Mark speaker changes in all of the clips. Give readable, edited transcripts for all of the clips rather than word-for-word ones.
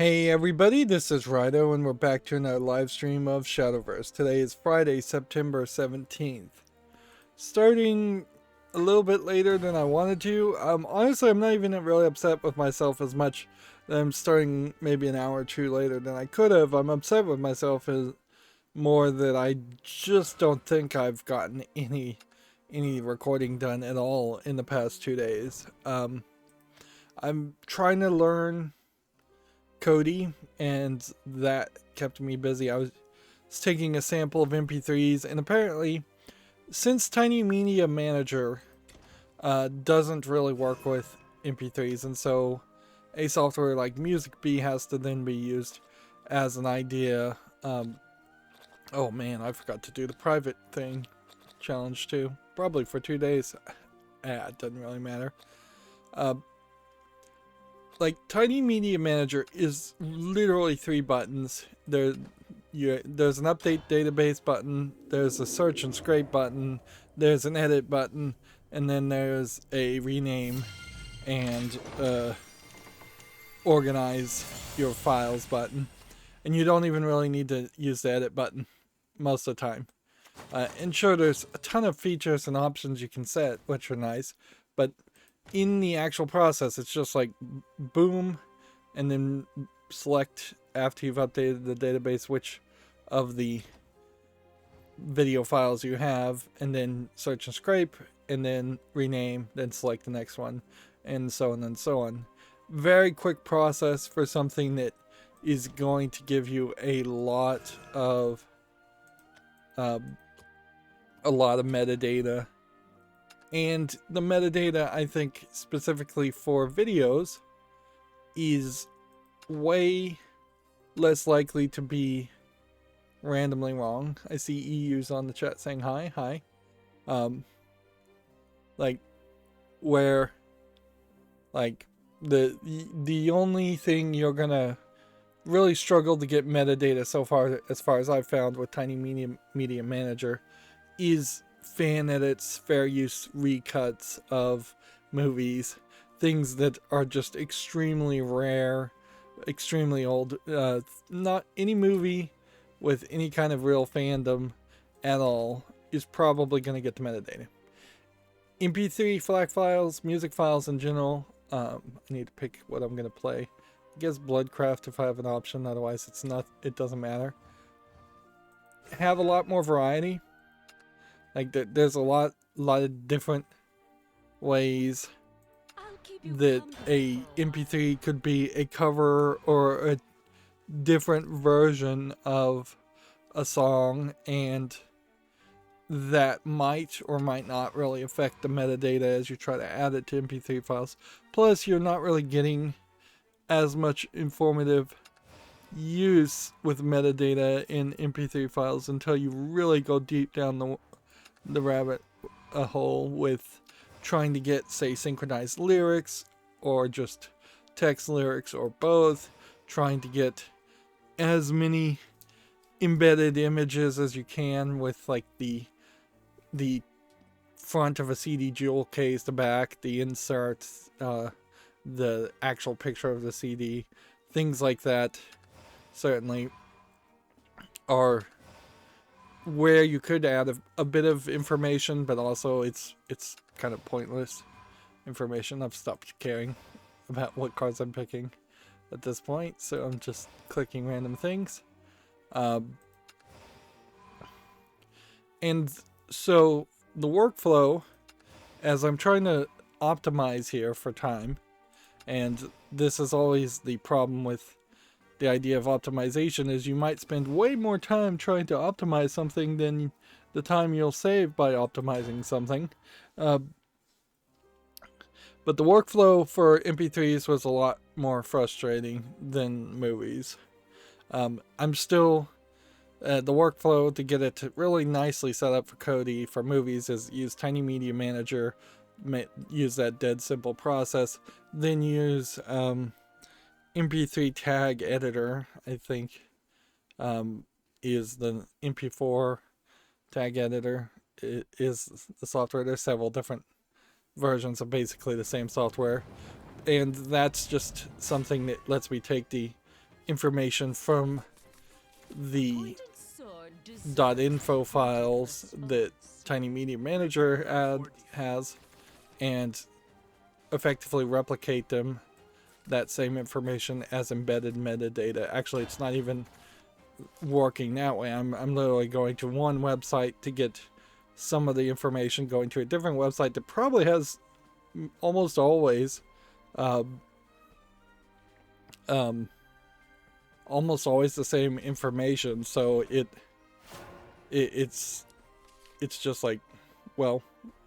Speaker 1: Hey everybody, this is Rydo and we're back to another live stream of Shadowverse. Today is Friday, September 17th. Starting a little bit later than I wanted to. Honestly, I'm not even really upset with myself as much that I'm starting maybe an hour or two later than I could have. I'm upset with myself as more that I just don't think I've gotten any recording done at all in the past 2 days. I'm trying to learn Cody, and that kept me busy. I was taking a sample of MP3s, and apparently, since Tiny Media Manager doesn't really work with MP3s, and so a software like Music Bee has to then be used as an idea. Oh man, I forgot to do the private thing challenge too. Probably for 2 days. It doesn't really matter. Like, Tiny Media Manager is literally 3 buttons. There's an update database button, there's a search and scrape button, there's an edit button, and then there's a rename and organize your files button. And you don't even really need to use the edit button most of the time. And sure, there's a ton of features and options you can set, which are nice, but in the actual process, it's just like boom, and then select after you've updated the database which of the video files you have, and then search and scrape, and then rename, then select the next one, and so on and so on. Very quick process for something that is going to give you a lot of metadata. And the metadata, I think, specifically for videos, is way less likely to be randomly wrong. I see EU's on the chat saying hi. Like, where, like, the only thing you're gonna really struggle to get metadata so far, as far as I've found with Tiny Media Manager, is fan edits, fair use recuts of movies, things that are just extremely rare, extremely old. Not any movie with any kind of real fandom at all is probably going to get the metadata. MP3 FLAC files, music files in general, I need to pick what I'm going to play. I guess Bloodcraft if I have an option, otherwise it doesn't matter. Have a lot more variety. Like, there's a lot of different ways that a MP3 could be a cover or a different version of a song, and that might or might not really affect the metadata as you try to add it to MP3 files. Plus, you're not really getting as much informative use with metadata in MP3 files until you really go deep down the rabbit hole with trying to get, say, synchronized lyrics or just text lyrics or both, trying to get as many embedded images as you can with, like, the front of a CD jewel case, the back, the inserts, the actual picture of the CD, things like that certainly are where you could add a bit of information, but also it's kind of pointless information. I've stopped caring about what cards I'm picking at this point, so I'm just clicking random things. And so the workflow, as I'm trying to optimize here for time, and this is always the problem with the idea of optimization, is you might spend way more time trying to optimize something than the time you'll save by optimizing something. But the workflow for MP3s was a lot more frustrating than movies. I'm still... the workflow to get it to really nicely set up for Cody for movies is use Tiny Media Manager, use that dead simple process, then use MP3 tag editor, I think, is the MP4 tag editor. It is the software. There's several different versions of basically the same software, and that's just something that lets me take the information from the .info files that Tiny Media Manager has and effectively replicate them, that same information, as embedded metadata. Actually, it's not even working that way. I'm literally going to one website to get some of the information, going to a different website that probably has almost always almost always the same information. So it's just like, well,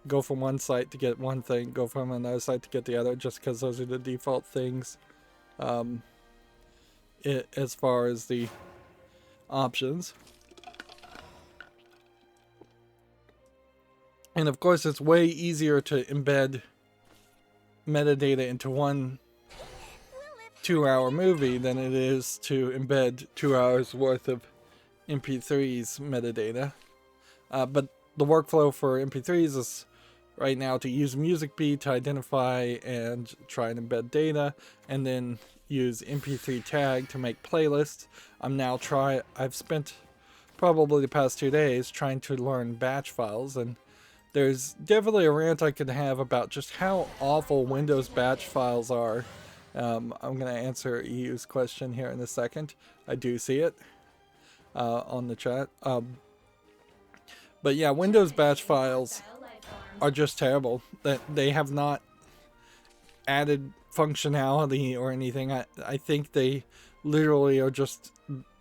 Speaker 1: go from one site to get one thing, go from another site to get the other, just because those are the default things as far as the options. And of course, it's way easier to embed metadata into one 2-hour movie than it is to embed 2 hours worth of MP3's metadata. But the workflow for MP3s is right now to use MusicBeat to identify and try and embed data, and then use MP3 tag to make playlists. I've spent probably the past 2 days trying to learn batch files, and there's definitely a rant I could have about just how awful Windows batch files are. I'm going to answer EU's question here in a second. I do see it on the chat. But yeah, Windows batch files are just terrible. That they have not added functionality or anything. I think they literally are just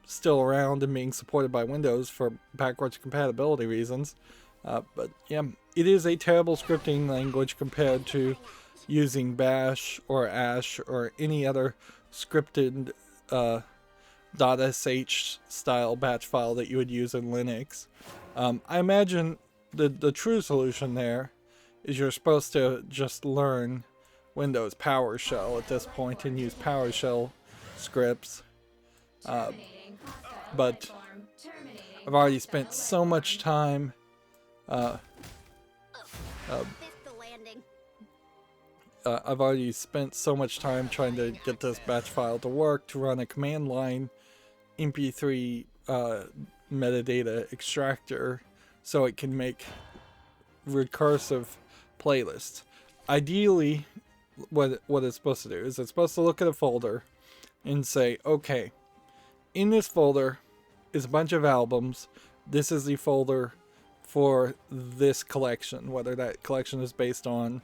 Speaker 1: still around and being supported by Windows for backwards compatibility reasons. But yeah, it is a terrible scripting language compared to using Bash or Ash or any other scripted .sh style batch file that you would use in Linux. I imagine the true solution there is you're supposed to just learn Windows PowerShell at this point and use PowerShell scripts. But I've already spent so much time trying to get this batch file to work, to run a command line MP3 metadata extractor so it can make recursive playlists. Ideally, what it's supposed to do is it's supposed to look at a folder and say, okay, in this folder is a bunch of albums. This is the folder for this collection, whether that collection is based on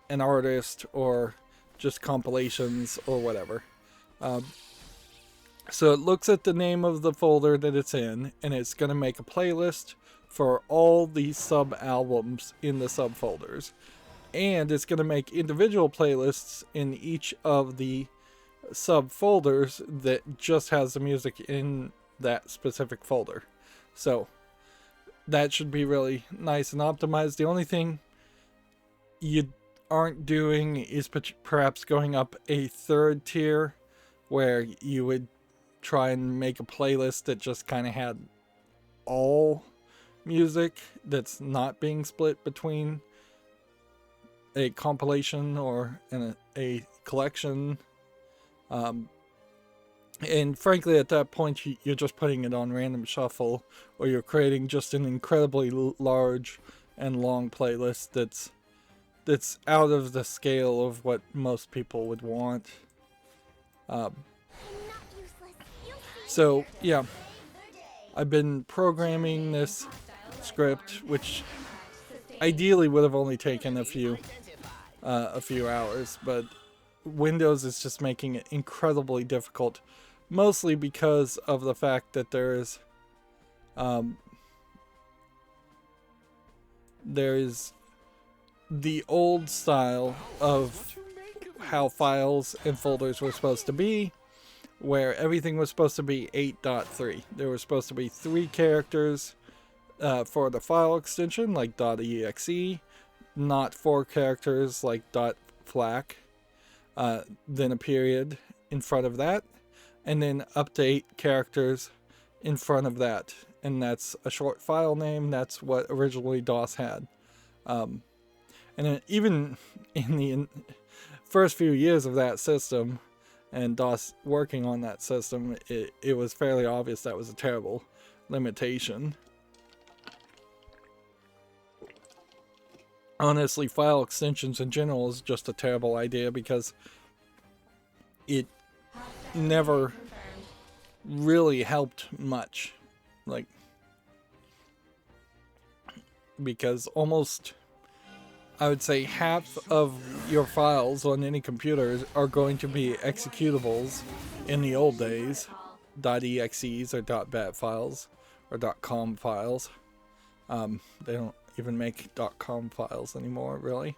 Speaker 1: an artist or just compilations or whatever. So it looks at the name of the folder that it's in, and it's going to make a playlist for all the sub-albums in the subfolders. And it's going to make individual playlists in each of the subfolders that just has the music in that specific folder. So that should be really nice and optimized. The only thing you aren't doing is perhaps going up a third tier where you would try and make a playlist that just kind of had all music that's not being split between a compilation or a collection. And frankly, at that point, you're just putting it on random shuffle, or you're creating just an incredibly large and long playlist that's out of the scale of what most people would want. So yeah, I've been programming this script, which ideally would have only taken a few hours, but Windows is just making it incredibly difficult, mostly because of the fact that there is the old style of how files and folders were supposed to be, where everything was supposed to be 8.3. There were supposed to be 3 characters for the file extension, like .exe, not 4 characters like .flac, then a period in front of that, and then up to 8 characters in front of that. And that's a short file name. That's what originally DOS had. And then even in the first few years of that system, and DOS working on that system, it was fairly obvious that was a terrible limitation. Honestly, file extensions in general is just a terrible idea because it never really helped much. Like, because almost, I would say, half of your files on any computer are going to be executables in the old days. .exes or .bat files or .com files. They don't even make .com files anymore, really.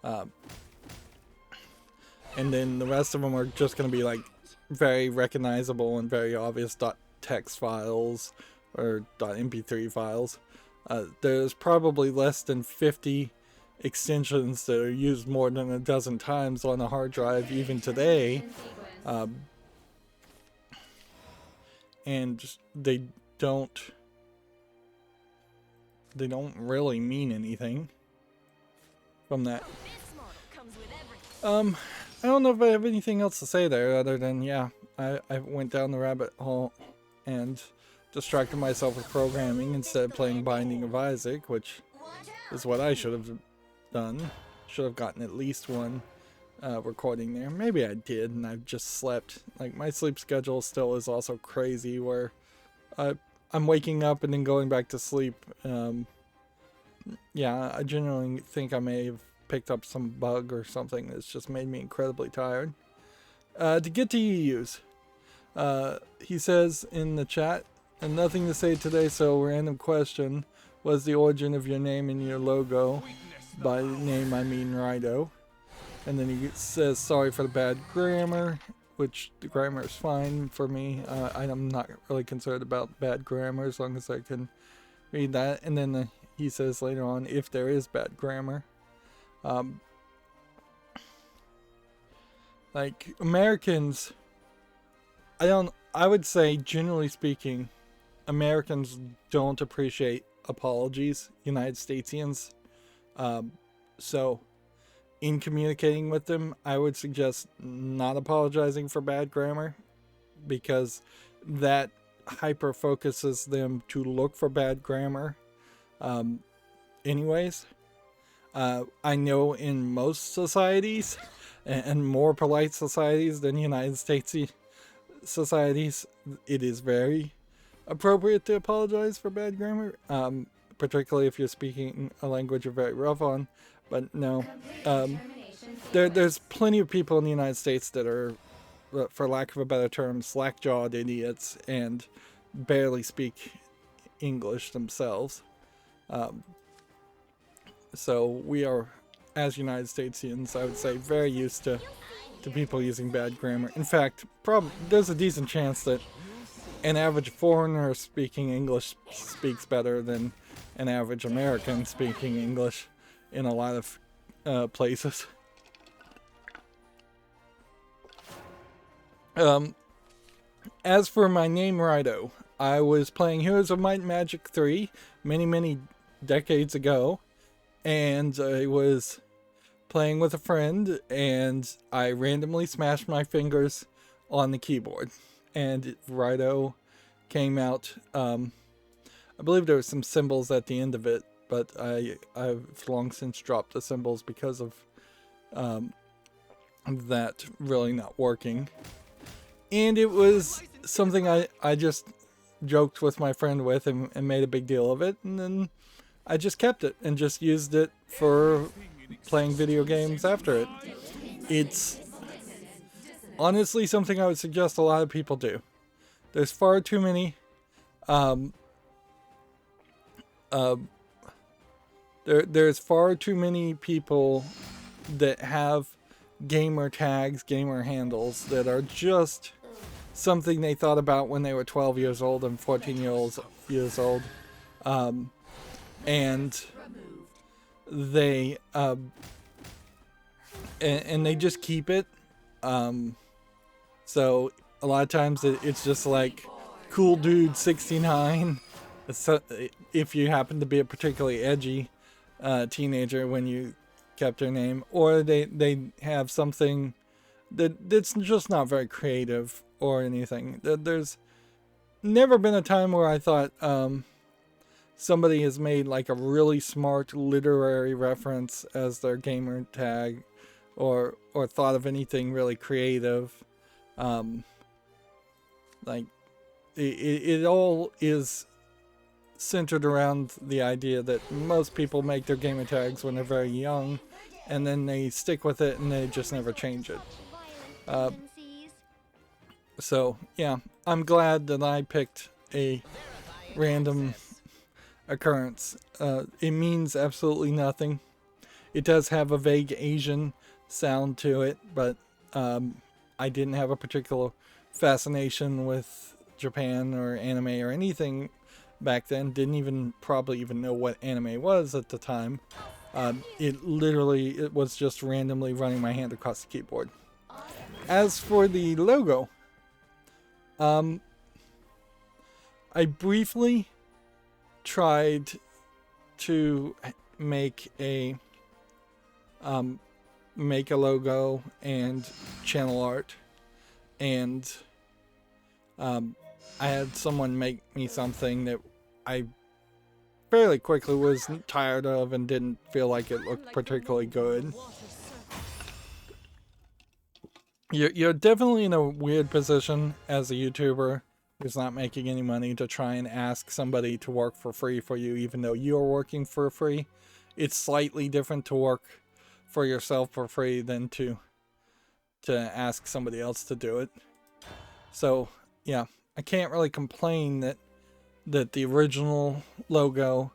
Speaker 1: And then the rest of them are just going to be like very recognizable and very obvious .text files or .mp3 files. There's probably less than 50 extensions that are used more than a dozen times on a hard drive even today. And they don't really mean anything from that. I don't know if I have anything else to say there other than, yeah, I went down the rabbit hole and distracted myself with programming instead of playing Binding of Isaac, which is what I should have done. Should have gotten at least one recording there. Maybe I did and I've just slept. Like, my sleep schedule still is also crazy where I'm waking up and then going back to sleep. Yeah, I genuinely think I may have picked up some bug or something that's just made me incredibly tired. To get to EUs, he says in the chat, and nothing to say today, so random question. Was the origin of your name and your logo? By name I mean Rydo. And then he says sorry for the bad grammar, which the grammar is fine for me. I'm not really concerned about bad grammar as long as I can read that. And then he says later on, if there is bad grammar. Like, Americans, I would say, generally speaking, Americans don't appreciate apologies, United Statesians. So, in communicating with them, I would suggest not apologizing for bad grammar, because that hyper focuses them to look for bad grammar. Anyways, I know in most societies, and more polite societies than United States societies, it is very appropriate to apologize for bad grammar, particularly if you're speaking a language you're very rough on. But no, there's plenty of people in the United States that are, for lack of a better term, slack-jawed idiots and barely speak English themselves. So we are, as United Statesians, I would say, very used to people using bad grammar. In fact, there's a decent chance that an average foreigner speaking English speaks better than an average American speaking English in a lot of places. As for my name, Rydo, I was playing Heroes of Might and Magic 3 many decades ago, and I was playing with a friend, and I randomly smashed my fingers on the keyboard, and Rydo came out. I believe there were some symbols at the end of it, but I've long since dropped the symbols because of that really not working. And it was something I just joked with my friend with and made a big deal of it, and then I just kept it and just used it for playing video games after it. It's honestly something I would suggest a lot of people do. There's far too many there's far too many people that have gamer tags, gamer handles that are just something they thought about when they were 12 years old and 14 years old. And they and they just keep it. So a lot of times it's just like cool dude 69. So if you happen to be a particularly edgy teenager when you kept their name, or they have something that's just not very creative or anything. There's never been a time where I thought somebody has made like a really smart literary reference as their gamer tag, or thought of anything really creative. Like it all is centered around the idea that most people make their gamer tags when they're very young, and then they stick with it and they just never change it. So yeah, I'm glad that I picked a random occurrence. It means absolutely nothing. It does have a vague Asian sound to it, but I didn't have a particular fascination with Japan or anime or anything back then. Didn't probably even know what anime was at the time. It was just randomly running my hand across the keyboard. As for the logo, I briefly tried to make a logo and channel art, and I had someone make me something that I fairly quickly was tired of and didn't feel like it looked particularly good. You're definitely in a weird position as a YouTuber who's not making any money to try and ask somebody to work for free for you, even though you're working for free. It's slightly different to work for yourself for free than to ask somebody else to do it. So yeah, I can't really complain that the original logo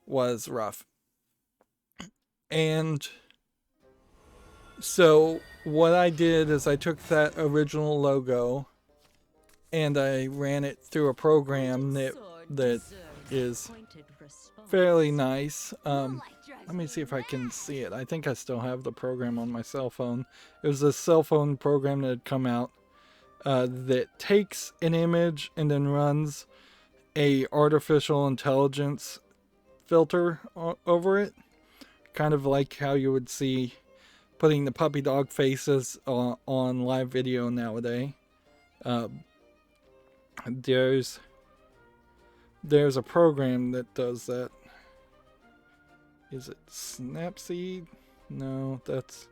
Speaker 1: was rough. And so what I did is I took that original logo and I ran it through a program that is fairly nice. Let me see if I can see it. I think I still have the program on my cell phone. It was a cell phone program that had come out that takes an image and then runs a artificial intelligence filter over it, kind of like how you would see putting the puppy dog faces on live video nowadays. There's a program that does that. Is it Snapseed? No, that's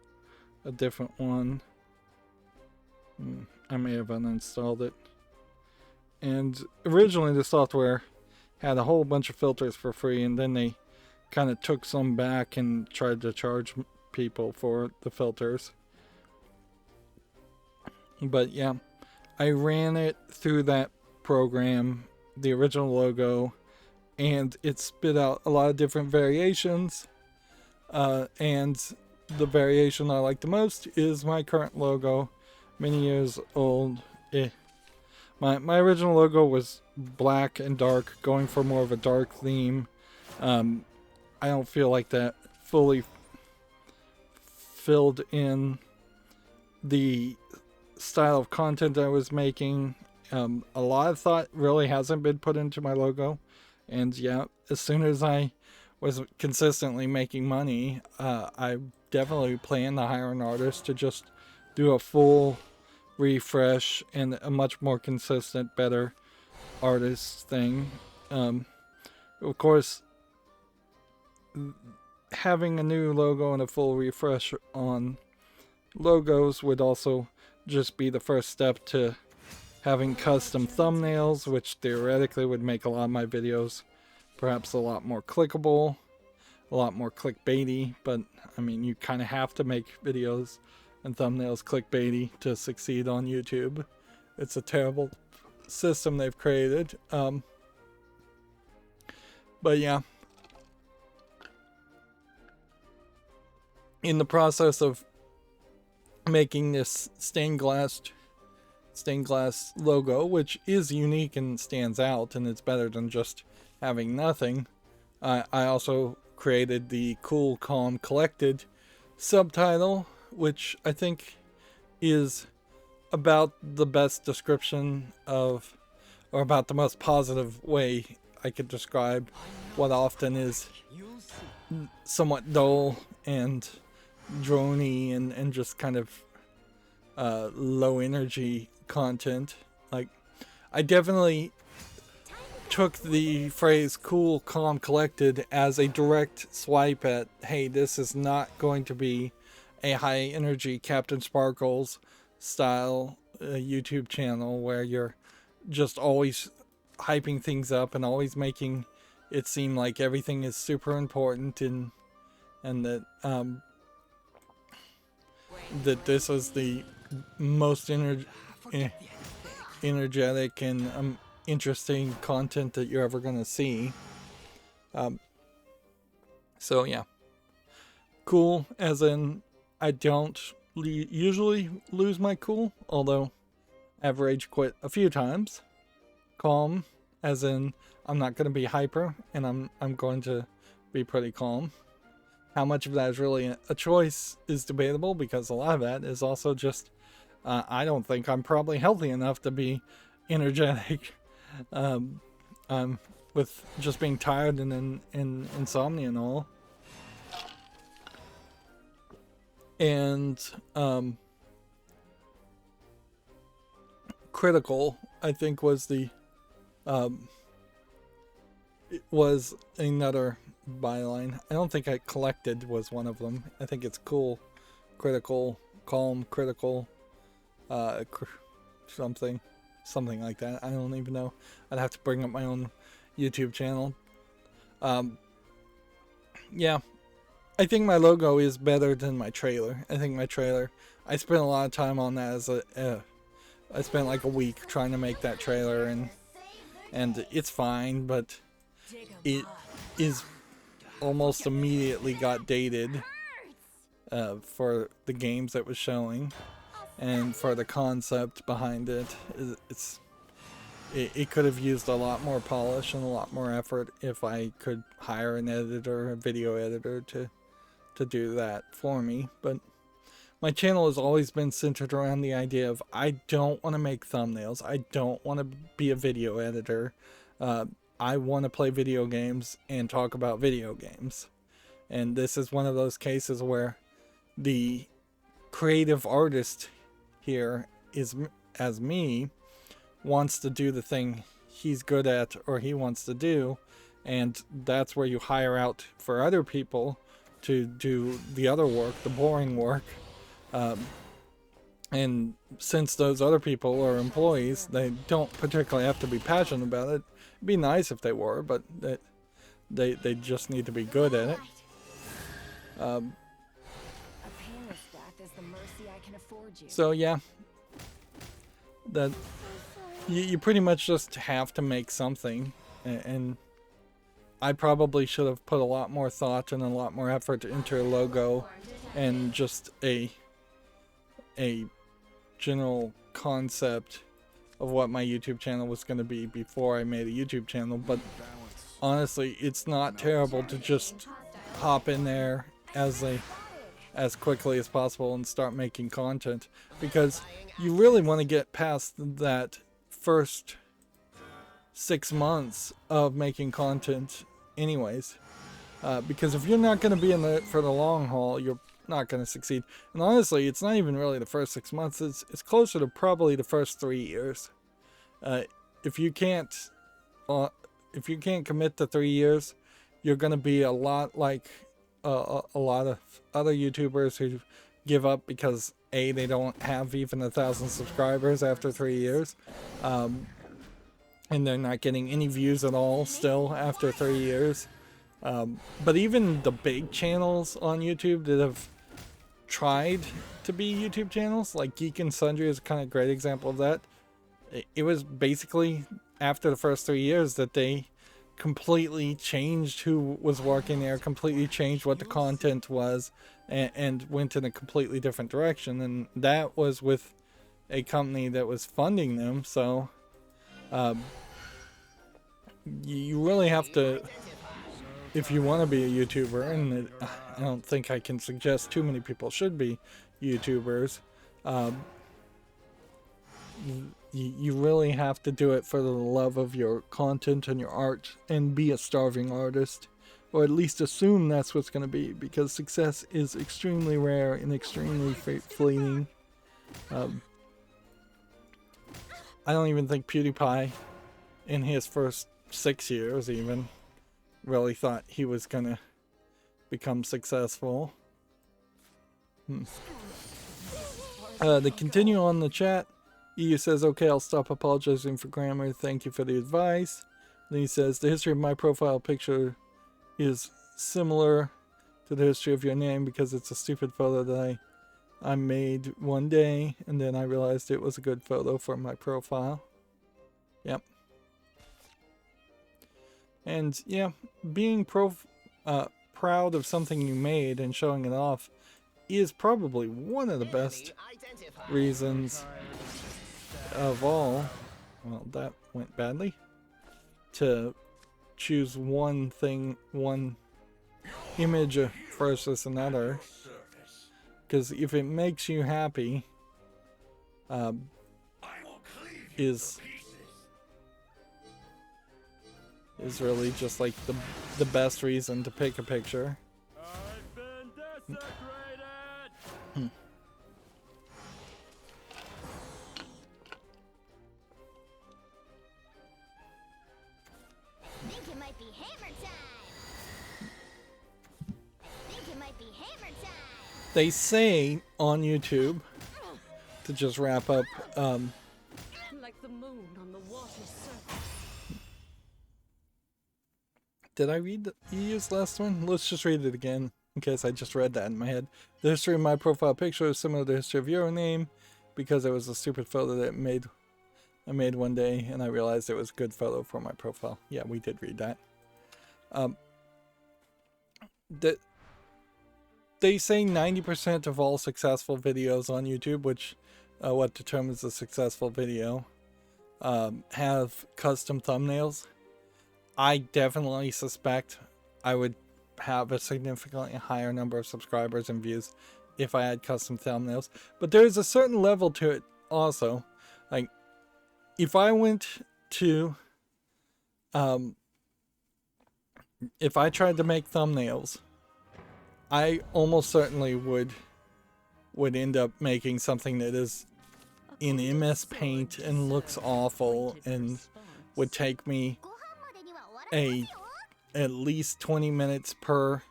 Speaker 1: a different one. I may have uninstalled it. And originally the software had a whole bunch of filters for free, and then they kind of took some back and tried to charge people for the filters. But yeah, I ran it through that program, the original logo, and it spit out a lot of different variations. And the variation I like the most is my current logo, many years old. My original logo was black and dark, going for more of a dark theme. I don't feel like that fully filled in the style of content I was making. A lot of thought really hasn't been put into my logo, and yeah, as soon as I was consistently making money, I definitely plan to hire an artist to just do a full refresh and a much more consistent, better artist thing. Of course, having a new logo and a full refresh on logos would also just be the first step to having custom thumbnails, which theoretically would make a lot of my videos perhaps a lot more clickable, a lot more clickbaity. But I mean, you kind of have to make videos and thumbnails clickbaity to succeed on YouTube. It's a terrible system they've created. But yeah, in the process of making this stained glass logo, which is unique and stands out, and it's better than just having nothing, I also created the Cool, Calm, Collected subtitle, which I think is about the best description of, or about the most positive way I could describe what often is somewhat dull and drony and just kind of low energy content. Like, I definitely took the phrase cool, calm, collected as a direct swipe at, hey, this is not going to be a high energy Captain Sparkles style YouTube channel where you're just always hyping things up and always making it seem like everything is super important, and that that this was the most energetic and interesting content that you're ever gonna see. So yeah, cool as in I don't usually lose my cool, although I've rage quit a few times. Calm as in I'm not going to be hyper, and I'm going to be pretty calm. How much of that is really a choice is debatable, because a lot of that is also just I don't think I'm probably healthy enough to be energetic. With just being tired and insomnia and all. And critical, I think, was the it was another byline. I don't think I collected was one of them. I think it's cool, critical, calm, critical, something like that. I don't even know. I'd have to bring up my own YouTube channel. Yeah, I think my logo is better than my trailer. I think my trailer, I spent a lot of time on that as I spent like a week trying to make that trailer, and it's fine, but it is almost immediately got dated for the games that was showing and for the concept behind it. It could have used a lot more polish and a lot more effort if I could hire an editor, a video editor, to do that for me. But my channel has always been centered around the idea of I don't want to make thumbnails. I don't want to be a video editor. I want to play video games and talk about video games. And this is one of those cases where the creative artist here is, as me, wants to do the thing he's good at or he wants to do, and that's where you hire out for other people to do the other work, the boring work. And since those other people are employees, they don't particularly have to be passionate about it. It'd be nice if they were, but they just need to be good at it. So yeah, that you pretty much just have to make something, and I probably should have put a lot more thought and a lot more effort into a logo and just a general concept of what my YouTube channel was going to be before I made a YouTube channel. But honestly, it's not terrible to just hop in there as quickly as possible and start making content, because you really want to get past that first 6 months of making content anyways, because if you're not going to be in it for the long haul, you're not going to succeed. And honestly, it's not even really the first 6 months. It's closer to probably the first 3 years. If you can't commit to 3 years, you're going to be a lot like a lot of other YouTubers who give up because A, they don't have even 1,000 subscribers after 3 years, and they're not getting any views at all still after 3 years. But even the big channels on YouTube that have tried to be YouTube channels, like Geek and Sundry is a kind of great example of that. It was basically after the first 3 years that they completely changed who was working there, completely changed what the content was, and went in a completely different direction. And that was with a company that was funding them. So you really have to, if you want to be a YouTuber, and I don't think I can suggest too many people should be YouTubers, you really have to do it for the love of your content and your art, and be a starving artist, or at least assume that's what's going to be, because success is extremely rare and extremely fleeting. I don't even think PewDiePie, in his first 6 years even, really thought he was gonna become successful. To continue on the chat, EU says, okay, I'll stop apologizing for grammar. Thank you for the advice. Then he says, the history of my profile picture is similar to the history of your name because it's a stupid photo that I made one day, and then I realized it was a good photo for my profile. Yep. And yeah, being proud of something you made and showing it off is probably one of the best reasons of all, well, that went badly, to choose one thing, one image versus another. Because if it makes you happy, is really just like the best reason to pick a picture.
Speaker 2: Think it might be hammer time. Think it might be hammer time.
Speaker 1: They say on YouTube, to just wrap up,
Speaker 3: like the moon on the water's surface.
Speaker 1: did I read the EU's last one? Let's just read it again, in case I just read that in my head. The history of my profile picture is similar to the history of your name, because it was a stupid photo that I made one day, and I realized it was a good photo for my profile. Yeah, we did read that. They say 90% of all successful videos on YouTube, which what determines a successful video, have custom thumbnails. I definitely suspect I would have a significantly higher number of subscribers and views if I had custom thumbnails. But there's a certain level to it also. Like, if I went to, if I tried to make thumbnails, I almost certainly would end up making something that is in MS Paint and looks awful and would take me at least 20 minutes per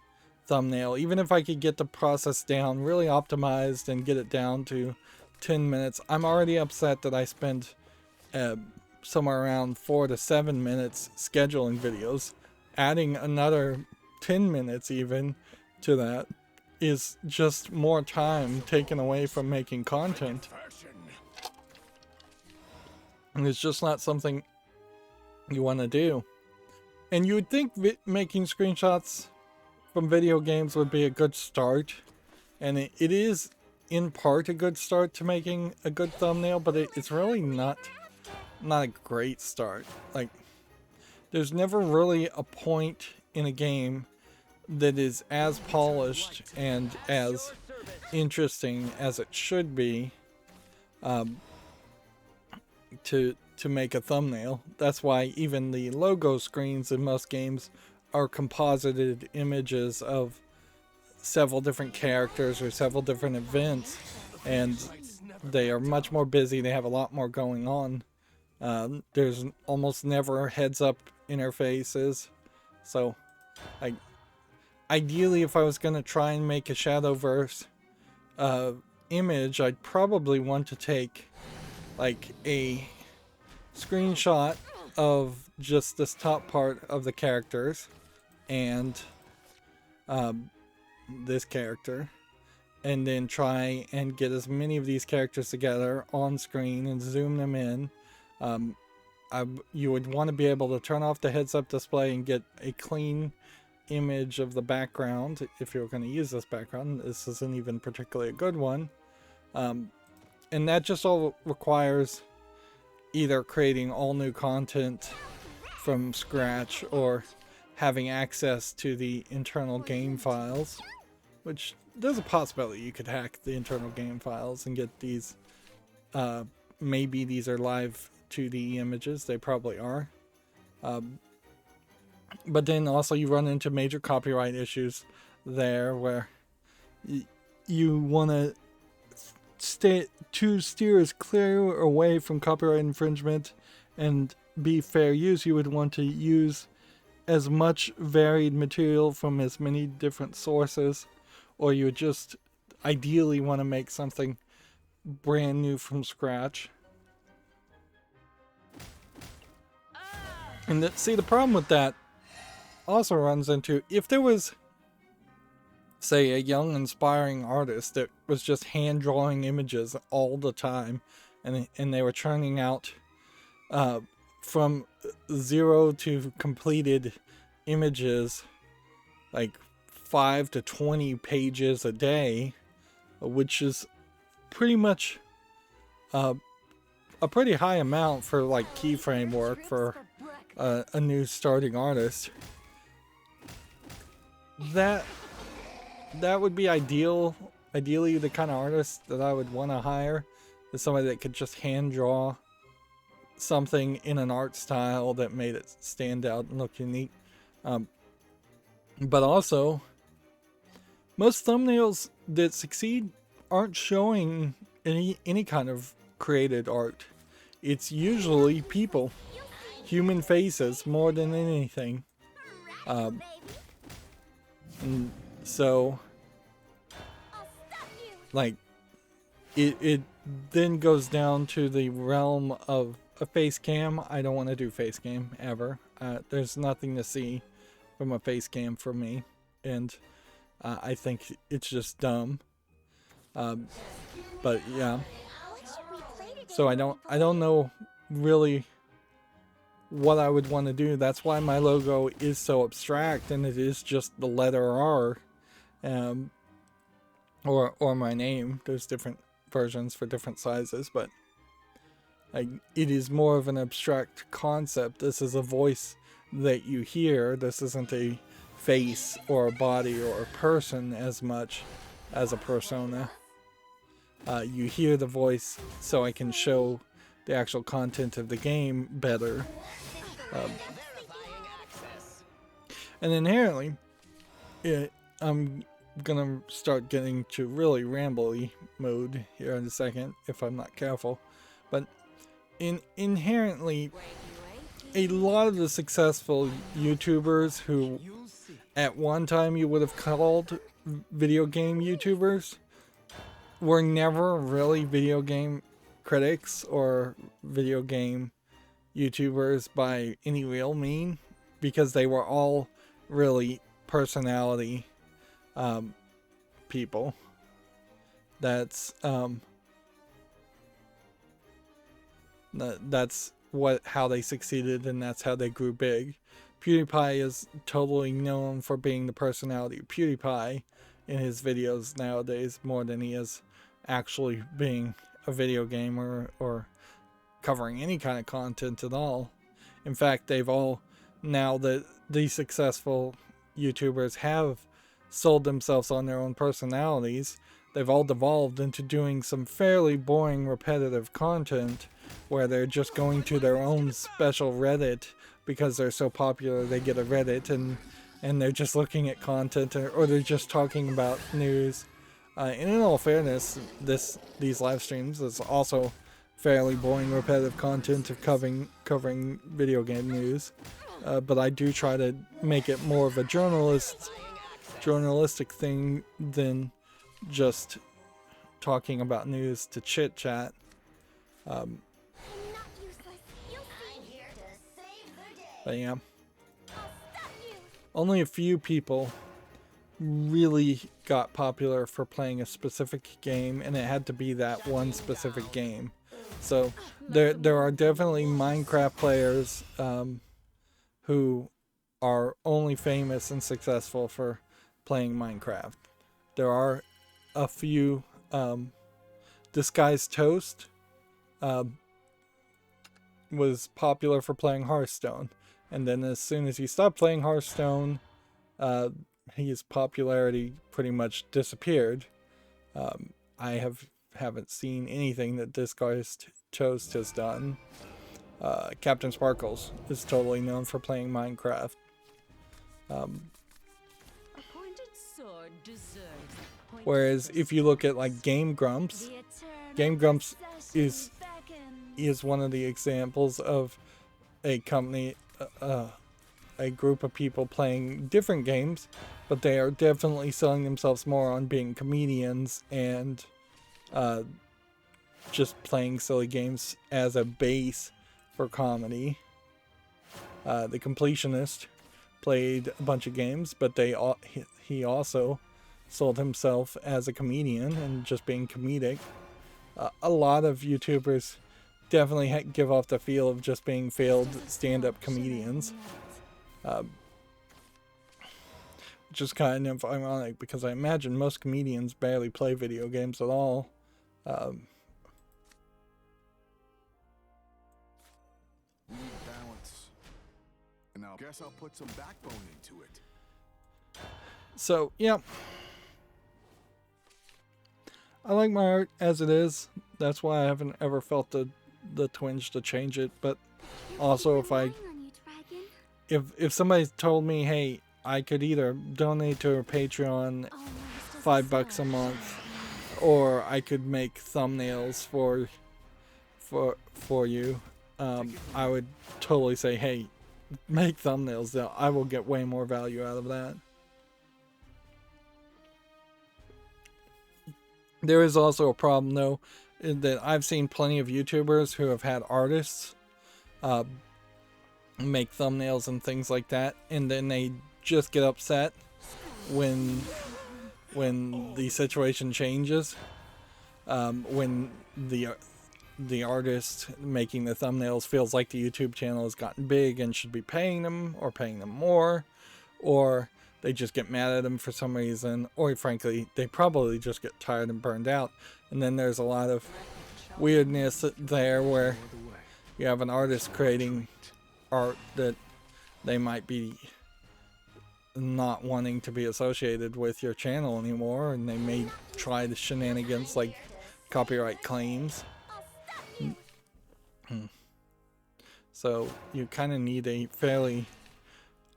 Speaker 1: thumbnail. Even if I could get the process down really optimized and get it down to 10 minutes, I'm already upset that I spend somewhere around 4 to 7 minutes scheduling videos. Adding another 10 minutes even to that is just more time taken away from making content. And it's just not something you want to do. And you would think making screenshots from video games would be a good start. And it is in part a good start to making a good thumbnail, but it's really not a great start. Like, there's never really a point in a game that is as polished and as interesting as it should be to make a thumbnail. That's why even the logo screens in most games are composited images of several different characters or several different events, and they are much more busy. They have a lot more going on. There's almost never heads-up interfaces. So, ideally, if I was going to try and make a Shadowverse image, I'd probably want to take like a screenshot of just this top part of the characters and this character, and then try and get as many of these characters together on screen and zoom them in. You would want to be able to turn off the heads-up display and get a clean image of the background if you're going to use this background. This isn't even particularly a good one. And that just all requires either creating all new content from scratch or having access to the internal game files, which there's a possibility you could hack the internal game files and get these. Maybe these are live 2D images. They probably are. But then also you run into major copyright issues there where you want to to steer as clear away from copyright infringement and be fair use, you would want to use as much varied material from as many different sources, or you would just ideally want to make something brand new from scratch. And see, the problem with that also runs into, if there was, say, a young inspiring artist that was just hand drawing images all the time, and they were churning out from 0 to completed images like 5 to 20 pages a day, which is pretty much a pretty high amount for like keyframe work for a new starting artist. That would be ideal. Ideally, the kind of artist that I would want to hire is somebody that could just hand draw something in an art style that made it stand out and look unique. But also, most thumbnails that succeed aren't showing any kind of created art. It's usually people, human faces, more than anything. And so, like, it then goes down to the realm of a face cam. I don't want to do face cam ever. There's nothing to see from a face cam for me, and I think it's just dumb. But yeah, so I don't know really what I would want to do. That's why my logo is so abstract, and it is just the letter R, or my name. There's different versions for different sizes, but like, it is more of an abstract concept. This is a voice that you hear. This isn't a face or a body or a person as much as a persona. You hear the voice, so I can show the actual content of the game better. And inherently, I'm gonna start getting to really rambly mode here in a second if I'm not careful. But inherently, a lot of the successful YouTubers who at one time you would have called video game YouTubers were never really video game critics or video game YouTubers by any real mean, because they were all really personality people. That's how they succeeded, and that's how they grew big. PewDiePie is totally known for being the personality of PewDiePie in his videos nowadays, more than he is actually being a video gamer or covering any kind of content at all. In fact, they've all, now that the successful YouTubers have sold themselves on their own personalities, they've all devolved into doing some fairly boring, repetitive content where they're just going to their own special Reddit because they're so popular. They get a Reddit and they're just looking at content, or they're just talking about news. And in all fairness, these live streams is also fairly boring, repetitive content of covering video game news. But I do try to make it more of a journalistic thing than just talking about news to chit chat. But yeah, only a few people really got popular for playing a specific game, and it had to be that one specific game. So there are definitely Minecraft players who are only famous and successful for playing Minecraft. There are a few. Disguised Toast was popular for playing Hearthstone, and then as soon as he stopped playing Hearthstone, his popularity pretty much disappeared. I haven't seen anything that Disguised Toast has done. Captain Sparkles is totally known for playing Minecraft. Whereas if you look at like Game Grumps, Game Grumps is one of the examples of a company, a group of people playing different games, but they are definitely selling themselves more on being comedians and just playing silly games as a base for comedy. The Completionist played a bunch of games, but he also sold himself as a comedian and just being comedic. A lot of YouTubers definitely give off the feel of just being failed stand-up comedians. Which is kind of ironic because I imagine most comedians barely play video games at all.
Speaker 4: We need balance. And I guess I'll put some backbone into it.
Speaker 1: So, yeah. I like my art as it is. That's why I haven't ever felt the twinge to change it. But also, if somebody told me, hey, I could either donate to her Patreon $5 a month, or I could make thumbnails for you, I would totally say, hey, make thumbnails. Though I will get way more value out of that. There is also a problem, though, in that I've seen plenty of YouTubers who have had artists make thumbnails and things like that, and then they just get upset when the situation changes. When the artist making the thumbnails feels like the YouTube channel has gotten big and should be paying them or paying them more, or they just get mad at them for some reason, or frankly, they probably just get tired and burned out. And then there's a lot of weirdness there where you have an artist creating art that they might be not wanting to be associated with your channel anymore, and they may try the shenanigans like copyright claims. So you kind of need a fairly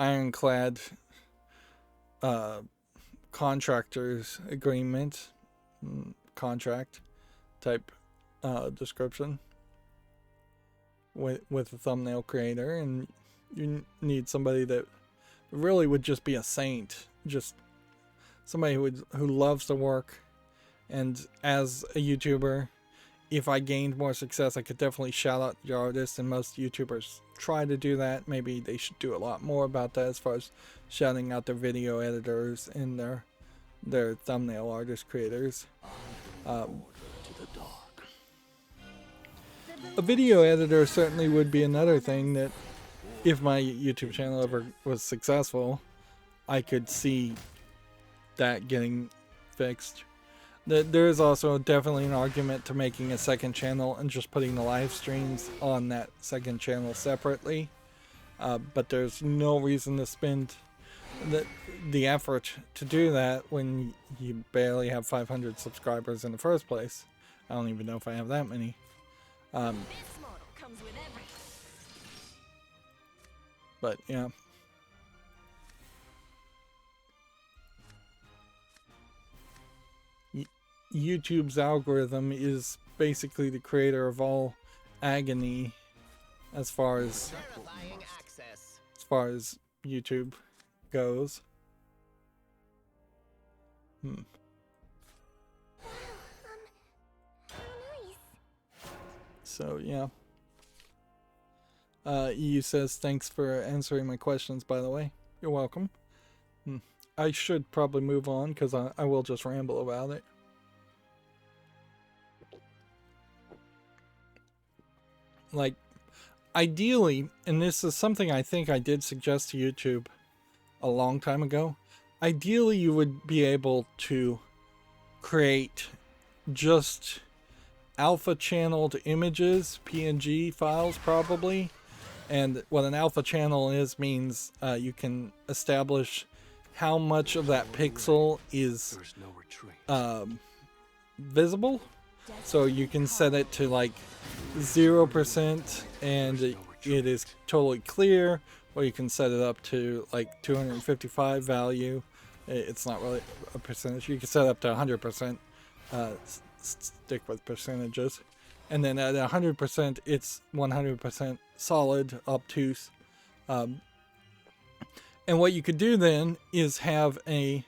Speaker 1: ironclad contractor's agreement, contract type description with a thumbnail creator, and you need somebody that really would just be a saint, just somebody who loves to work. And as a YouTuber, if I gained more success, I could definitely shout out your artists, and most YouTubers try to do that. Maybe they should do a lot more about that as far as shouting out their video editors and their thumbnail artist creators. A video editor certainly would be another thing that, if my YouTube channel ever was successful, I could see that getting fixed. There is also definitely an argument to making a second channel and just putting the live streams on that second channel separately. But there's no reason to spend the effort to do that when you barely have 500 subscribers in the first place. I don't even know if I have that many. But yeah. YouTube's algorithm is basically the creator of all agony as far as YouTube goes.
Speaker 2: How nice.
Speaker 1: So yeah. EU says, thanks for answering my questions, by the way. You're welcome. I should probably move on because I will just ramble about it. Like, ideally, and this is something I think I did suggest to YouTube a long time ago, ideally you would be able to create just alpha channeled images, PNG files probably. And what an alpha channel is means you can establish how much of that pixel is visible. So you can set it to like 0% and it is totally clear, or you can set it up to like 255 value. It's not really a percentage. You can set it up to 100%. stick with percentages. And then at 100%, it's 100% solid, obtuse. And what you could do then is have a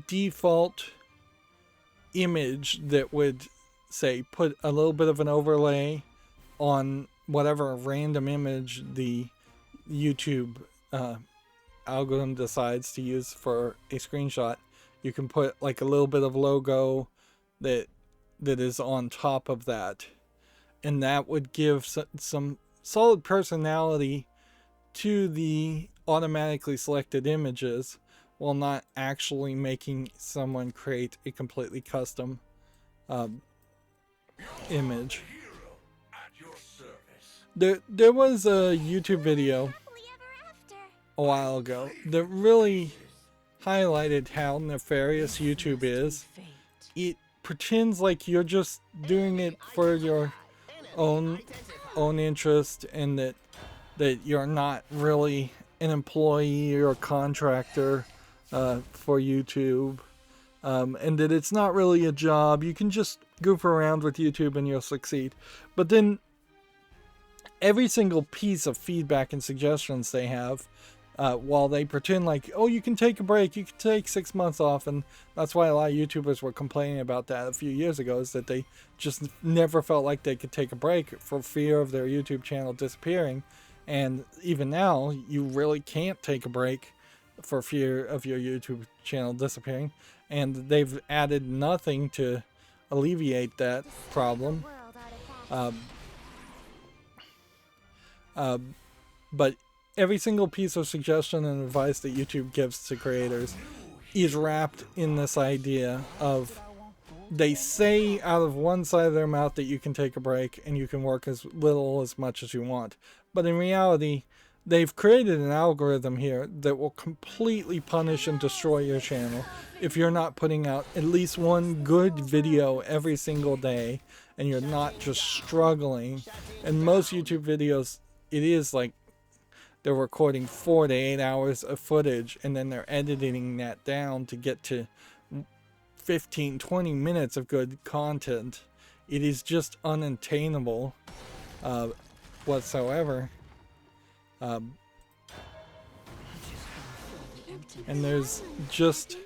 Speaker 1: default image that would, say, put a little bit of an overlay on whatever random image the YouTube algorithm decides to use for a screenshot. You can put like a little bit of logo that is on top of that, and that would give some solid personality to the automatically selected images, while not actually making someone create a completely custom image. There was a YouTube video
Speaker 2: Happily ever after.
Speaker 1: a while ago that really highlighted how nefarious YouTube is. It pretends like you're just doing it for your own interest, and that you're not really an employee or contractor for YouTube, and that it's not really a job. You can just goof around with YouTube and you'll succeed. But then every single piece of feedback and suggestions they have, while they pretend like, oh, you can take a break, you can take 6 months off, and that's why a lot of YouTubers were complaining about that a few years ago, is that they just never felt like they could take a break for fear of their YouTube channel disappearing. And even now, you really can't take a break for fear of your YouTube channel disappearing, and they've added nothing to alleviate that problem.
Speaker 2: World artifact.
Speaker 1: But every single piece of suggestion and advice that YouTube gives to creators is wrapped in this idea of, they say out of one side of their mouth that you can take a break and you can work as little as much as you want. But in reality, they've created an algorithm here that will completely punish and destroy your channel if you're not putting out at least one good video every single day, and you're not just struggling. And most YouTube videos, it is like they're recording 4 to 8 hours of footage, and then they're editing that down to get to 15-20 minutes of good content. It is just unattainable whatsoever. And there's just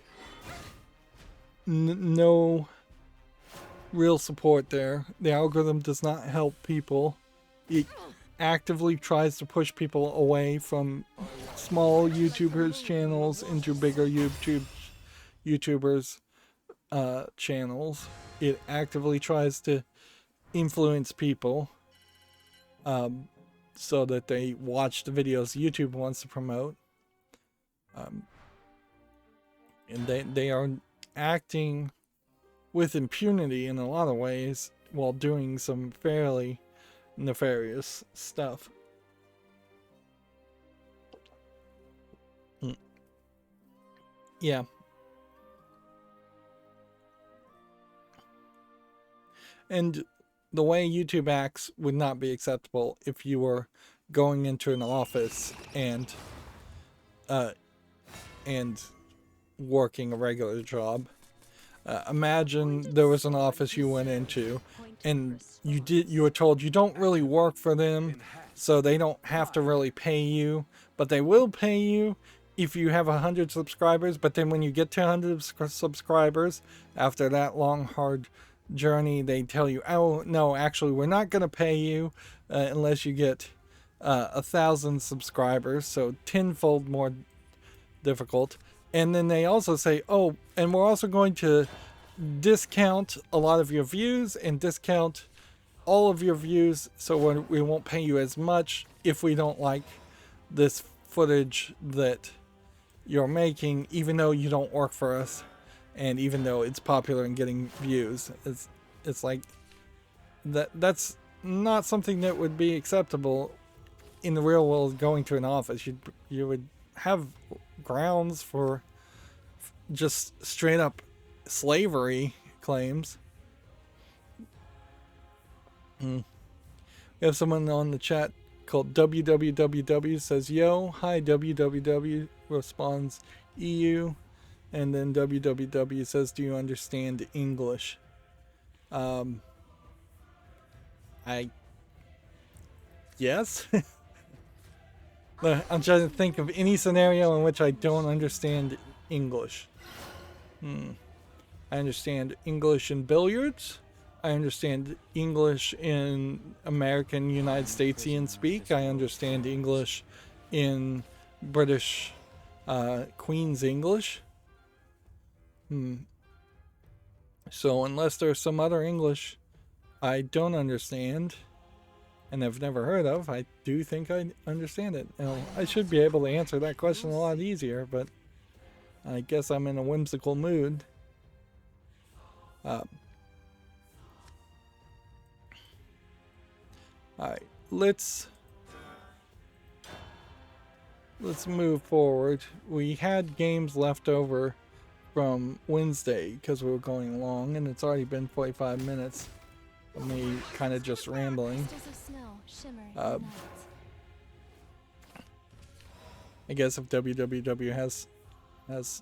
Speaker 1: no real support there. The algorithm does not help people. It actively tries to push people away from small YouTubers channels into bigger YouTubers channels. It actively tries to influence people so that they watch the videos YouTube wants to promote. And they are acting with impunity in a lot of ways while doing some fairly nefarious stuff. Yeah. And the way YouTube acts would not be acceptable if you were going into an office and working a regular job. Imagine there was an office you went into and you were told you don't really work for them, so they don't have to really pay you, but they will pay you if you have 100 subscribers. But then when you get to 100 subscribers, after that long hard journey, they tell you, oh no, actually we're not going to pay you unless you get 1,000 subscribers, so tenfold more difficult. And then they also say, oh, and we're also going to discount a lot of your views and discount all of your views, so we won't pay you as much if we don't like this footage that you're making, even though you don't work for us, and even though it's popular and getting views. It's like that's not something that would be acceptable in the real world. Going to an office, you would have grounds for just straight up slavery claims. We have someone on the chat called www says, yo, hi www, responds EU, and then www says, do you understand English? I yes. I'm trying to think of any scenario in which I don't understand English. I understand English in billiards. I understand English in American United Statesian speak. I understand English in British Queen's English. So unless there's some other English I don't understand and have never heard of, I do think I understand it. Now, I should be able to answer that question a lot easier, but I guess I'm in a whimsical mood. Alright, let's move forward. We had games left over from Wednesday because we were going long, and it's already been 45 minutes of me kind of just rambling. I guess if WWW has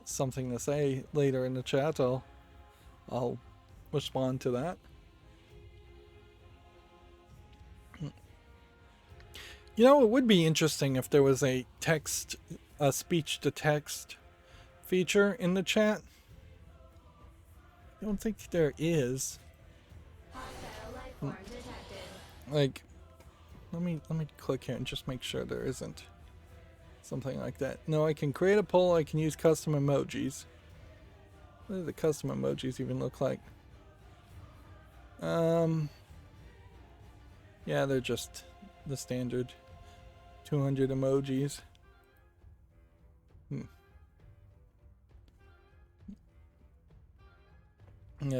Speaker 1: something to say later in the chat, I'll respond to that. You know, it would be interesting if there was a speech to text feature in the chat. I don't think there is. Like, let me click here and just make sure there isn't something like that. No, I can create a poll. I can use custom emojis. What do the custom emojis even look like? Yeah, they're just the standard 200 emojis.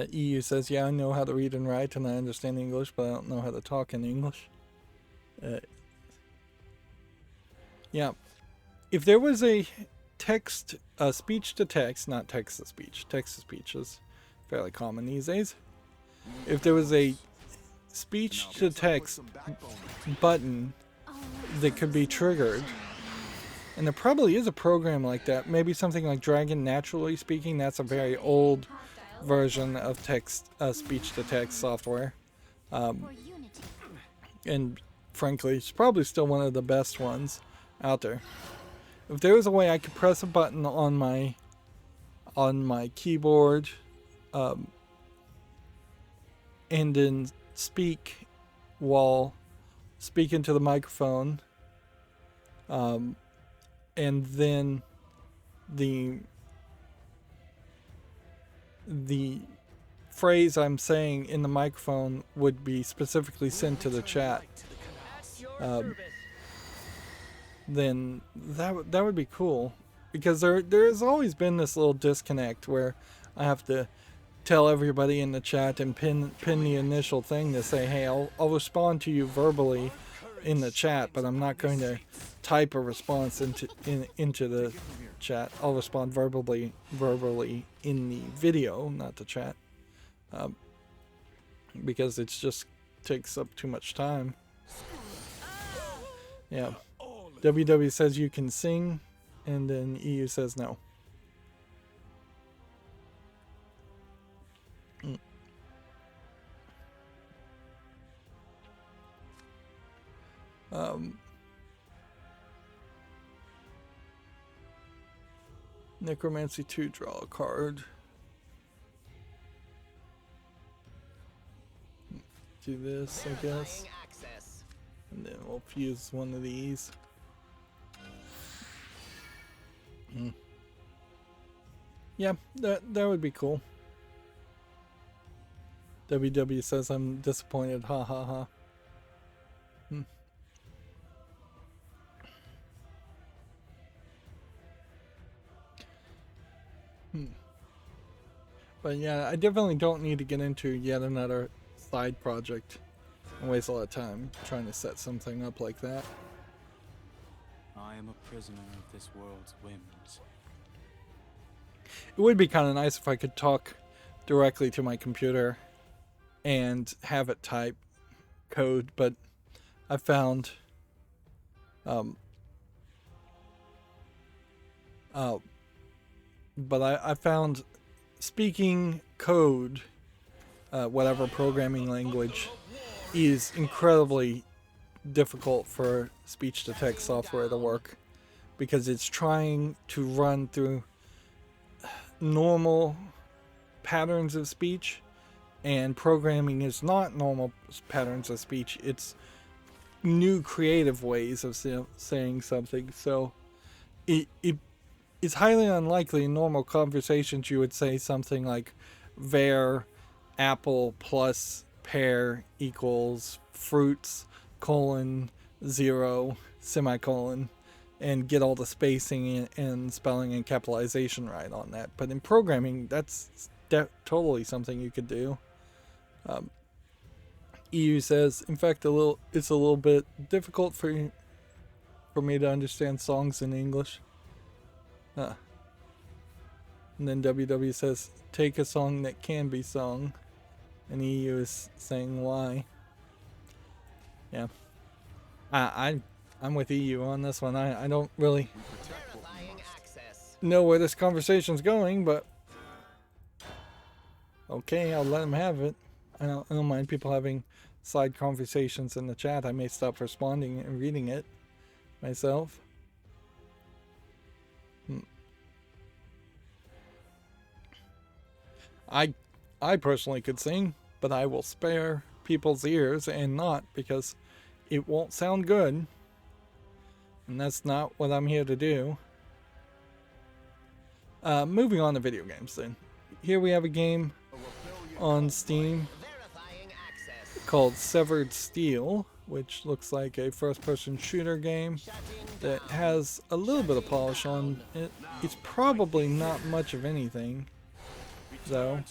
Speaker 1: EU says, yeah, I know how to read and write and I understand English, but I don't know how to talk in English. Yeah. If there was a speech to text, not text to speech. Text to speech is fairly common these days. If there was a speech to text button that could be triggered, and there probably is a program like that, maybe something like Dragon Naturally Speaking. That's a very old version of speech to text software, and frankly it's probably still one of the best ones out there. If there was a way I could press a button on my keyboard and then speak while speaking to the microphone, and then the phrase I'm saying in the microphone would be specifically sent to the chat, then that would be cool, because there has always been this little disconnect where I have to tell everybody in the chat and pin the initial thing to say, hey, I'll respond to you verbally in the chat, but I'm not going to type a response into the chat. I'll respond verbally in the video, not the chat, because it just takes up too much time. Yeah. WW says you can sing, and then EU says no. Necromancy 2, draw a card. Do this, I guess. And then we'll fuse one of these. Yeah, that would be cool. WW says I'm disappointed. Ha ha ha. But yeah, I definitely don't need to get into yet another side project and waste a lot of time trying to set something up like that.
Speaker 5: I am a prisoner of this world's whims.
Speaker 1: It would be kind of nice if I could talk directly to my computer and have it type code, but I found I found speaking code whatever programming language is incredibly difficult for speech-to-text software to work, because it's trying to run through normal patterns of speech, and programming is not normal patterns of speech. It's new creative ways of saying something. So it's highly unlikely in normal conversations you would say something like var apple plus pear equals fruits colon 0 semicolon and get all the spacing and spelling and capitalization right on that. But in programming, that's totally something you could do. EU says, in fact, it's a little bit difficult for me to understand songs in English. And then WW says, take a song that can be sung. And EU is saying why. Yeah. I'm with EU on this one. I don't really know where this conversation's going, but okay, I'll let them have it. I don't mind people having side conversations in the chat. I may stop responding and reading it myself. I personally could sing, but I will spare people's ears and not, because it won't sound good. And that's not what I'm here to do. Moving on to video games then. Here we have a game on Steam called Severed Steel, which looks like a first-person shooter game that has a little bit of polish on it. It's probably not much of anything, though.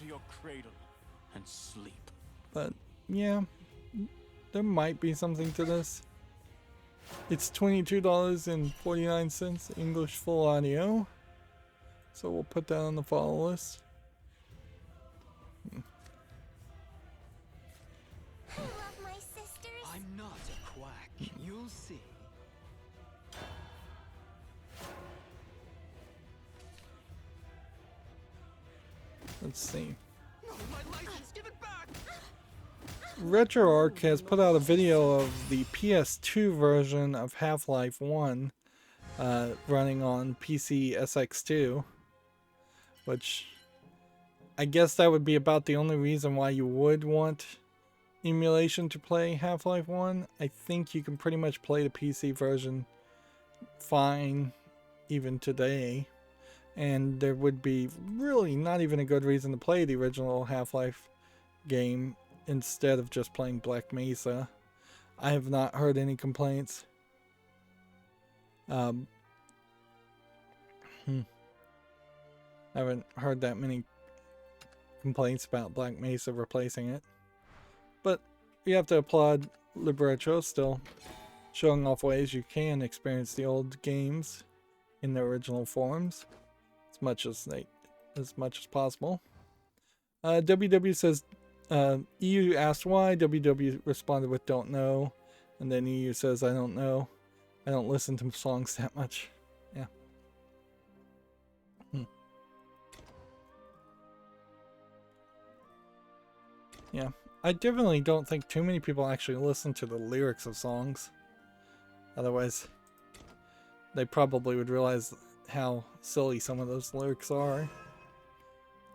Speaker 5: And sleep.
Speaker 1: But yeah, there might be something to this. It's $22.49 English full audio, so we'll put that on the follow list.
Speaker 2: I love my sisters.
Speaker 6: I'm not a quack. You'll see.
Speaker 1: Let's see.
Speaker 6: No, my license, give it back.
Speaker 1: RetroArch has put out a video of the PS2 version of Half-Life 1 running on PC SX2, which I guess that would be about the only reason why you would want emulation to play Half-Life 1. I think you can pretty much play the PC version fine even today, and there would be really not even a good reason to play the original Half-Life game instead of just playing Black Mesa. I have not heard any complaints. I haven't heard that many complaints about Black Mesa replacing it. But you have to applaud Libretto still showing off ways you can experience the old games in their original forms as much as possible. WW says EU asked why. WW responded with don't know, and then EU says I don't know. I don't listen to songs that much. Yeah. Yeah. I definitely don't think too many people actually listen to the lyrics of songs. Otherwise, they probably would realize how silly some of those lyrics are.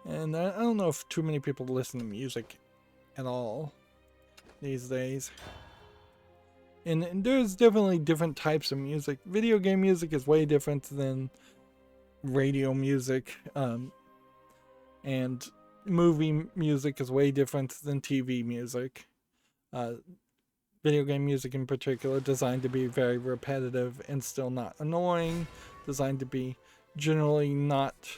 Speaker 1: And I don't know if too many people listen to music at all these days. And there's definitely different types of music. Video game music is way different than radio music. And movie music is way different than TV music. Video game music in particular, designed to be very repetitive and still not annoying. Designed to be generally not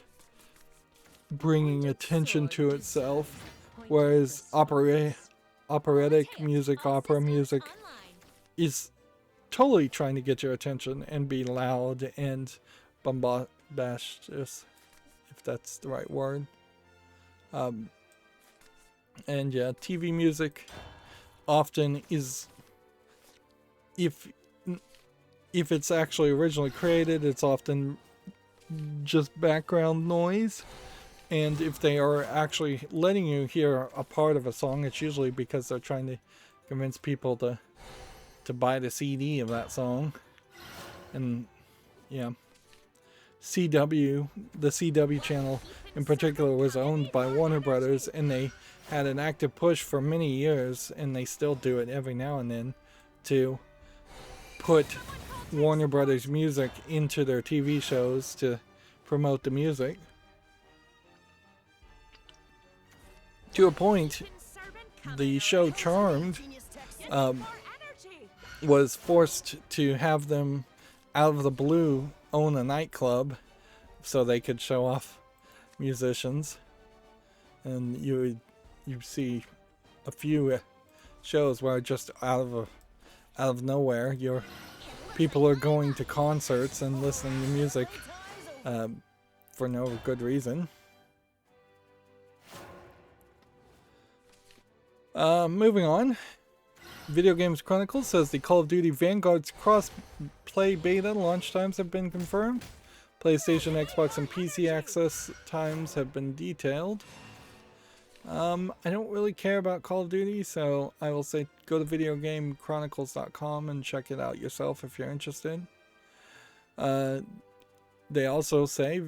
Speaker 1: bringing attention to itself. Whereas operatic music, opera music is totally trying to get your attention and be loud and bombastic, if that's the right word. And yeah, TV music often is, if it's actually originally created, it's often just background noise, And if they are actually letting you hear a part of a song, it's usually because they're trying to convince people to buy the CD of that song. And yeah, CW, the CW channel in particular, was owned by Warner Brothers, and they had an active push for many years, and they still do it every now and then, to put Warner Brothers music into their TV shows to promote the music. To a point, the show Charmed was forced to have them, out of the blue, own a nightclub so they could show off musicians. And you see a few shows where just out of nowhere, people are going to concerts and listening to music for no good reason. Moving on. Video Games Chronicle says the Call of Duty Vanguard's cross-play beta launch times have been confirmed. PlayStation, Xbox, and PC access times have been detailed. I don't really care about Call of Duty, so I will say go to videogamechronicles.com and check it out yourself if you're interested. They also say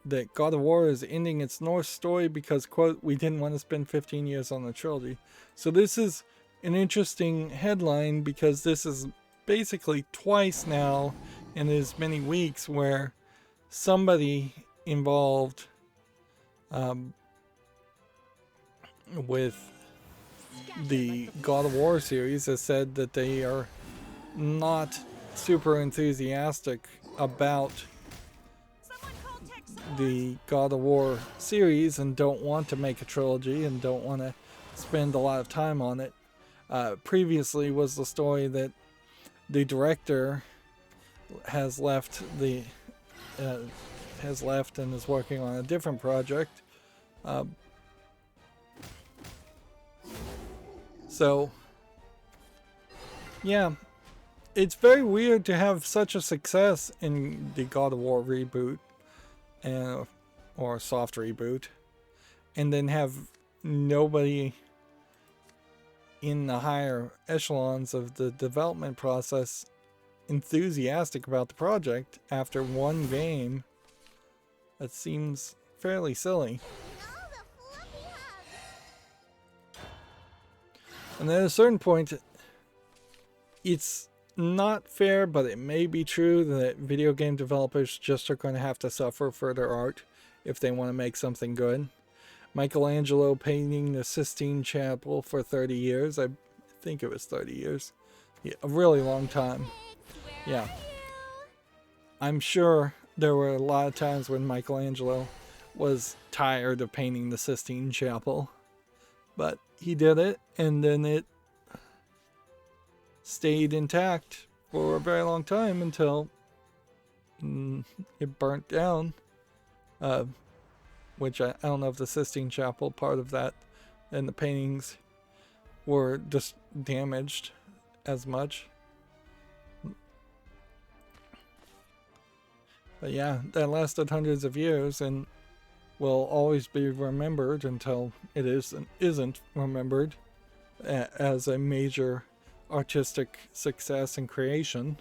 Speaker 1: that God of War is ending its Norse story because, quote, we didn't want to spend 15 years on the trilogy. So this is an interesting headline because this is basically twice now in as many weeks where somebody involved with the God of War series has said that they are not super enthusiastic about the God of War series and don't want to make a trilogy and don't want to spend a lot of time on it. Previously was the story that the director has left and is working on a different project. So yeah, it's very weird to have such a success in the God of War reboot or soft reboot, and then have nobody in the higher echelons of the development process enthusiastic about the project after one game. That seems fairly silly. And at a certain point, it's not fair, but it may be true that video game developers just are going to have to suffer for their art if they want to make something good. Michelangelo painting the Sistine Chapel for 30 years. I think it was 30 years. Yeah, a really long time. Yeah. I'm sure there were a lot of times when Michelangelo was tired of painting the Sistine Chapel. But he did it, and then it stayed intact for a very long time until it burnt down. Which I don't know if the Sistine Chapel part of that and the paintings were just damaged as much. But yeah, that lasted hundreds of years and will always be remembered until it isn't remembered as a major artistic success and creation.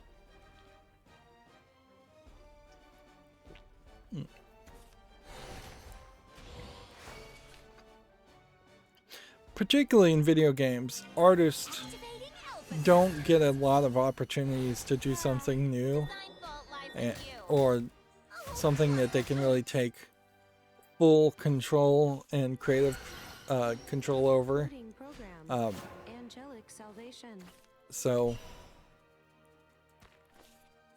Speaker 1: Particularly in video games, artists don't get a lot of opportunities to do something new or something that they can really take full control and creative control over. So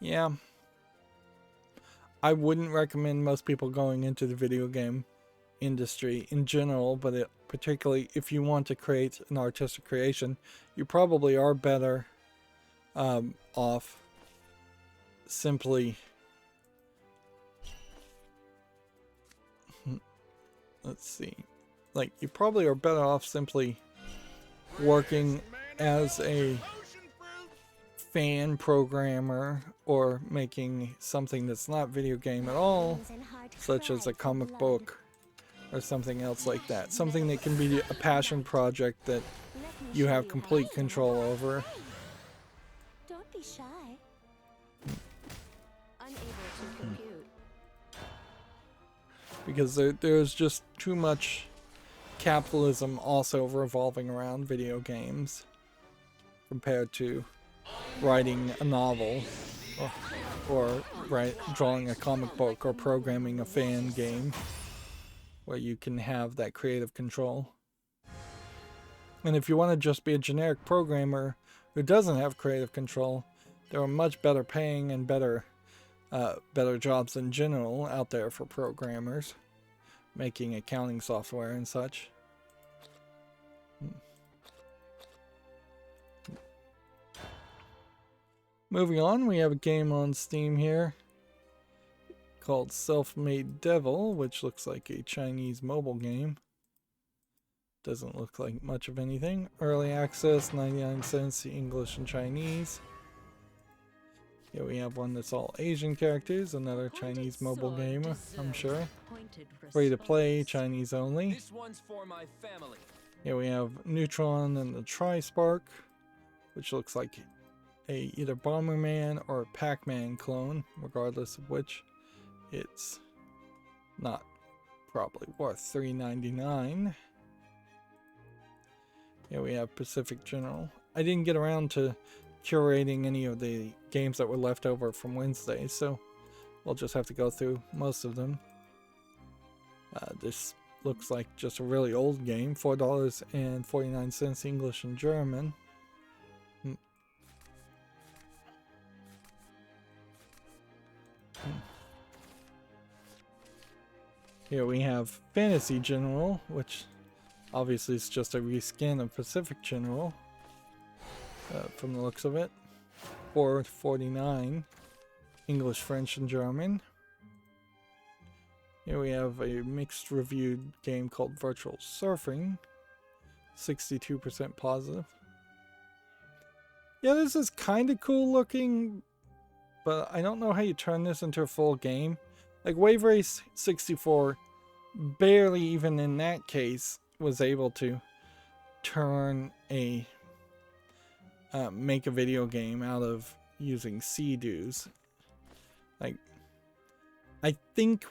Speaker 1: yeah, I wouldn't recommend most people going into the video game industry in general, but particularly if you want to create an artistic creation, you probably are better off simply you probably are better off simply working as a fan programmer or making something that's not video game at all, such as a comic book or something else like that. Something that can be a passion project that
Speaker 2: Let me
Speaker 1: you
Speaker 2: show
Speaker 1: have complete
Speaker 2: Hey,
Speaker 1: control over.
Speaker 2: don't be shy. Unable to compute.
Speaker 1: Because there's just too much capitalism also revolving around video games compared to writing a novel or drawing a comic book or programming a fan game where you can have that creative control. And if you want to just be a generic programmer who doesn't have creative control, there are much better paying and better jobs in general out there for programmers making accounting software and such. Moving on, we have a game on Steam here called Self-Made Devil, which looks like a Chinese mobile game. Doesn't look like much of anything. Early access, 99 cents, English and Chinese. Here we have one that's all Asian characters, another Chinese mobile game, I'm sure. Free to play, Chinese only.
Speaker 6: This one's for my family.
Speaker 1: Here we have Neutron and the Tri-Spark, which looks like a either Bomberman or Pac-Man clone, regardless of which. It's not probably worth $3.99. Here we have Pacific General. I didn't get around to curating any of the games that were left over from Wednesday, so we'll just have to go through most of them. This looks like just a really old game, $4.49 English and German. Here we have Fantasy General, which obviously is just a reskin of Pacific General, from the looks of it. $4.49 English, French, and German. Here we have a mixed reviewed game called Virtual Surfing, 62% positive. Yeah, this is kind of cool looking, but I don't know how you turn this into a full game. Like Wave Race 64, barely even in that case was able to turn a make a video game out of using CDs. Like, I think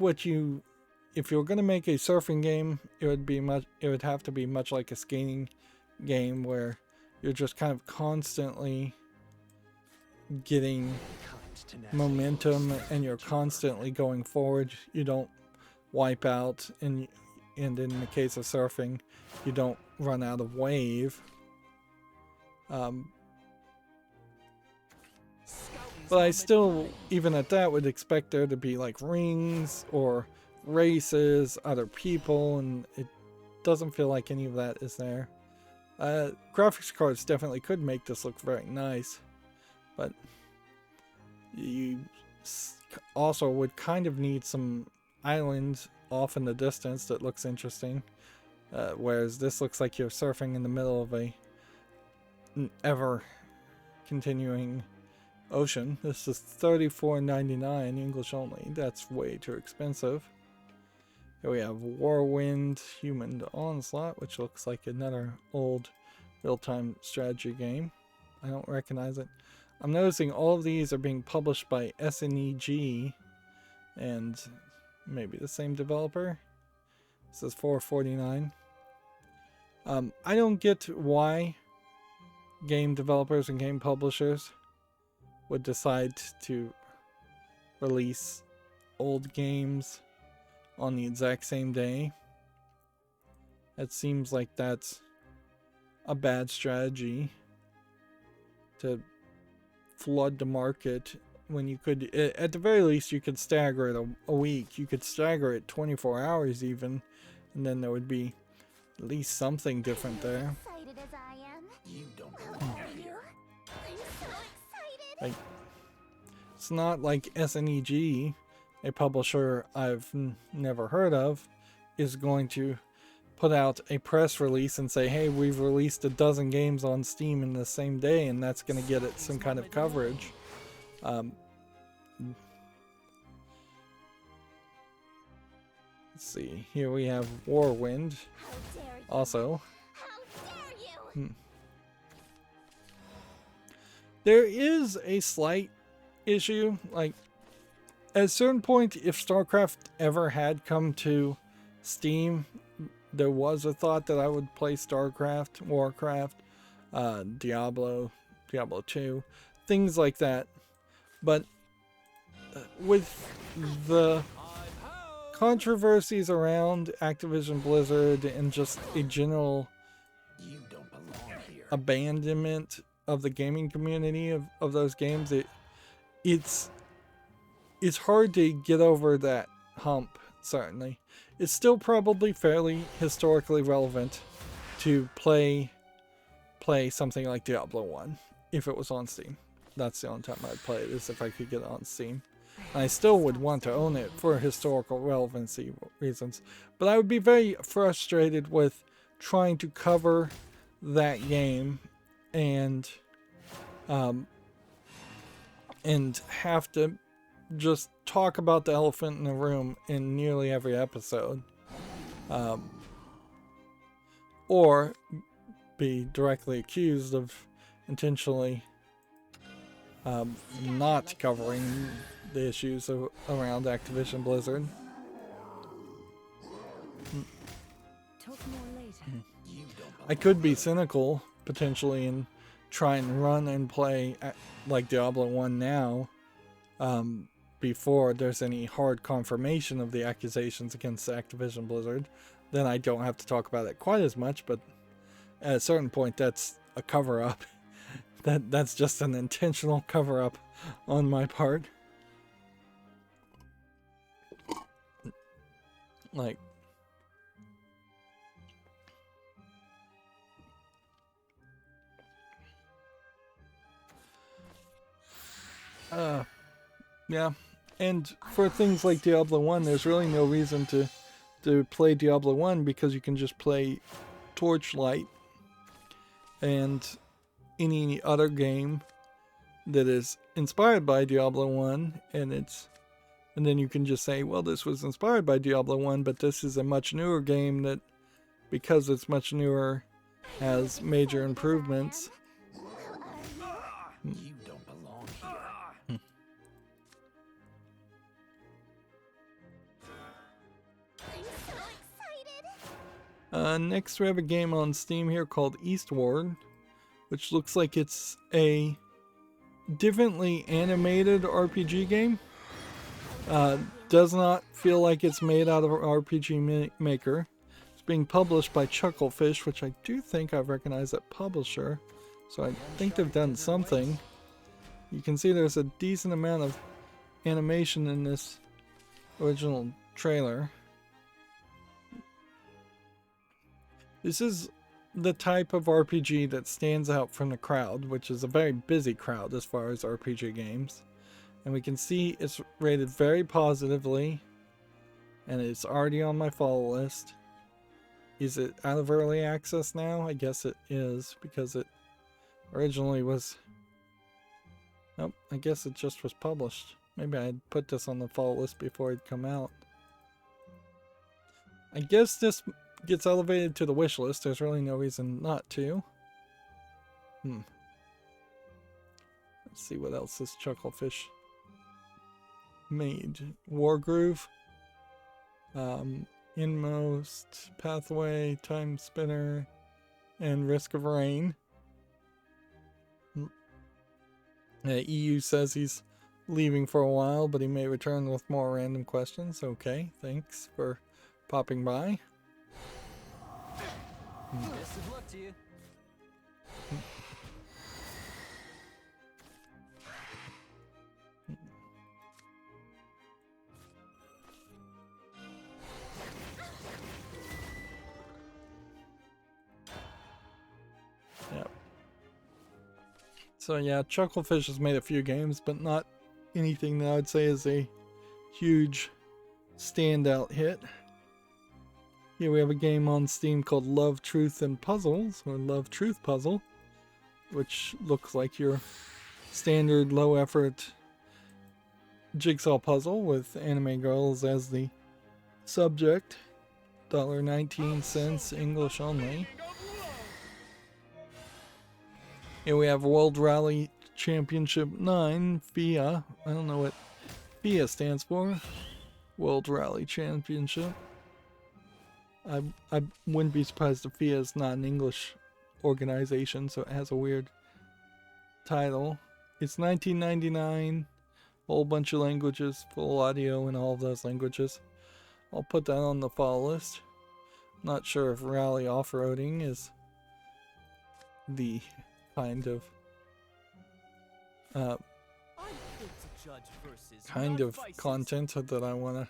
Speaker 1: if you're gonna make a surfing game, it would have to be much like a skating game where you're just kind of constantly getting momentum and you're constantly going forward. You don't wipe out, and in the case of surfing, you don't run out of wave. But I still, even at that, would expect there to be like rings or races, other people, and it doesn't feel like any of that is there. Graphics cards definitely could make this look very nice, but you also would kind of need some islands off in the distance that looks interesting, whereas this looks like you're surfing in the middle of an ever continuing ocean. This is $34.99 English only. That's way too expensive. Here we have Warwind Human Onslaught, which looks like another old real-time strategy game. I don't recognize it. I'm noticing all of these are being published by SNEG and maybe the same developer. This is $4.49. I don't get why game developers and game publishers would decide to release old games on the exact same day. It seems like that's a bad strategy to flood the market when you could, at the very least, you could stagger it a week. You could stagger it 24 hours even, and then there would be at least something different there.
Speaker 2: Excited as I am.
Speaker 6: You don't
Speaker 2: How
Speaker 6: belong
Speaker 2: are you?
Speaker 6: here.
Speaker 2: I'm so excited.
Speaker 1: Like, it's not like SNEG, a publisher I've never heard of, is going to put out a press release and say, hey, we've released a dozen games on Steam in the same day, and that's going to get it some kind of coverage. Let's see. Here we have Warwind.
Speaker 2: How dare you?
Speaker 1: Also,
Speaker 2: How dare you?
Speaker 1: there is a slight issue. Like, at a certain point, if StarCraft ever had come to Steam, there was a thought that I would play StarCraft, Warcraft, Diablo 2, things like that. But with the controversies around Activision Blizzard and just a general abandonment of the gaming community of those games, it's hard to get over that hump, certainly. It's still probably fairly historically relevant to play something like Diablo 1 if it was on Steam. That's the only time I'd play it, is if I could get it on Steam. And I still would want to own it for historical relevancy reasons. But I would be very frustrated with trying to cover that game and have to just talk about the elephant in the room in nearly every episode. Or be directly accused of intentionally not covering the issues around Activision Blizzard.
Speaker 3: Talk more later.
Speaker 1: I could be cynical, potentially, and try and run and play like Diablo 1 now, before there's any hard confirmation of the accusations against Activision Blizzard. Then I don't have to talk about it quite as much, but at a certain point, that's a cover-up. That's just an intentional cover-up on my part. Like, yeah. And for things like Diablo 1, there's really no reason to play Diablo 1 because you can just play Torchlight and any other game that is inspired by Diablo 1, and then you can just say, well, this was inspired by Diablo 1, but this is a much newer game that, because it's much newer, has major improvements.
Speaker 2: You don't belong here. I'm so excited.
Speaker 1: Next, we have a game on Steam here called Eastward, which looks like it's a differently animated RPG game. Does not feel like it's made out of an RPG Maker. It's being published by Chucklefish, which I do think I recognize that publisher. So I think they've done something. You can see there's a decent amount of animation in this original trailer. This is the type of RPG that stands out from the crowd, which is a very busy crowd as far as RPG games. And we can see it's rated very positively, and it's already on my follow list. Is it out of early access now? I guess it is, because it originally was... Nope, I guess it just was published. Maybe I'd put this on the follow list before it'd come out. I guess this gets elevated to the wish list. There's really no reason not to. Let's see what else this Chucklefish made. Wargroove, Inmost, Pathway, Time Spinner, and Risk of Rain. EU says he's leaving for a while, but he may return with more random questions. Okay, thanks for popping by.
Speaker 6: Best of luck to you.
Speaker 1: Yep. So yeah, Chucklefish has made a few games, but not anything that I would say is a huge standout hit. Here we have a game on Steam called Love, Truth, and Puzzles, or Love, Truth, Puzzle, which looks like your standard low-effort jigsaw puzzle with anime girls as the Subject, $1.19, English only. Here we have World Rally Championship 9, FIA. I don't know what FIA stands for. World Rally Championship. I wouldn't be surprised if FIA is not an English organization, so it has a weird title. It's $19.99, whole bunch of languages, full audio in all of those languages. I'll put that on the follow list. Not sure if rally off-roading is the kind of content that I want to,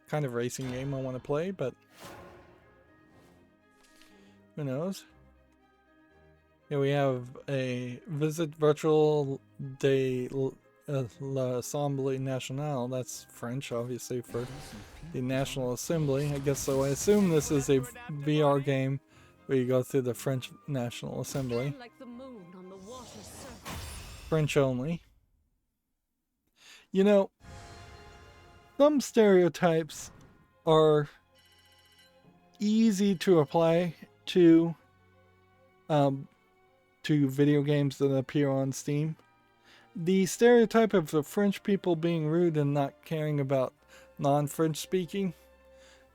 Speaker 1: kind of racing game I want to play, but who knows. Here we have a visit virtual de l'Assemblée Nationale. That's French, obviously, for the National Assembly. I guess so. I assume this is a VR game where you go through the French National Assembly.
Speaker 3: Like the moon on the water's surface.
Speaker 1: French only. You know, some stereotypes are easy to apply to video games that appear on Steam. The stereotype of the French people being rude and not caring about non-French speaking,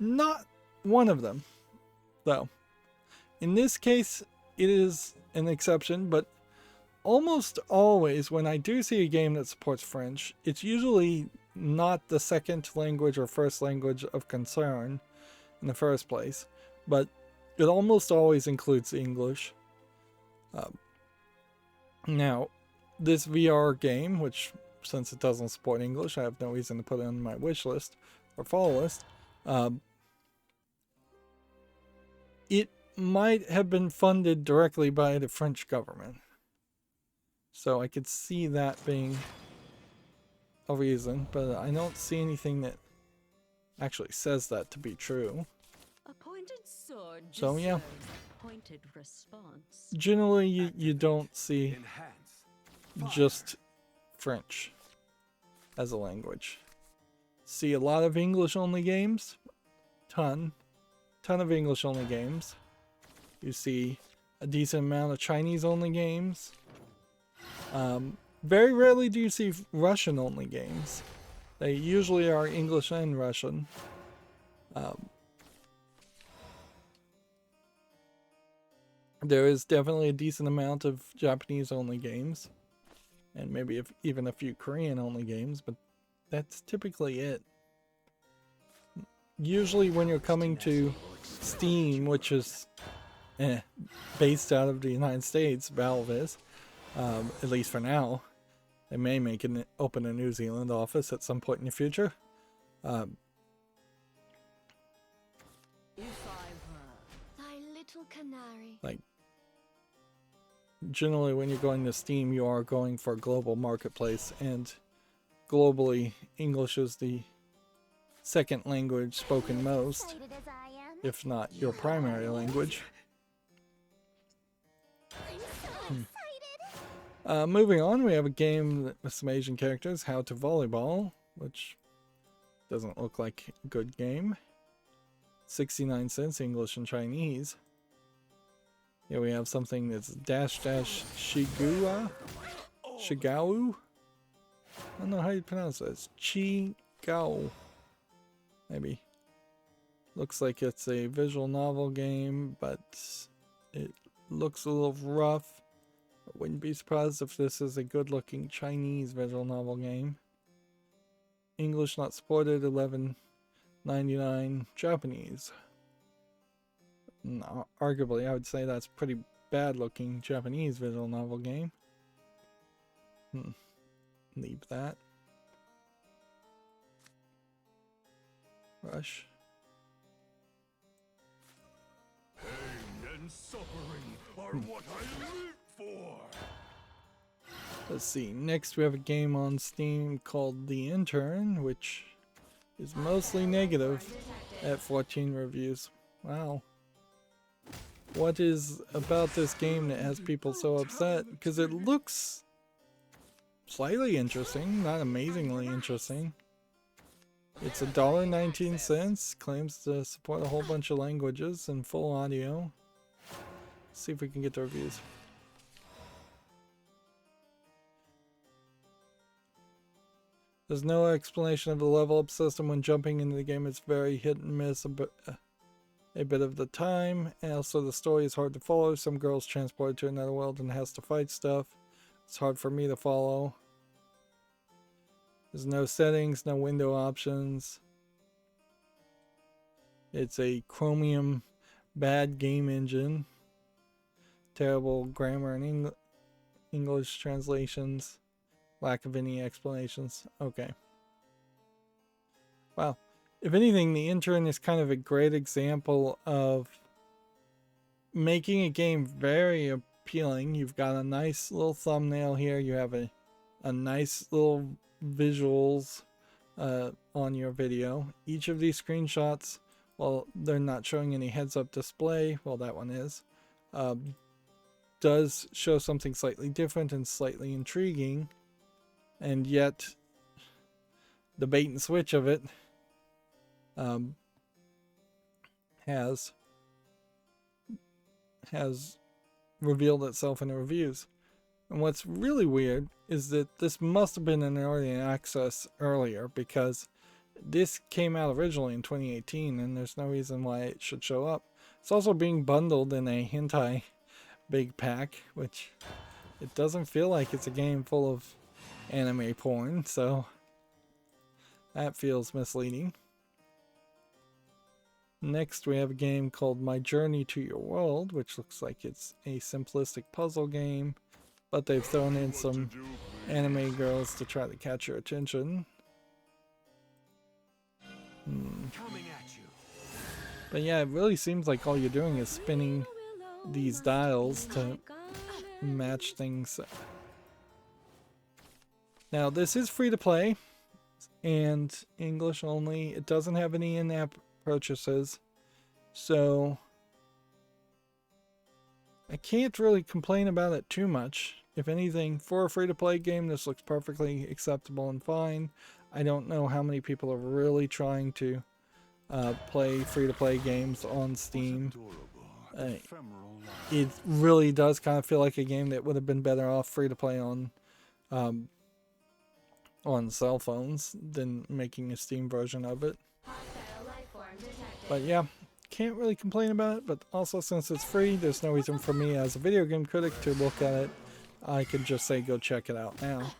Speaker 1: not one of them, though. In this case, it is an exception, but almost always when I do see a game that supports French, it's usually not the second language or first language of concern in the first place, but it almost always includes English. Now, this VR game, which since it doesn't support English, I have no reason to put it on my wish list or follow list. It might have been funded directly by the French government. So I could see that being a reason, but I don't see anything that actually says that to be true.
Speaker 3: A pointed sword
Speaker 1: So yeah,
Speaker 3: pointed response.
Speaker 1: generally you don't see just French as a language. See a lot of English only games, ton of English only games. You see a decent amount of Chinese only games. Very rarely do you see Russian only games. They usually are English and Russian. There is definitely a decent amount of Japanese only games, and maybe even a few Korean only games, but that's typically it. Usually when you're coming to Steam, which is based out of the United States, Valve is, at least for now. They may open a New Zealand office at some point in the future.
Speaker 2: If I were thy little canary.
Speaker 1: Like, generally when you're going to Steam, you are going for a global marketplace, and globally, English is the second language spoken most,
Speaker 2: Excited as I am.
Speaker 1: if not your primary language.
Speaker 2: I'm so excited.
Speaker 1: Moving on, we have a game with some Asian characters, How to Volleyball, which doesn't look like a good game. 69 cents, English and Chinese. Here we have something that's Shigua? Shigao? I don't know how you pronounce this. Chigao. Maybe. Looks like it's a visual novel game, but it looks a little rough. I wouldn't be surprised if this is a good-looking Chinese visual novel game. English not supported, $11.99. Japanese. No, arguably, I would say that's pretty bad-looking Japanese visual novel game. Leave that. Rush.
Speaker 4: Pain and suffering are what I live for.
Speaker 1: Let's see. Next, we have a game on Steam called The Intern, which is mostly negative at 14 reviews. Wow. What is about this game that has people so upset? Because it looks slightly interesting, not amazingly interesting. It's $1.19. Claims to support a whole bunch of languages and full audio. See if we can get the reviews. There's no explanation of the level up system when jumping into the game. It's very hit and miss a bit of the time. And also the story is hard to follow. Some girl's transported to another world and has to fight stuff. It's hard for me to follow. There's no settings, no window options. It's a Chromium bad game engine. Terrible grammar and English translations. Lack of any explanations. Okay. Wow. If anything, the intern is kind of a great example of making a game very appealing. You've got a nice little thumbnail here. You have a nice little visuals on your video. Each of these screenshots, well, they're not showing any heads-up display. Well, that one is. Does show something slightly different and slightly intriguing. And yet, the bait and switch of it has revealed itself in the reviews. And what's really weird is that this must have been in early access earlier, because this came out originally in 2018 and there's no reason why it should show up. It's also being bundled in a hentai big pack, which it doesn't feel like it's a game full of anime porn, so that feels misleading. Next we have a game called My Journey to Your World, which looks like it's a simplistic puzzle game, but they've thrown in some anime girls to try to catch your attention. But yeah, it really seems like all you're doing is spinning these dials to match things. Now this is free to play and English only. It doesn't have any in-app purchases, so I can't really complain about it too much. If anything, for a free to play game, this looks perfectly acceptable and fine. I don't know how many people are really trying to play free to play games on Steam. It really does kind of feel like a game that would have been better off free to play on cell phones than making a Steam version of it. But yeah, can't really complain about it, but also since it's free, there's no reason for me as a video game critic to look at it. I could just say go check it out now.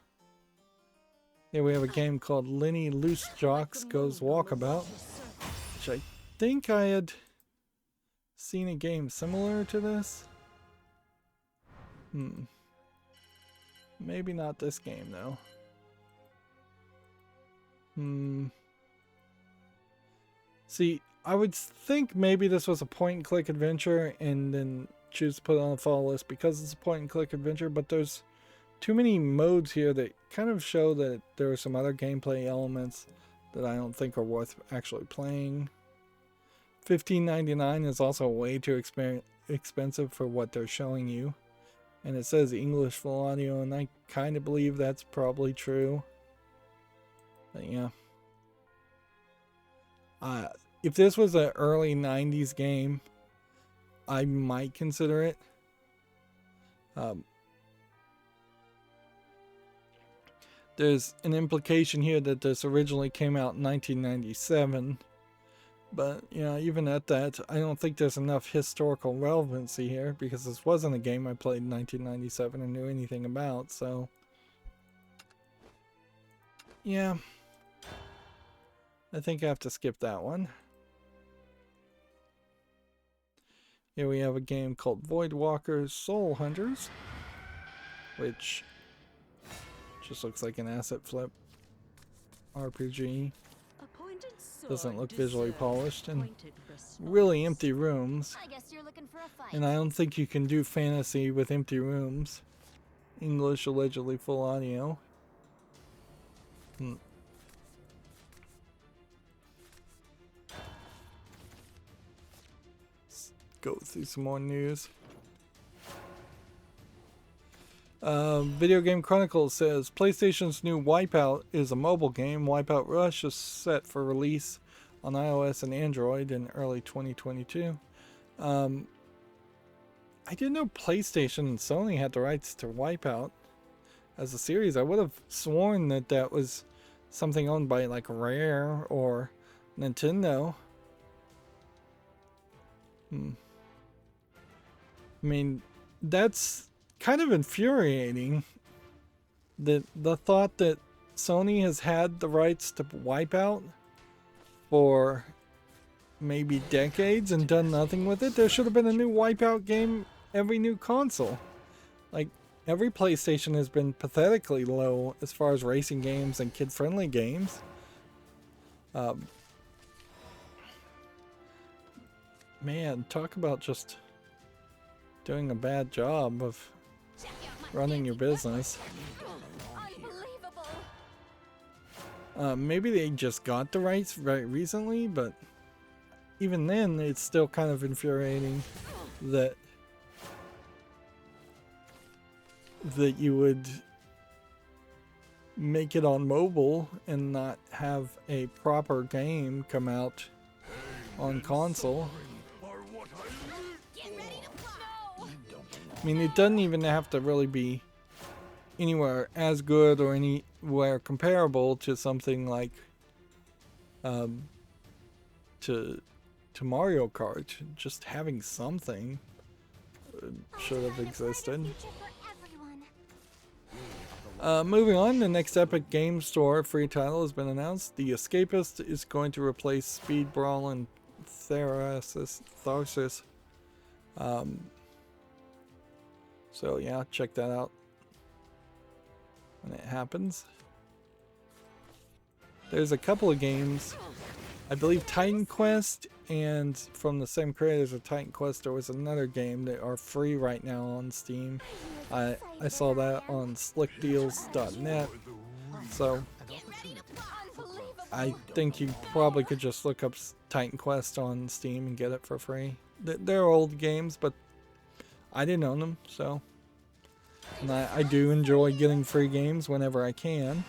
Speaker 1: Here we have a game called Lenny Loose Jocks Goes Walkabout, which I think I had seen a game similar to this. Maybe not this game though. See, I would think maybe this was a point and click adventure and then choose to put it on the follow list because it's a point and click adventure, but there's too many modes here that kind of show that there are some other gameplay elements that I don't think are worth actually playing. $15.99 is also way too expensive for what they're showing you. And it says English full audio, and I kind of believe that's probably true. But yeah. If this was an early 90s game, I might consider it. There's an implication here that this originally came out in 1997. But, you know, even at that, I don't think there's enough historical relevancy here, because this wasn't a game I played in 1997 and knew anything about, so yeah. I think I have to skip that one. Here we have a game called Voidwalker Soul Hunters, which just looks like an asset flip RPG. Doesn't look visually polished, and really empty rooms.
Speaker 2: I guess you're looking for a fight.
Speaker 1: And I don't think you can do fantasy with empty rooms. English allegedly full audio. Let's go through some more news. Video Game Chronicles says PlayStation's new Wipeout is a mobile game. Wipeout Rush is set for release on iOS and Android in early 2022. I didn't know PlayStation and Sony had the rights to Wipeout as a series. I would have sworn that that was something owned by like Rare or Nintendo. I mean, that's kind of infuriating. The thought that Sony has had the rights to Wipeout for maybe decades and done nothing with it. There should have been a new Wipeout game every new console. Like, every PlayStation has been pathetically low as far as racing games and kid-friendly games. Man, talk about just doing a bad job of running your business. Maybe they just got the rights right recently, but even then, it's still kind of infuriating that you would make it on mobile and not have a proper game come out on console. I mean, it doesn't even have to really be anywhere as good or anywhere comparable to something like to Mario Kart. Just having something should have existed. Moving on, the next Epic Game Store free title has been announced. The Escapist is going to replace Speed Brawl and Tharsis. So yeah, check that out when it happens. There's a couple of games, I believe Titan Quest, and from the same creators of Titan Quest, there was another game that are free right now on Steam. I saw that on slickdeals.net. So I think you probably could just look up Titan Quest on Steam and get it for free. They're old games, but I didn't own them, so. And I do enjoy getting free games whenever I can.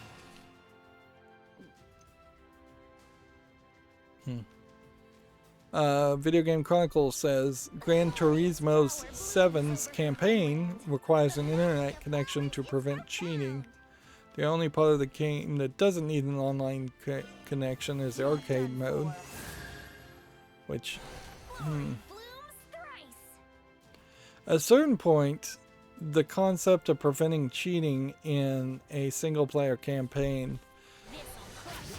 Speaker 1: Video Game Chronicles says Gran Turismo 7's campaign requires an internet connection to prevent cheating. The only part of the game that doesn't need an online connection is the arcade mode, which at a certain point, the concept of preventing cheating in a single-player campaign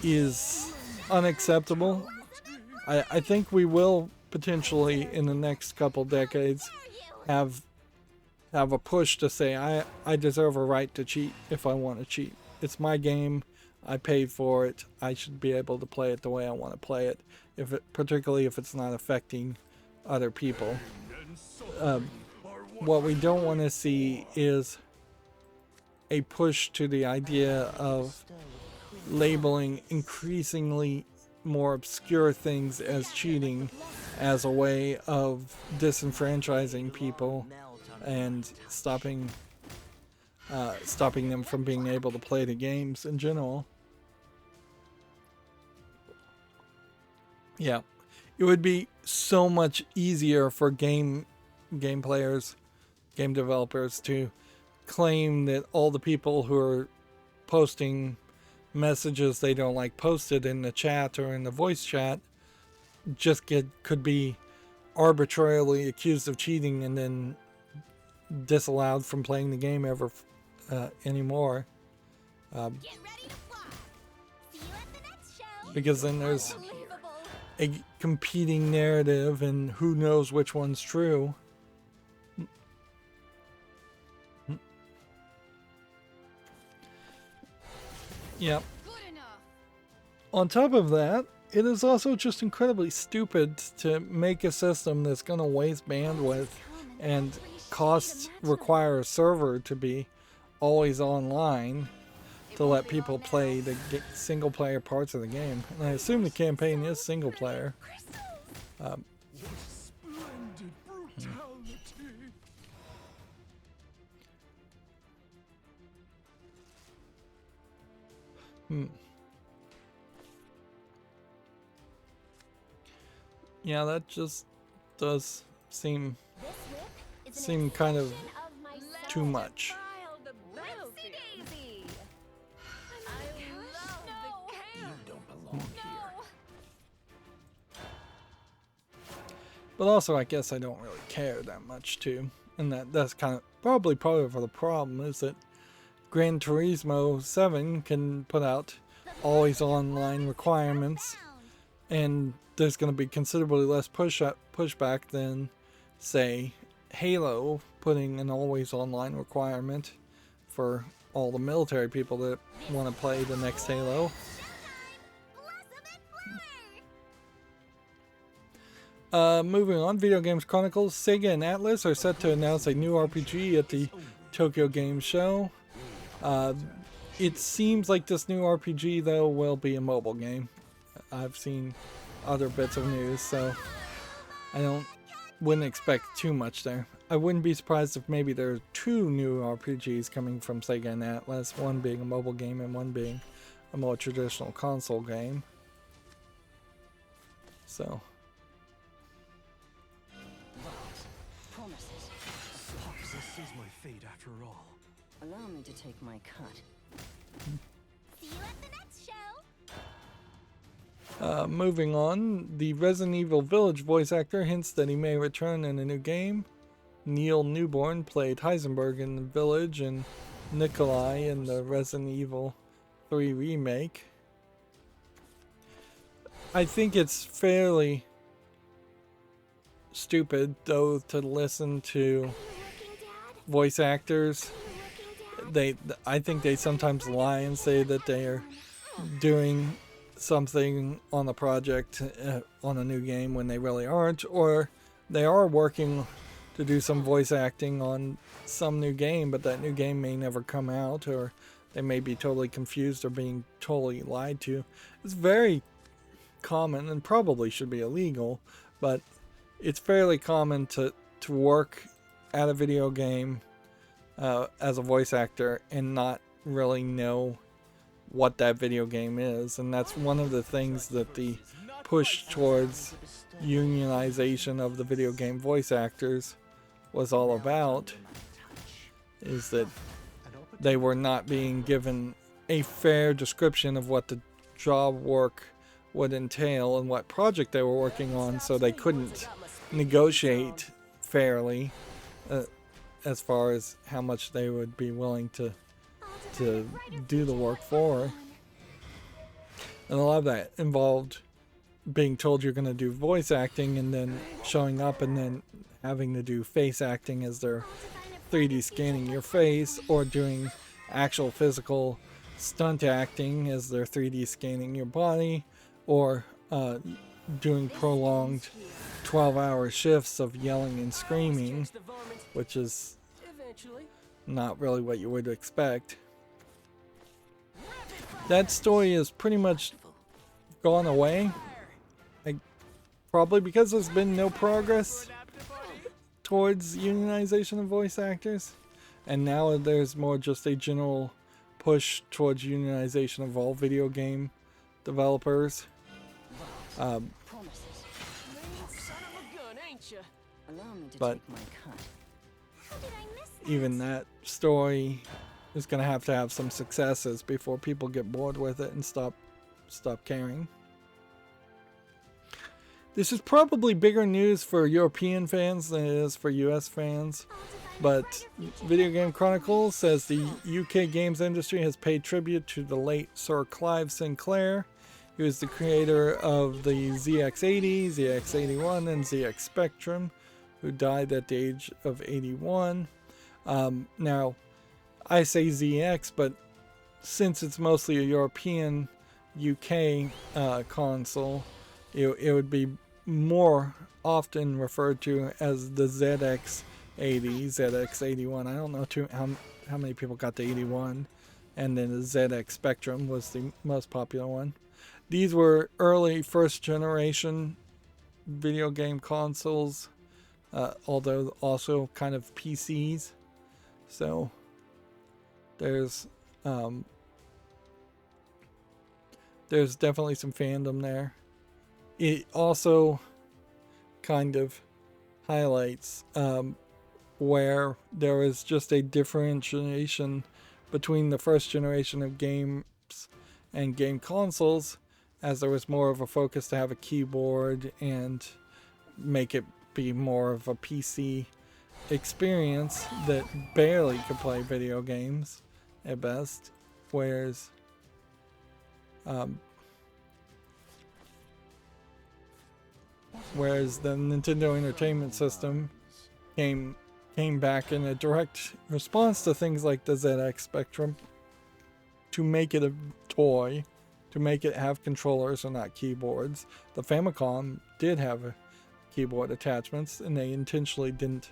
Speaker 1: is unacceptable. I think we will potentially, in the next couple decades, have a push to say, I deserve a right to cheat if I want to cheat. It's my game. I paid for it. I should be able to play it the way I want to play it, particularly if it's not affecting other people. What we don't want to see is a push to the idea of labeling increasingly more obscure things as cheating as a way of disenfranchising people and stopping them from being able to play the games in general. Yeah, it would be so much easier for game players, game developers to claim that all the people who are posting messages they don't like posted in the chat or in the voice chat just could be arbitrarily accused of cheating and then disallowed from playing the game ever anymore. Because then there's a competing narrative and who knows which one's true. Yep. On top of that, it is also just incredibly stupid to make a system that's going to waste bandwidth and require a server to be always online to let people play the single player parts of the game. And I assume the campaign is single player. Yeah, that just does seem
Speaker 2: This whip is an
Speaker 1: seem kind of
Speaker 2: extension of myself.
Speaker 1: too much.
Speaker 3: File the
Speaker 2: Whoopsie
Speaker 3: battlefield.
Speaker 2: daisy.
Speaker 3: I love the camp.
Speaker 6: Don't belong here.
Speaker 1: But also, I guess I don't really care that much too, and that's kind of probably part of the problem is that Gran Turismo 7 can put out always online requirements, and there's going to be considerably less pushback than, say, Halo putting an always online requirement for all the military people that want to play the next Halo. Moving on, Video Games Chronicles, Sega and Atlas are set to announce a new RPG at the Tokyo Game Show. It seems like this new RPG, though, will be a mobile game. I've seen other bits of news, so I wouldn't expect too much there. I wouldn't be surprised if maybe there are 2 new RPGs coming from Sega and Atlas, one being a mobile game and one being a more traditional console game. So...
Speaker 7: Promises.
Speaker 6: This is my fate after all.
Speaker 7: Allow me to take my cut.
Speaker 2: See you at the next show.
Speaker 1: Moving on, the Resident Evil Village voice actor hints that he may return in a new game. Neil Newborn played Heisenberg in the Village and Nikolai in the Resident Evil 3 remake. I think it's fairly stupid, though, to listen to voice actors. I think they sometimes lie and say that they are doing something on the project on a new game when they really aren't, or they are working to do some voice acting on some new game, but that new game may never come out, or they may be totally confused or being totally lied to. It's very common and probably should be illegal, but it's fairly common to work at a video game as a voice actor and not really know what that video game is, and that's one of the things that the push towards unionization of the video game voice actors was all about, is that they were not being given a fair description of what the job work would entail and what project they were working on, so they couldn't negotiate fairly as far as how much they would be willing to do the work for. And a lot of that involved being told you're going to do voice acting and then showing up and then having to do face acting as they're 3D scanning your face, or doing actual physical stunt acting as they're 3D scanning your body, or doing prolonged 12-hour shifts of yelling and screaming, which is not really what you would expect. That story is pretty much gone away. Probably because there's been no progress towards unionization of voice actors. And now there's more just a general push towards unionization of all video game developers.
Speaker 7: Promises.
Speaker 3: Son of a gun, ain't you?
Speaker 7: Allow me to
Speaker 1: But-
Speaker 7: take my cut.
Speaker 2: How did I miss that?
Speaker 1: Even that story is going to have some successes before people get bored with it and stop caring. This is probably bigger news for European fans than it is for US fans, but Video Game Chronicles says the UK games industry has paid tribute to the late Sir Clive Sinclair. He was the creator of the ZX80, ZX81, and ZX Spectrum, who died at the age of 81. Now, I say ZX, but since it's mostly a European UK console, it would be more often referred to as the ZX80, ZX81. I don't know how many people got the 81, and then the ZX Spectrum was the most popular one. These were early first generation video game consoles, although also kind of PCs. So there's there's definitely some fandom there. It also kind of highlights where there was just a differentiation between the first generation of games and game consoles, as there was more of a focus to have a keyboard and make it be more of a PC experience that barely could play video games at best, whereas the Nintendo Entertainment System came back in a direct response to things like the ZX Spectrum to make it a toy, to make it have controllers and not keyboards. The Famicom did have keyboard attachments, and they intentionally didn't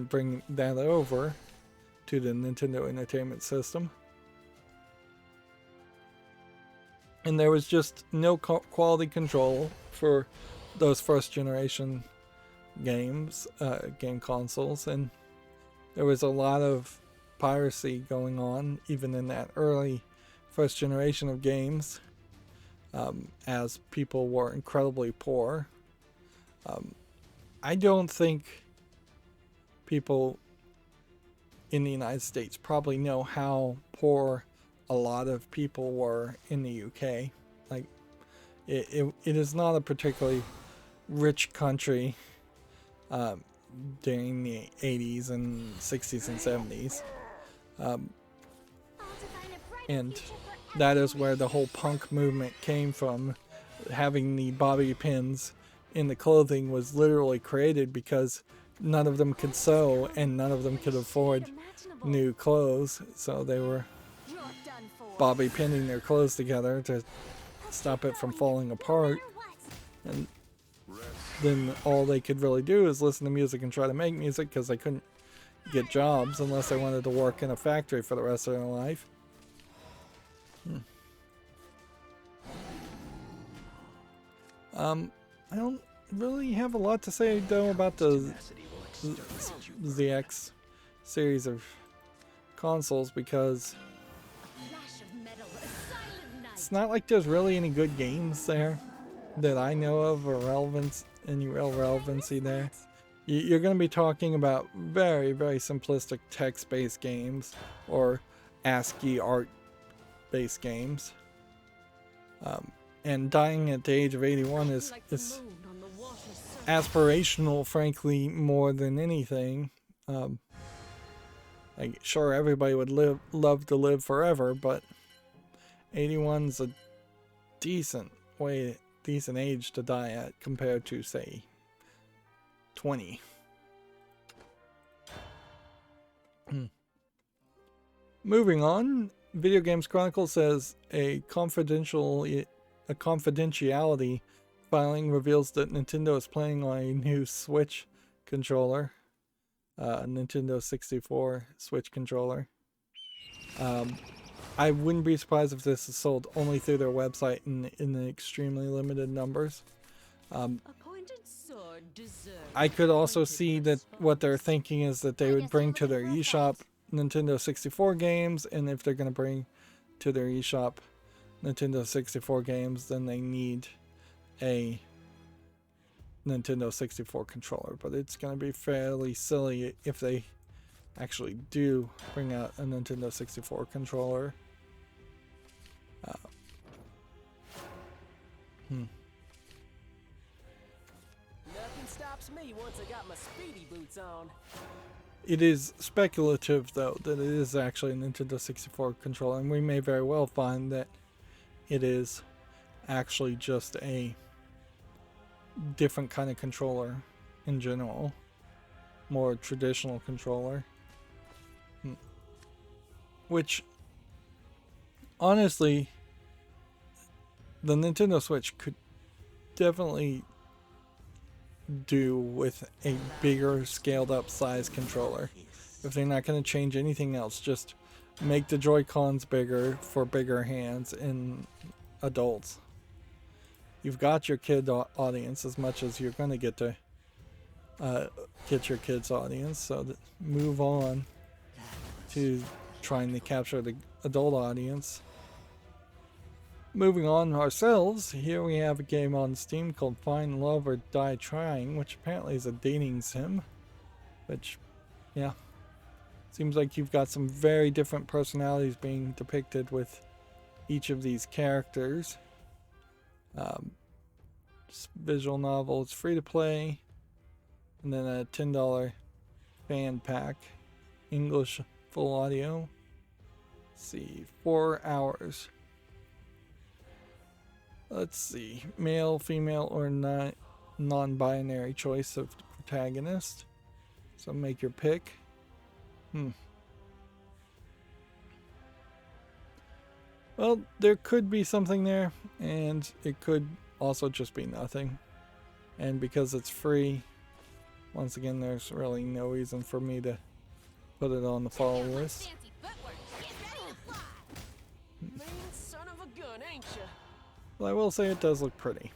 Speaker 1: bring that over to the Nintendo Entertainment System. And there was just no quality control for those first generation games, game consoles, and there was a lot of piracy going on even in that early first generation of games, as people were incredibly poor. I don't think people in the United States probably know how poor a lot of people were in the UK. Like, it is not a particularly rich country during the 80s and 60s and 70s. And that is where the whole punk movement came from. Having the bobby pins in the clothing was literally created because none of them could sew and none of them could afford new clothes, so they were bobby pinning their clothes together to stop it from falling apart. And then all they could really do is listen to music and try to make music, because they couldn't get jobs unless they wanted to work in a factory for the rest of their life. I don't really have a lot to say though about the ZX series of consoles, because it's not like there's really any good games there that I know of, or any real relevancy there. You're going to be talking about very, very simplistic text-based games or ASCII art-based games. And dying at the age of 81 is aspirational, frankly, more than anything. Like, sure, everybody would love to live forever, but 81's a decent age to die at compared to, say, 20. Moving on, Video Games Chronicle says a confidentiality filing reveals that Nintendo is planning on a new Switch controller, Nintendo 64 Switch controller. I wouldn't be surprised if this is sold only through their website in the extremely limited numbers. I could also see that what they're thinking is that they would bring to their eShop Nintendo 64 games, and if they're going to bring to their eShop Nintendo 64 games, then they need a Nintendo 64 controller. But it's going to be fairly silly if they actually do bring out a Nintendo 64 controller.
Speaker 8: Nothing stops me once I got my speedy boots on.
Speaker 1: It is speculative, though, that it is actually a Nintendo 64 controller, and we may very well find that it is actually just a different kind of controller in general. More traditional controller. Which, honestly, the Nintendo Switch could definitely do with a bigger, scaled up size controller. If they're not going to change anything else, just make the Joy-Cons bigger for bigger hands in adults. You've got your kid audience as much as you're going to get to get your kids' audience, so that move on to trying to capture the adult audience. Moving on ourselves, here we have a game on Steam called Find Love or Die Trying, which apparently is a dating sim. Which, yeah, seems like you've got some very different personalities being depicted with each of these characters. Visual novel, it's free to play, and then a $10 fan pack, English full audio. Let's see, 4 hours. Let's see, male, female, or non-binary choice of protagonist. So make your pick. Well, there could be something there, and it could also just be nothing. And because it's free, once again, there's really no reason for me to put it on the follow list.
Speaker 2: Fancy footwork. Get ready to fly.
Speaker 8: Mean son of a gun, ain't ya?
Speaker 1: Well, I will say it does look pretty.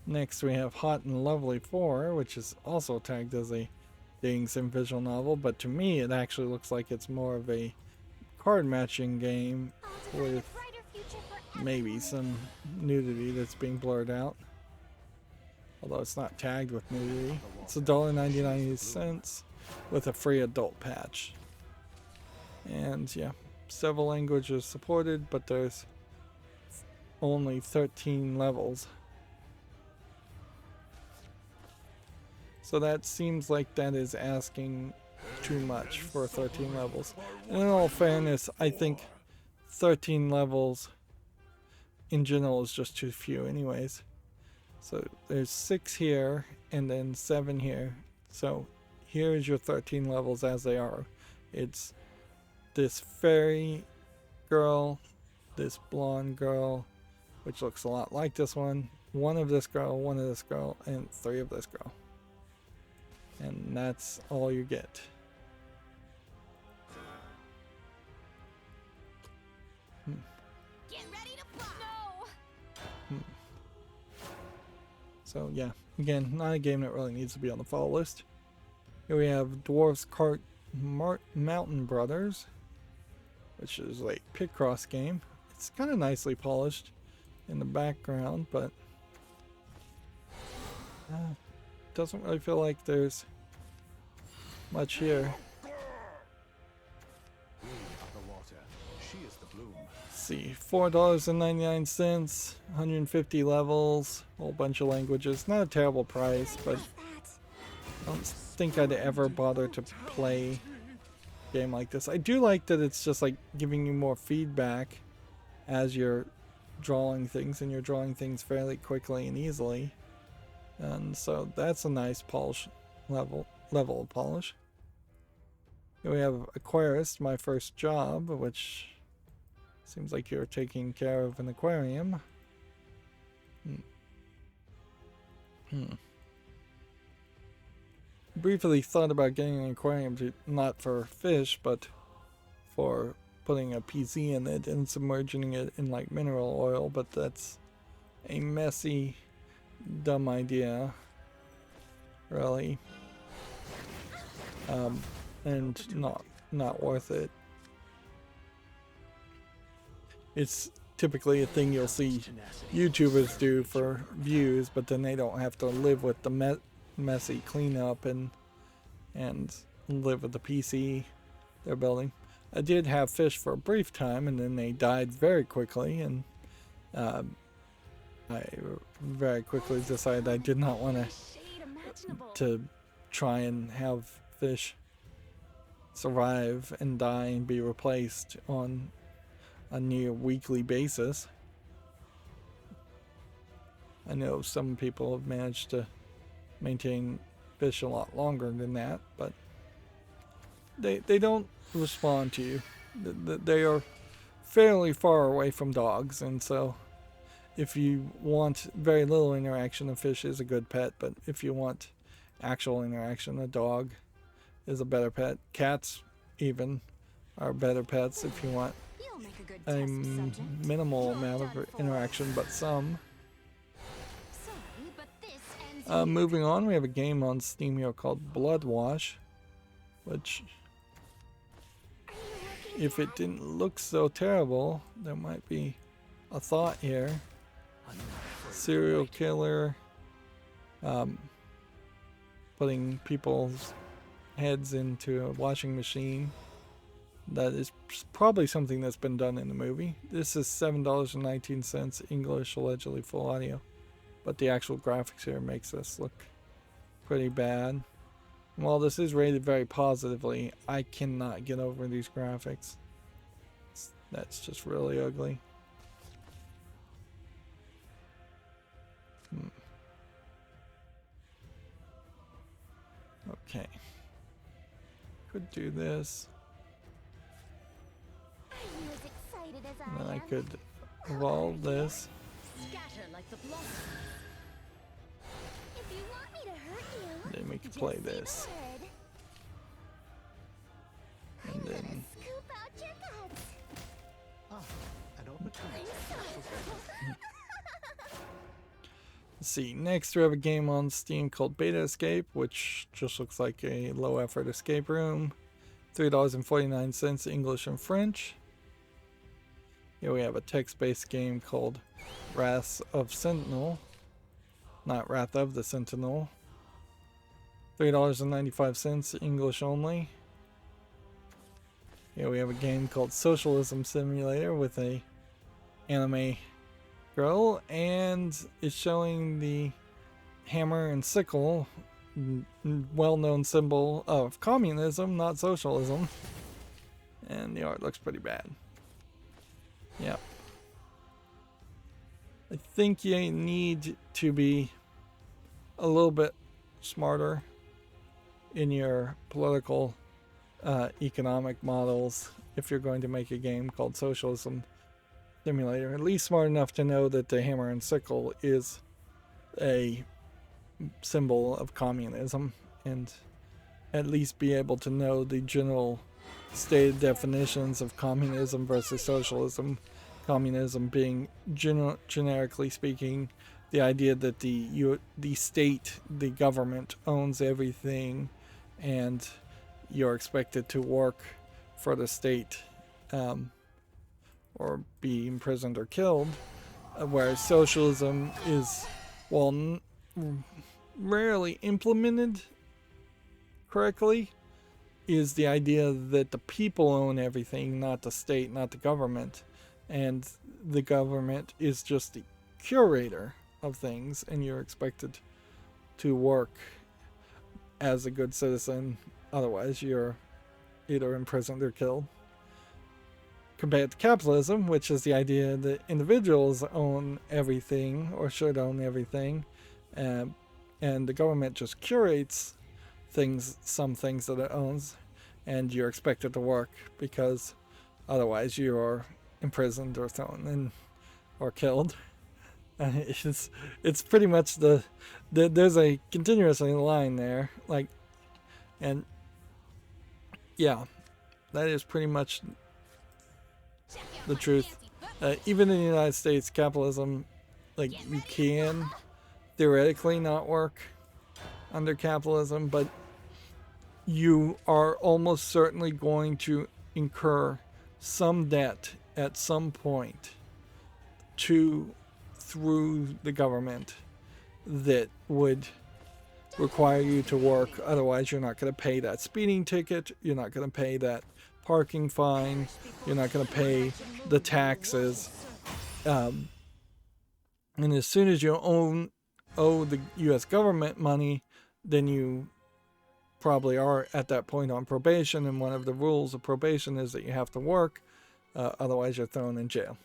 Speaker 1: Next we have Hot and Lovely 4, which is also tagged as a dating sim visual novel, but to me it actually looks like it's more of a card matching game with maybe some nudity that's being blurred out. Although it's not tagged with nudity. It's $1.99 with a free adult patch. And yeah, several languages supported, but there's only 13 levels. So that seems like that is asking too much for 13 levels. And in all fairness, I think 13 levels in general is just too few anyways. So there's 6 here and then 7 here. So here's your 13 levels as they are. It's this fairy girl, this blonde girl, which looks a lot like this one of this girl, one of this girl, and 3 of this girl. And that's all you get.
Speaker 2: Get ready to fly. No.
Speaker 1: So yeah, again, not a game that really needs to be on the follow list. Here we have Dwarfs Cart Mountain Brothers, which is a Picross game. It's kind of nicely polished in the background, but doesn't really feel like there's much here. Let's see, $4.99, 150 levels, a whole bunch of languages. Not a terrible price, but I don't think I'd ever bother to play a game like this. I do like that it's just like giving you more feedback as you're drawing things, and you're drawing things fairly quickly and easily. And so that's a nice polish level of polish. Here we have Aquarist, My First Job, which seems like you're taking care of an aquarium. Briefly thought about getting an aquarium, not for fish, but for putting a PC in it and submerging it in like mineral oil, but that's a messy, dumb idea, really, and not worth it. It's typically a thing you'll see YouTubers do for views, but then they don't have to live with the messy cleanup and live with the PC they're building. I did have fish for a brief time, and then they died very quickly, and I very quickly decided I did not want to try and have fish survive and die and be replaced on a near weekly basis. I know some people have managed to maintain fish a lot longer than that, but they don't respond to you. They are fairly far away from dogs, and so if you want very little interaction, a fish is a good pet, but if you want actual interaction, a dog is a better pet. Cats even are better pets if you want a minimal amount of interaction, but some. Moving on, we have a game on Steam here called Blood Wash, which if it didn't look so terrible, there might be a thought here. Serial killer, putting people's heads into a washing machine. That is probably something that's been done in the movie. This is $7.19 English, allegedly full audio. But the actual graphics here makes this look pretty bad. While this is rated very positively, I cannot get over these graphics. That's just really ugly. Okay. Could do this.
Speaker 2: Are you as excited as
Speaker 1: And then
Speaker 2: I
Speaker 1: I
Speaker 2: am?
Speaker 1: could evolve this.
Speaker 3: Scatter like the blossoms.
Speaker 2: If you want me to hurt you,
Speaker 1: Then we could
Speaker 2: just
Speaker 1: play
Speaker 2: say the
Speaker 1: this.
Speaker 2: word.
Speaker 1: And
Speaker 2: I'm gonna
Speaker 1: then
Speaker 2: scoop out your guts.
Speaker 6: An opportunity.
Speaker 1: let's see. Next we have a game on Steam called Beta Escape, which just looks like a low effort escape room. $3.49 English and French. Here we have a text-based game called Wrath of Sentinel. Not Wrath of the Sentinel. $3.95 English only. Here we have a game called Socialism Simulator with a anime girl, and it's showing the hammer and sickle, well-known symbol of communism, not socialism. And the art looks pretty bad. Yep. I think you need to be a little bit smarter in your political economic models if you're going to make a game called Socialism Simulator. At least smart enough to know that the hammer and sickle is a symbol of communism, and at least be able to know the general stated definitions of communism versus socialism. Communism being generically speaking the idea that the state, the government owns everything, and you're expected to work for the state or be imprisoned or killed, whereas socialism is, well, rarely implemented correctly, is the idea that the people own everything, not the state, not the government, and the government is just the curator of things, and you're expected to work as a good citizen, otherwise you're either imprisoned or killed. Compared to capitalism, which is the idea that individuals own everything, or should own everything, and the government just curates things, some things that it owns, and you're expected to work because otherwise you're imprisoned or thrown in or killed. It's pretty much there's a continuous line there, like, and yeah, that is pretty much the truth. Even in the United States, capitalism, like, you can theoretically not work under capitalism, but you are almost certainly going to incur some debt at some point through the government that would require you to work. Otherwise, you're not going to pay that speeding ticket, you're not going to pay that parking fine, you're not going to pay the taxes, and as soon as you owe the U.S. government money, then you probably are at that point on probation, and one of the rules of probation is that you have to work, otherwise you're thrown in jail.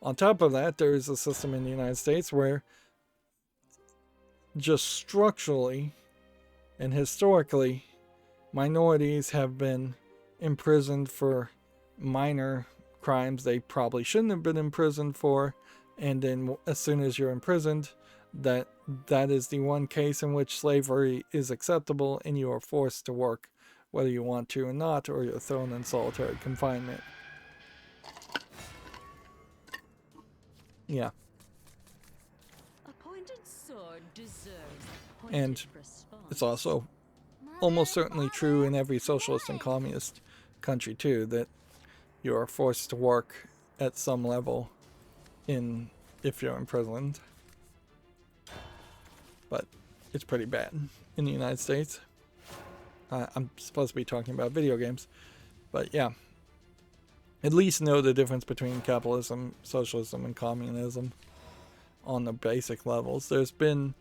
Speaker 1: On top of that, there is a system in the United States where just structurally and historically, minorities have been imprisoned for minor crimes they probably shouldn't have been imprisoned for, and then as soon as you're imprisoned, that is the one case in which slavery is acceptable and you are forced to work whether you want to or not, or you're thrown in solitary confinement. Yeah.
Speaker 3: A pointed sword deserves a pointed
Speaker 1: And
Speaker 3: response.
Speaker 1: it's also almost certainly true in every socialist and communist country too, that you are forced to work at some level if you're imprisoned. But it's pretty bad in the United States. I'm supposed to be talking about video games, but yeah. At least know the difference between capitalism, socialism, and communism on the basic levels. There's been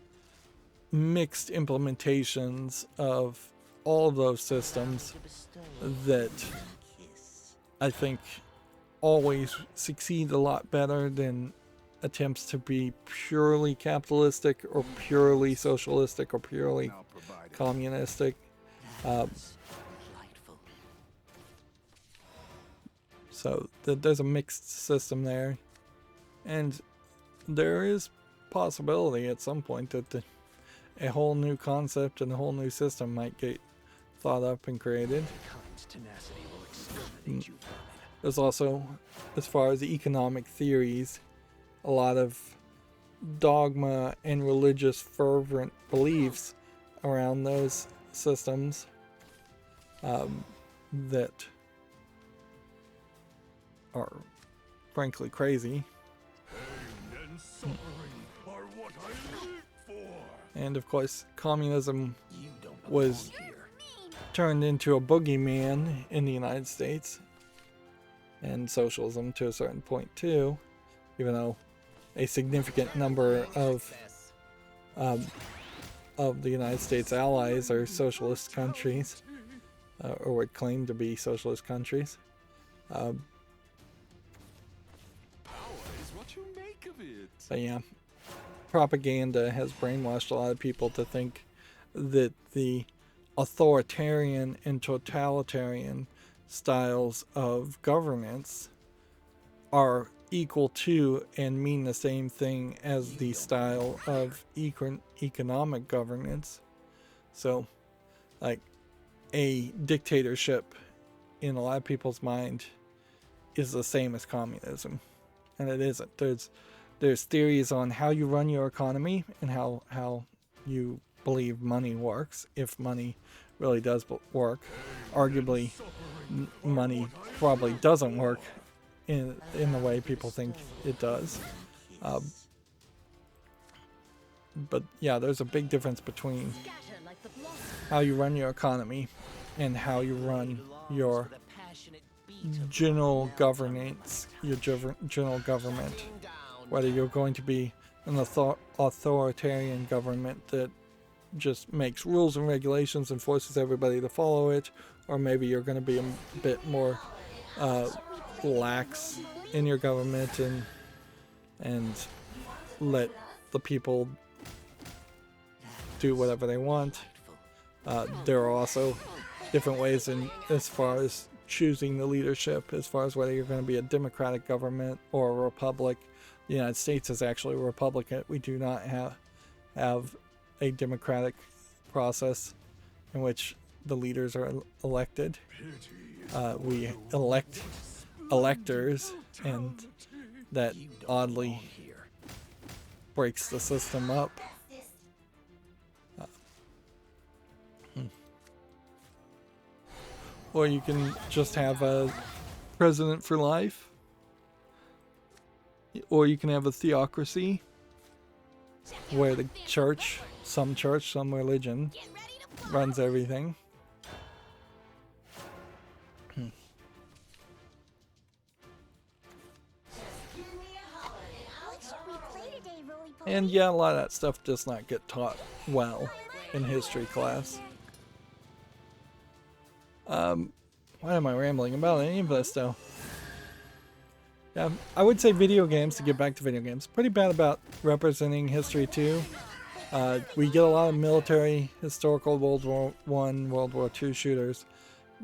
Speaker 1: mixed implementations of all of those systems that I think always succeed a lot better than attempts to be purely capitalistic or purely socialistic or purely communistic. So there's a mixed system there, and there is possibility at some point that a whole new concept and a whole new system might get thought up and created. There's also, as far as economic theories, a lot of dogma and religious fervent beliefs around those systems that are frankly crazy. And of course, communism was turned into a boogeyman in the United States, and socialism to a certain point too, even though a significant number of the United States allies are socialist countries, or would claim to be socialist countries. But yeah, propaganda has brainwashed a lot of people to think that the authoritarian and totalitarian styles of governance are equal to and mean the same thing as the style of economic governance. So, like, a dictatorship in a lot of people's mind is the same as communism, and it isn't. There's theories on how you run your economy and how you believe money works, if money really does work. Arguably, money probably doesn't work in the way people think it does. But yeah, there's a big difference between how you run your economy and how you run your general governance, your general government. Whether you're going to be an authoritarian government that just makes rules and regulations and forces everybody to follow it, or maybe you're going to be a bit more lax in your government and let the people do whatever they want. There are also different ways as far as choosing the leadership, as far as whether you're going to be a democratic government or a republic. The United States is actually a republic. We do not have a democratic process in which the leaders are elected. We elect electors, and that oddly breaks the system up. Or you can just have a president for life. Or you can have a theocracy where the church, some religion, runs everything. And yeah, a lot of that stuff does not get taught well in history class. Why am I rambling about any of this though? Yeah, I would say video games, to get back to video games, pretty bad about representing history too. We get a lot of military, historical World War I, World War II shooters,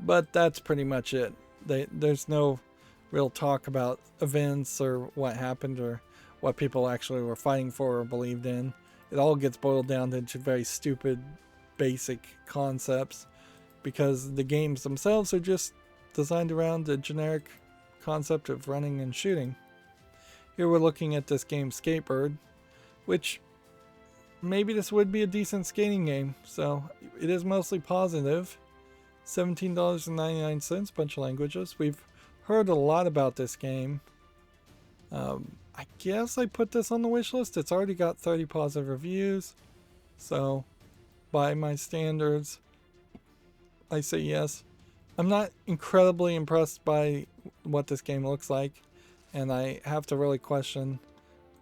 Speaker 1: but that's pretty much it. There's no real talk about events or what happened or what people actually were fighting for or believed in. It all gets boiled down into very stupid, basic concepts, because the games themselves are just designed around the generic concept of running and shooting. Here we're looking at this game Skatebird, which maybe this would be a decent skating game, so it is mostly positive. $17.99, bunch of languages. We've heard a lot about this game. I guess I put this on the wish list. It's already got 30 positive reviews. So, by my standards, I say yes. I'm not incredibly impressed by what this game looks like. And I have to really question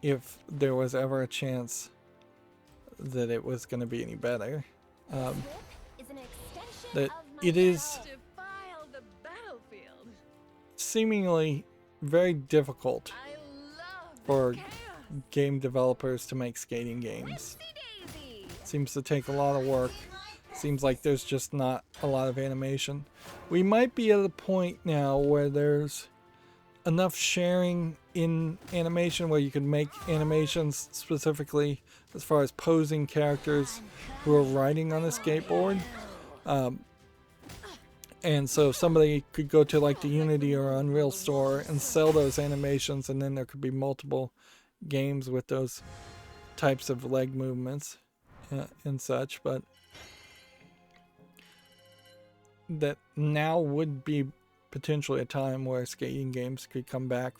Speaker 1: if there was ever a chance that it was going to be any better. That it is
Speaker 3: Defile the battlefield.
Speaker 1: seemingly very difficult
Speaker 3: I love
Speaker 1: for
Speaker 3: chaos.
Speaker 1: game developers to make skating games.
Speaker 3: Daisy.
Speaker 1: Seems to take a lot of work. Seems like there's just not a lot of animation. We might be at a point now where there's enough sharing in animation where you can make animations specifically as far as posing characters who are riding on a skateboard. And so somebody could go to like the Unity or Unreal store and sell those animations, and then there could be multiple games with those types of leg movements and such. But that now would be potentially a time where skating games could come back.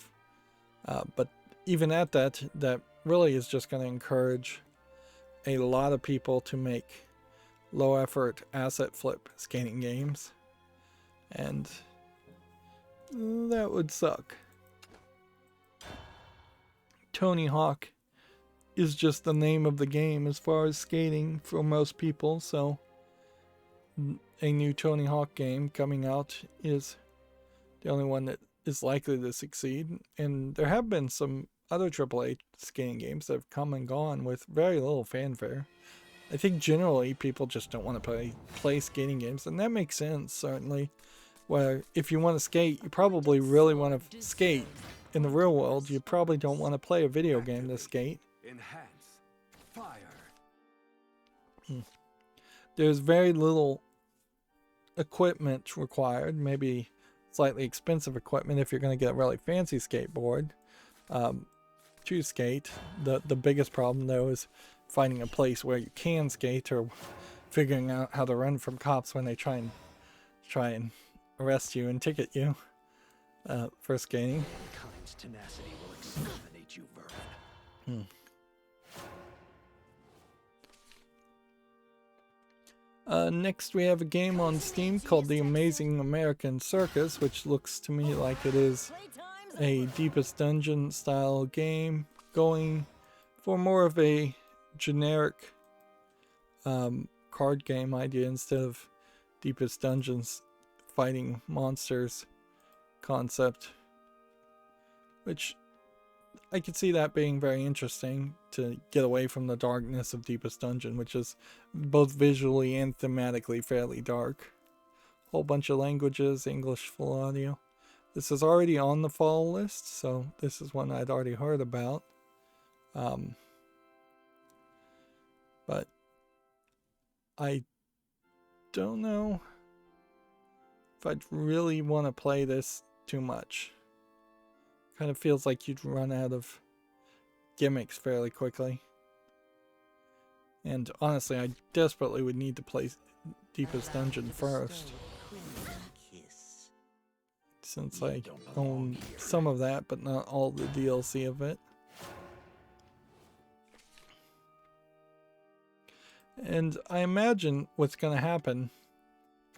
Speaker 1: But even at that, that really is just going to encourage a lot of people to make low effort asset flip skating games. And that would suck. Tony Hawk is just the name of the game as far as skating for most people, so a new Tony Hawk game coming out is the only one that is likely to succeed. And there have been some other AAA skating games that have come and gone with very little fanfare. I think generally people just don't want to play skating games, and that makes sense, certainly. Where if you want to skate, you probably really want to skate in the real world. You probably don't want to play a video game to skate.
Speaker 4: Enhance. Fire.
Speaker 1: There's very little equipment required, maybe slightly expensive equipment if you're going to get a really fancy skateboard to skate. The biggest problem though is finding a place where you can skate, or figuring out how to run from cops when they try and arrest you and ticket you for skating.
Speaker 6: Mankind's tenacity will exterminate you, vermin.
Speaker 1: Next we have a game on Steam called The Amazing American Circus, which looks to me like it is a Deepest Dungeon style game, going for more of a generic card game idea instead of Deepest Dungeons fighting monsters concept, which I could see that being very interesting, to get away from the darkness of Deepest Dungeon, which is both visually and thematically fairly dark. Whole bunch of languages, English full audio. This is already on the fall list, so this is one I'd already heard about. But I don't know if I'd really want to play this too much. Kind of feels like you'd run out of gimmicks fairly quickly. And honestly, I desperately would need to play Deepest Dungeon first, since I own some of that, but not all the DLC of it. And I imagine what's going to happen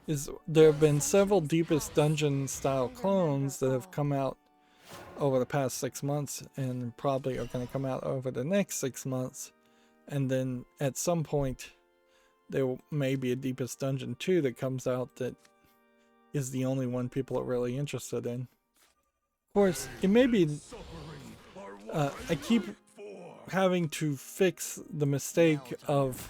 Speaker 1: is there have been several Deepest Dungeon style clones that have come out over the past 6 months, and probably are going to come out over the next 6 months. And then at some point there may be a Deepest Dungeon 2 that comes out that is the only one people are really interested in. Of course, it may be I keep having to fix the mistake of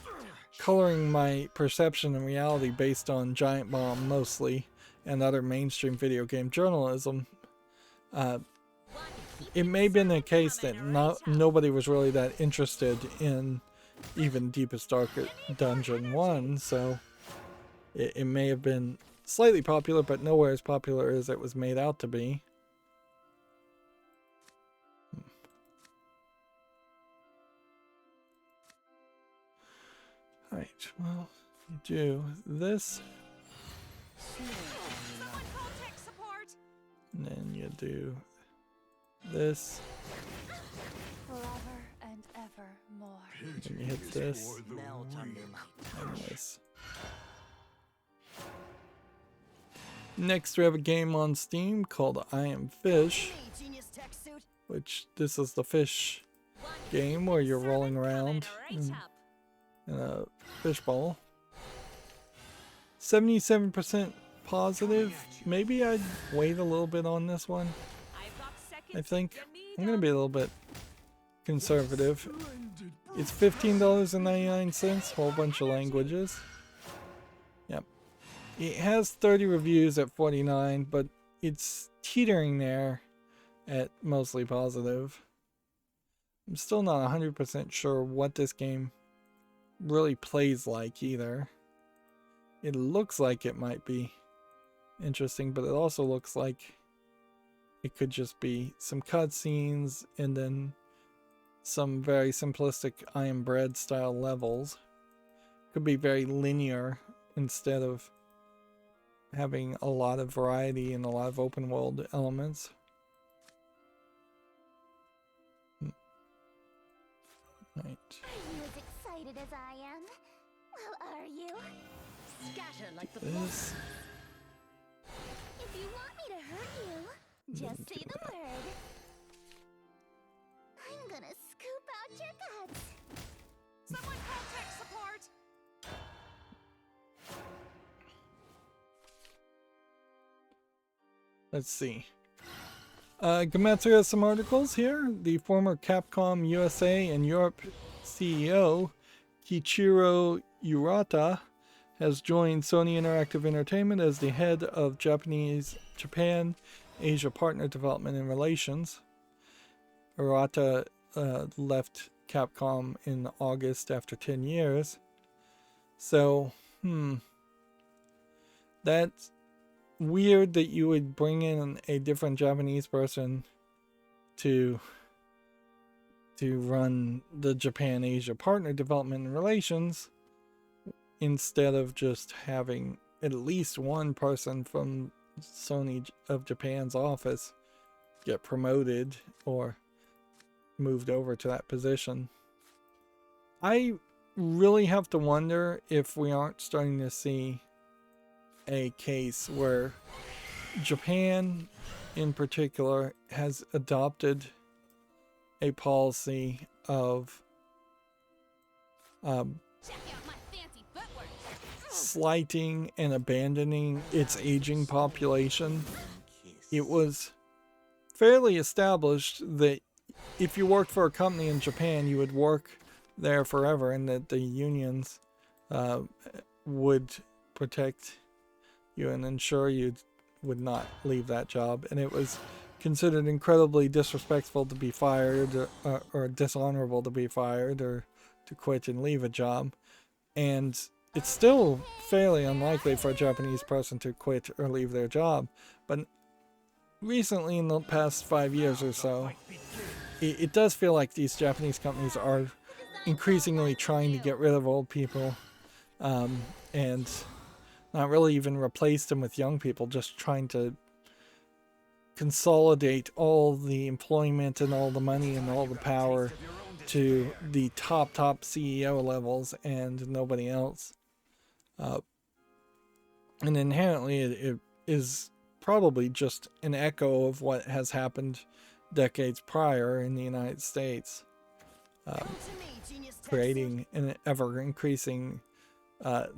Speaker 1: coloring my perception and reality based on Giant Bomb mostly, and other mainstream video game journalism. It may have been the case that nobody was really that interested in even Deepest Dungeon 1, so it may have been slightly popular, but nowhere as popular as it was made out to be. Alright, well, you do this. And then do this.
Speaker 3: Forever and ever more.
Speaker 1: And you hit this.
Speaker 6: Melt under my
Speaker 1: And this. Next, we have a game on Steam called I Am Fish,
Speaker 8: Hey, genius tech suit.
Speaker 1: which this is the fish game where you're rolling around in a fishbowl. 77% positive. Maybe I'd wait a little bit on this one. I think I'm gonna be a little bit conservative. It's $15.99, whole bunch of languages. Yep. It has 30 reviews at 49, but it's teetering there at mostly positive. I'm still not 100% sure what this game really plays like either. It looks like it might be interesting, but it also looks like it could just be some cutscenes and then some very simplistic I Am Bread style levels. Could be very linear instead of having a lot of variety and a lot of open world elements. Right.
Speaker 2: Are you as excited as I am? Well, are you?
Speaker 3: Scatter like the
Speaker 1: This.
Speaker 2: If you want me to hurt you, just say the word. I'm gonna scoop out your guts.
Speaker 3: Someone call tech support.
Speaker 1: Let's see. Gametsu has some articles here. The former Capcom USA and Europe CEO, Kichiro Urata, has joined Sony Interactive Entertainment as the head of Japan Asia Partner Development and Relations. Urata left Capcom in August after 10 years. So, that's weird that you would bring in a different Japanese person to run the Japan Asia Partner Development and Relations instead of just having at least one person from Sony of Japan's office get promoted or moved over to that position. I really have to wonder if we aren't starting to see a case where Japan in particular has adopted a policy of
Speaker 2: Check out my fancy footwork.
Speaker 1: slighting and abandoning its aging population. It was fairly established that if you worked for a company in Japan, you would work there forever, and that the unions would protect you and ensure you would not leave that job. And it was considered incredibly disrespectful to be fired or dishonorable to be fired or to quit and leave a job. And it's still fairly unlikely for a Japanese person to quit or leave their job. But recently, in the past 5 years or so, it does feel like these Japanese companies are increasingly trying to get rid of old people and not really even replace them with young people, just trying to consolidate all the employment and all the money and all the power to the top CEO levels and nobody else. And inherently it is probably just an echo of what has happened decades prior in the United States, creating an ever increasing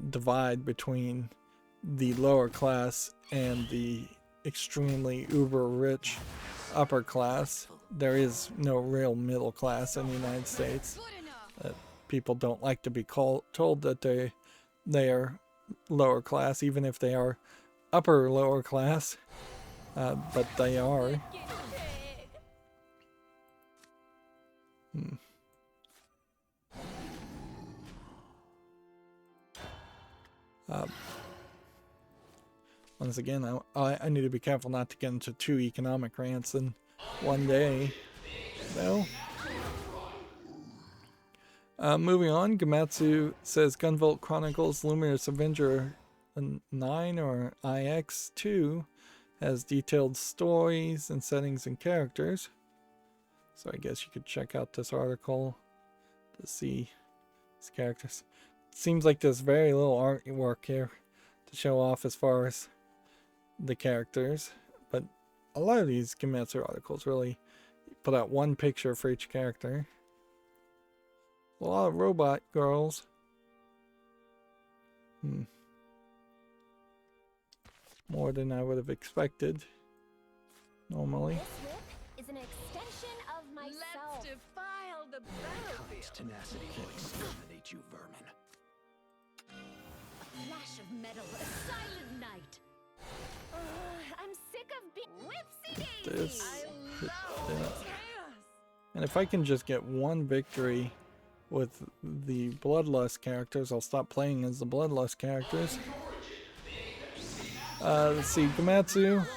Speaker 1: divide between the lower class and the extremely uber rich upper class. There is no real middle class in the United States. People don't like to be told that they are lower class, even if they are upper lower class, but they are. Once again, I need to be careful not to get into two economic rants in one day. So, moving on, Gamatsu says Gunvolt Chronicles Luminous Avenger 9 or IX2 Has detailed stories and settings and characters. So I guess you could check out this article to see these characters. It seems like there's very little artwork here to show off as far as the characters, but a lot of these Kimetsu articles really put out one picture for each character. A lot of robot girls. More than I would have expected normally.
Speaker 2: This whip is an extension of myself.
Speaker 3: Let's defile the
Speaker 6: Mankind's
Speaker 3: battlefield.
Speaker 6: tenacity will exterminate you vermin.
Speaker 2: A flash of metal, a silent night. I'm sick of being whipsy daisy.
Speaker 1: This,
Speaker 3: Chaos.
Speaker 1: and if I can just get one victory with the Bloodlust characters, I'll stop playing as the Bloodlust characters. Let's see, Kimetsu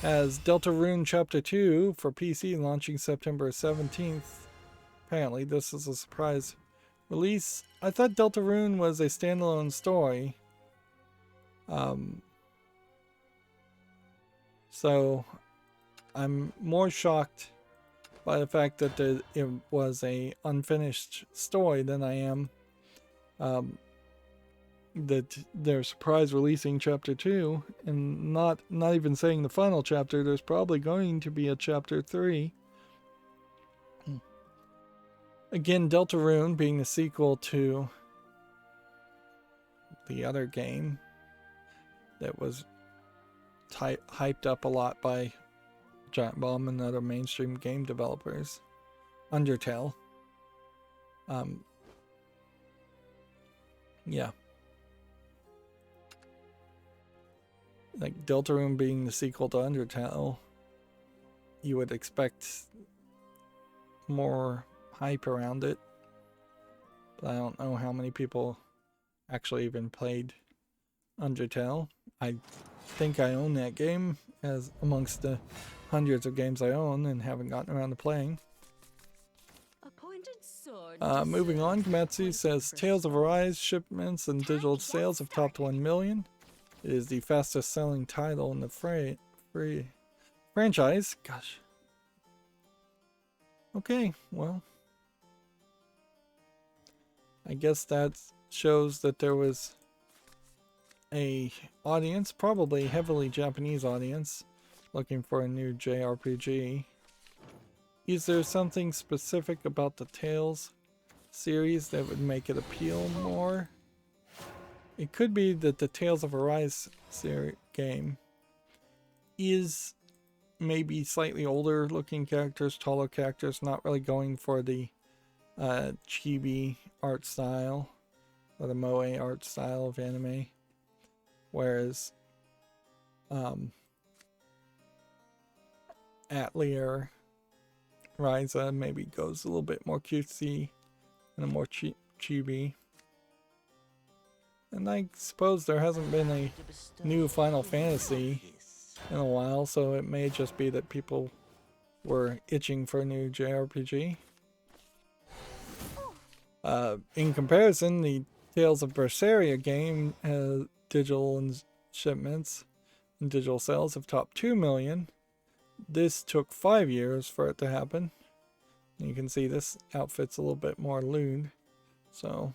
Speaker 1: has Deltarune Chapter 2 for PC launching September 17th. Apparently, this is a surprise release. I thought Deltarune was a standalone story. So I'm more shocked by the fact that it was a unfinished story than I am that they're surprise releasing chapter 2 and not even saying the final chapter. There's probably going to be a chapter 3. Again, Deltarune being the sequel to the other game that was hyped up a lot by Giant Bomb and other mainstream game developers, Undertale. Yeah. Like Deltarune being the sequel to Undertale, you would expect more hype around it. But I don't know how many people actually even played Undertale. I think I own that game as amongst the hundreds of games I own and haven't gotten around to playing.
Speaker 3: Appointed sword.
Speaker 1: Moving on, Kimetsu says Tales of Arise shipments and digital sales have topped 1 million. It is the fastest selling title in the free franchise. Gosh. Okay, well. I guess that shows that there was a audience, probably heavily Japanese audience, looking for a new JRPG. Is there something specific about the Tales series that would make it appeal more? It could be that the Tales of Arise game is maybe slightly older looking characters, taller characters, not really going for the chibi art style or the moe art style of anime. Whereas Atelier Ryza maybe goes a little bit more cutesy and a more chibi. And I suppose there hasn't been a new Final Fantasy in a while, so it may just be that people were itching for a new JRPG. In comparison, the Tales of Berseria game has digital and shipments and digital sales have topped 2 million. This took 5 years for it to happen. And you can see this outfit's a little bit more lewd, so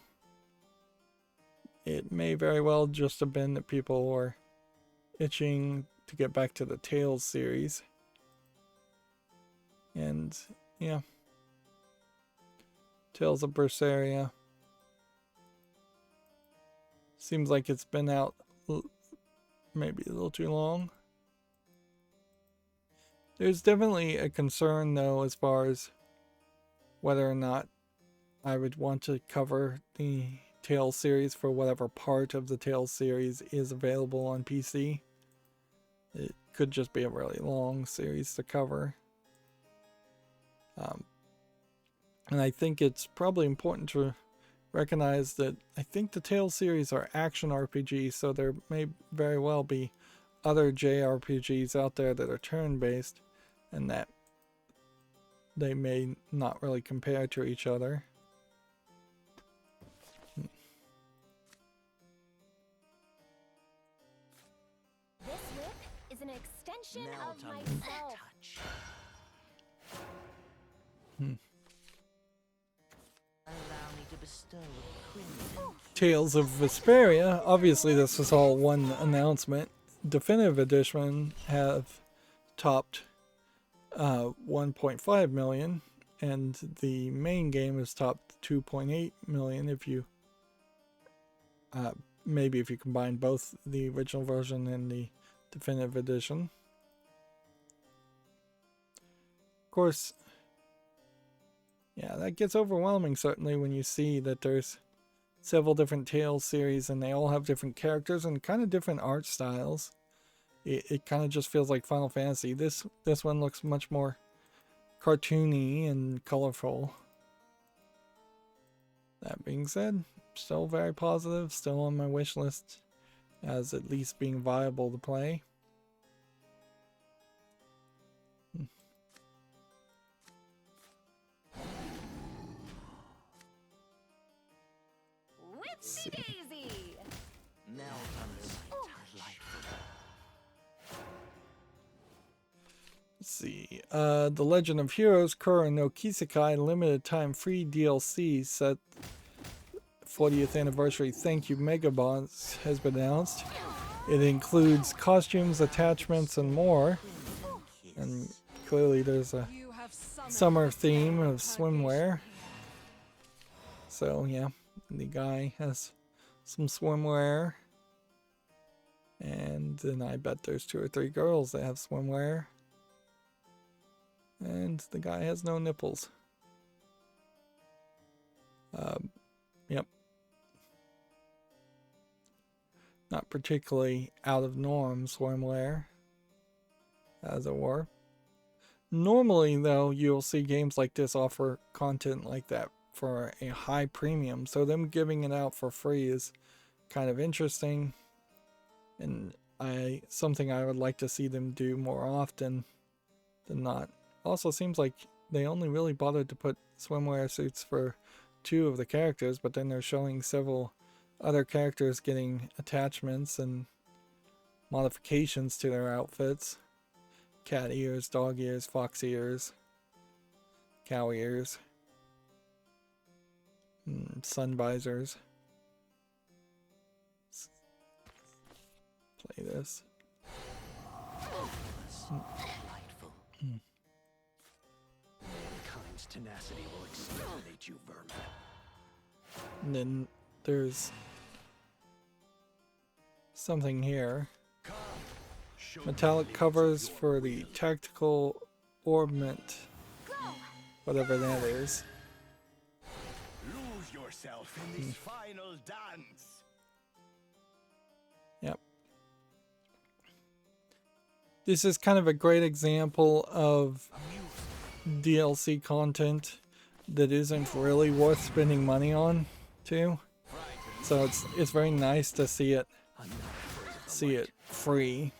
Speaker 1: it may very well just have been that people were itching to get back to the Tales series. And yeah, Tales of Berseria seems like it's been out maybe a little too long. There's definitely a concern though as far as whether or not I would want to cover the Tales series for whatever part of the Tales series is available on PC. It could just be a really long series to cover. And I think it's probably important to recognize that I think the Tales series are action RPGs, so there may very well be other JRPGs out there that are turn-based and that they may not really compare to each other.
Speaker 2: This whip is an reflection
Speaker 6: Now
Speaker 2: of
Speaker 6: it's under
Speaker 2: myself.
Speaker 6: touch. Allow me to bestow a crimson.
Speaker 1: Tales of Vesperia. Obviously, this was all one announcement. Definitive Edition have topped 1.5 million, and the main game has topped 2.8 million. If you maybe if you combine both the original version and the Definitive Edition. Of course, yeah, that gets overwhelming certainly when you see that there's several different Tales series and they all have different characters and kind of different art styles. It kind of just feels like Final Fantasy. This one looks much more cartoony and colorful. That being said, still very positive, still on my wish list as at least being viable to play.
Speaker 2: Whoopsie daisy!
Speaker 6: Now it's under delightful.
Speaker 1: Let's see. The Legend of Heroes Kura no Kisekai limited time free DLC set 40th anniversary thank you mega box has been announced. It includes costumes, attachments, and more. And clearly there's a summer theme of swimwear. So yeah, the guy has some swimwear. And then I bet there's 2 or 3 girls that have swimwear. And the guy has no nipples. Yep. Not particularly out of norm swimwear, as it were. Normally, though, you'll see games like this offer content like that for a high premium. So them giving it out for free is kind of interesting. And something I would like to see them do more often than not. Also seems like they only really bothered to put swimwear suits for 2 of the characters, but then they're showing several other characters getting attachments and modifications to their outfits. Cat ears, dog ears, fox ears, cow ears, sun visors. Let's play this.
Speaker 6: Delightful. Mankind's tenacity will exterminate you, vermin.
Speaker 1: And then there's something here. Metallic covers for the tactical orbment, whatever that is.
Speaker 6: Lose yourself in this final dance.
Speaker 1: Yep. This is kind of a great example of DLC content that isn't really worth spending money on, too. So it's very nice to see it free.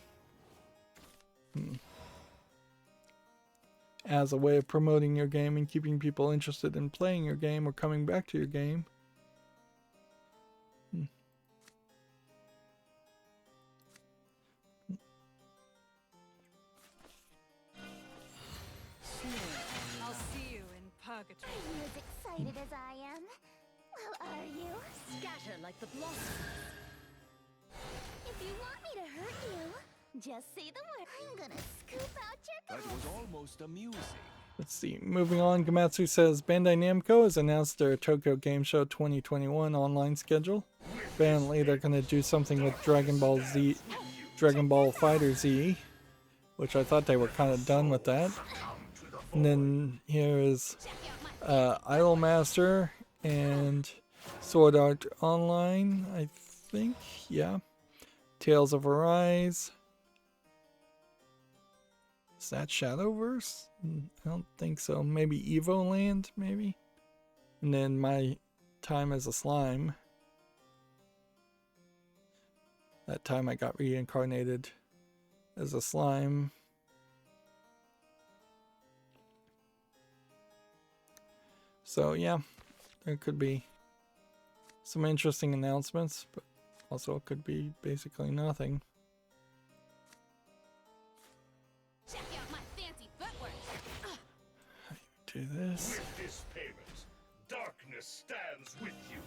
Speaker 1: As a way of promoting your game and keeping people interested in playing your game or coming back to your game.
Speaker 3: I'll see you in purgatory.
Speaker 2: Are you as excited as I am? Well, are you?
Speaker 3: Scatter like the blossoms.
Speaker 2: If you want me to hurt you, just say the word. I'm gonna scoop out your
Speaker 4: That was almost amusing.
Speaker 1: Let's see. Moving on, Gamatsu says Bandai Namco has announced their Tokyo Game Show 2021 online schedule. Apparently, they're going to do something with Dragon Ball Fighter Z, which I thought they were kind of done with that. And then here is Idolmaster and Sword Art Online, I think. Yeah. Tales of Arise. Is that Shadowverse? I don't think so. Maybe Evoland, maybe? And then My Time as a Slime. That time I got reincarnated as a slime. So yeah, there could be some interesting announcements, but also it could be basically nothing. this.
Speaker 9: With this payment, darkness stands with you.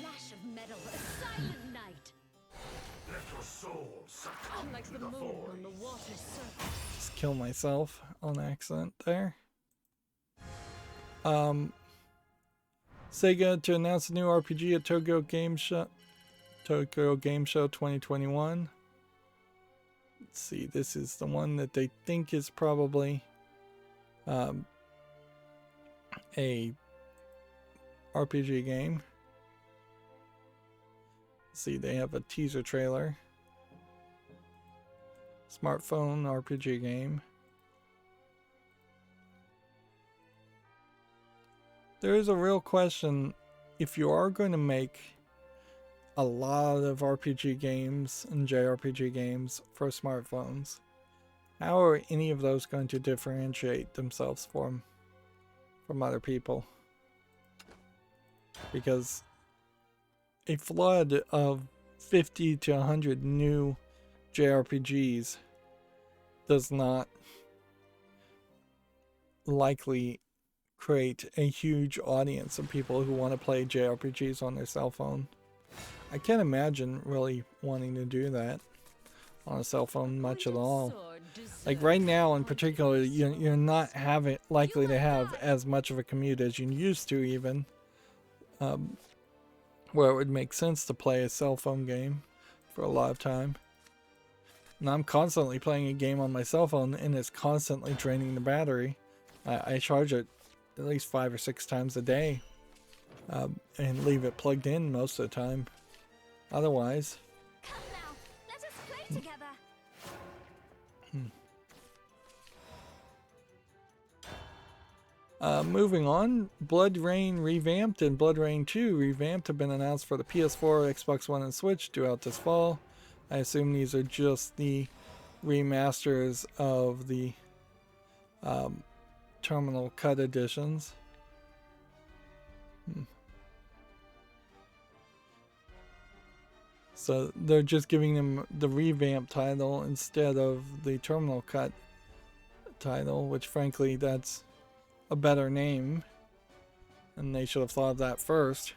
Speaker 3: Flash of metal, a silent night.
Speaker 9: Let your soul succumb
Speaker 3: Like
Speaker 9: to
Speaker 3: the
Speaker 9: the
Speaker 3: moon
Speaker 9: void.
Speaker 3: on the water's surface.
Speaker 1: Just kill myself on accident there. Sega to announce a new RPG at Tokyo Game Show 2021. Let's see, this is the one that they think is probably a RPG game. Let's see, they have a teaser trailer. Smartphone RPG game. There is a real question, if you are going to make a lot of RPG games and JRPG games for smartphones, how are any of those going to differentiate themselves from other people? Because a flood of 50 to 100 new JRPGs does not likely create a huge audience of people who want to play JRPGs on their cell phone. I can't imagine really wanting to do that on a cell phone much at all. Like right now in particular, you're not likely to have as much of a commute as you used to even, where it would make sense to play a cell phone game for a lot of time. And I'm constantly playing a game on my cell phone and it's constantly draining the battery. I charge it at least 5 or 6 times a day and leave it plugged in most of the time. Otherwise,
Speaker 2: Come now, let us play together.
Speaker 1: Moving on, Blood Rain Revamped and Blood Rain 2 Revamped have been announced for the PS4, Xbox One, and Switch due out this fall. I assume these are just the remasters of the Terminal Cut editions. So they're just giving them the revamp title instead of the Terminal Cut title, which frankly that's a better name, and they should have thought of that first.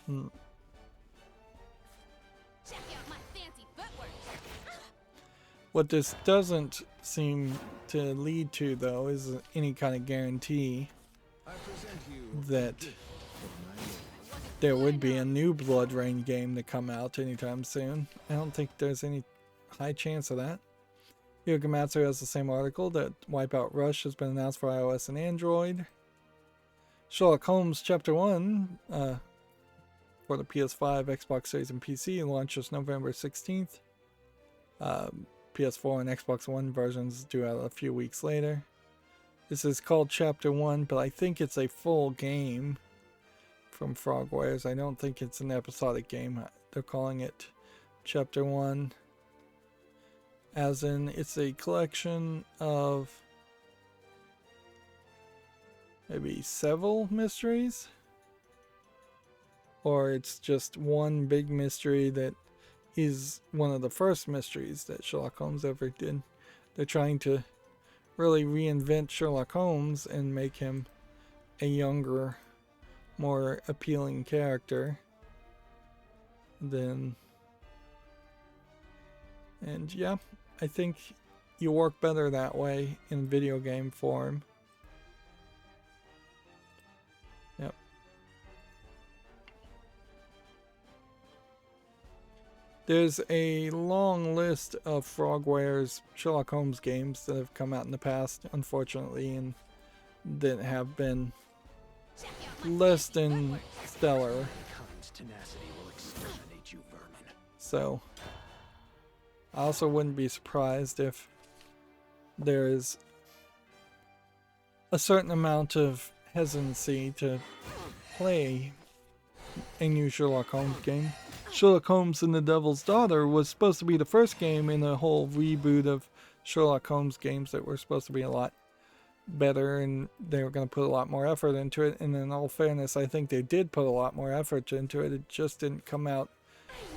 Speaker 2: Check out my fancy footwork.
Speaker 1: What this doesn't seem to lead to, though, is any kind of guarantee
Speaker 4: I present you
Speaker 1: that there would be a new Blood Rain game to come out anytime soon. I don't think there's any high chance of that. Yogamatsu has the same article that Wipeout Rush has been announced for iOS and Android. Sherlock Holmes Chapter 1 for the PS5, Xbox Series, and PC launches November 16th. PS4 and Xbox One versions due out a few weeks later. This is called Chapter 1, but I think it's a full game from Frogwares. I don't think it's an episodic game. They're calling it Chapter 1. As in, it's a collection of maybe several mysteries? Or it's just one big mystery that is one of the first mysteries that Sherlock Holmes ever did. They're trying to really reinvent Sherlock Holmes and make him a younger, more appealing character than... And yeah, I think you work better that way in video game form. Yep. There's a long list of Frogwares Sherlock Holmes games that have come out in the past, unfortunately, and that have been less than stellar.
Speaker 6: Kind's tenacity will exterminate you, vermin.
Speaker 1: So I also wouldn't be surprised if there is a certain amount of hesitancy to play a new Sherlock Holmes game. Sherlock Holmes and the Devil's Daughter was supposed to be the first game in a whole reboot of Sherlock Holmes games that were supposed to be a lot better, and they were going to put a lot more effort into it. And in all fairness, I think they did put a lot more effort into it. It just didn't come out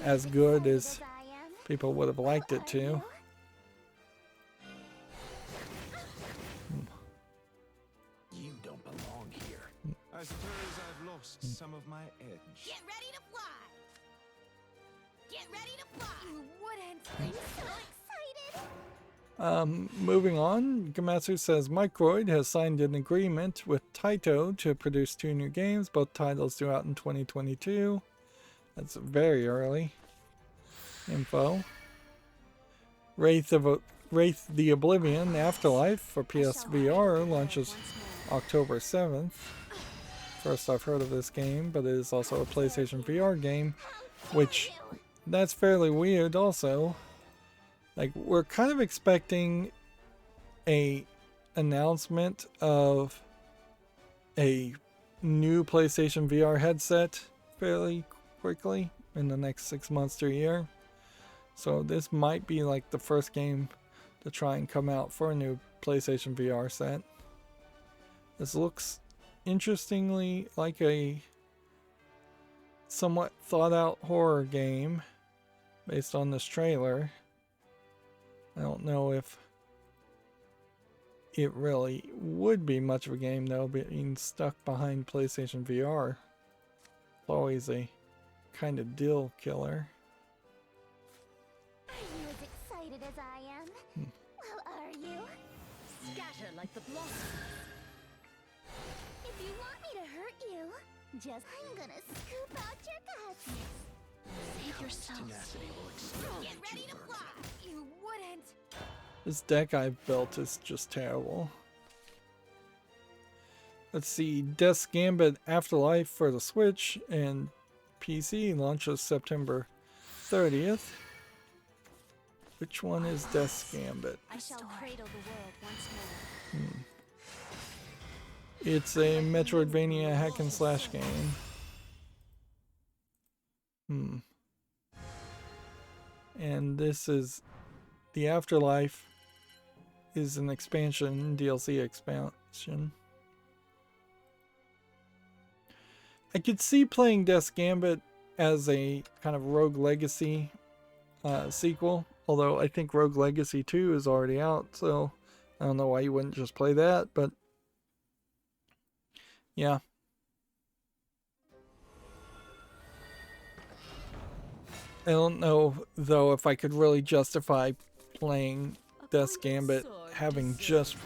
Speaker 1: as good as people would have liked it to.
Speaker 5: I suppose I've lost some of my edge.
Speaker 2: Get ready to fly! Get ready to fly! You wouldn't! I'm so excited!
Speaker 1: Moving on, Gamatsu says Microid has signed an agreement with Taito to produce 2 new games. Both titles due out in 2022. That's very early info. Wraith the Oblivion Afterlife for PSVR launches October 7th. First I've heard of this game, but it is also a PlayStation VR game, which that's fairly weird also. Like, we're kind of expecting a announcement of a new PlayStation VR headset fairly quickly in the next 6 months to a year. So this might be like the first game to try and come out for a new PlayStation VR set. This looks interestingly like a somewhat thought out horror game based on this trailer. I don't know if it really would be much of a game though, being stuck behind PlayStation VR. It's always a kind of deal killer.
Speaker 2: Are you as excited as I am? Well, are you?
Speaker 3: Scatter like the blossom.
Speaker 2: If you want me to hurt you, I'm gonna scoop out your guts. Save yourself.
Speaker 6: Tenacity will exterminate
Speaker 2: Get ready
Speaker 6: you,
Speaker 2: to
Speaker 6: vermin.
Speaker 2: fly! You wouldn't!
Speaker 1: This deck I've built is just terrible. Let's see, Death's Gambit Afterlife for the Switch and PC launches September 30th. Which one is Death's Gambit?
Speaker 2: I shall cradle the world once more.
Speaker 1: It's a Metroidvania hack and slash game. And this is the Afterlife is an expansion, DLC expansion. I could see playing Death's Gambit as a kind of Rogue Legacy sequel, although I think Rogue Legacy 2 is already out, so I don't know why you wouldn't just play that, but yeah. I don't know, though, if I could really justify playing Death's Gambit having just,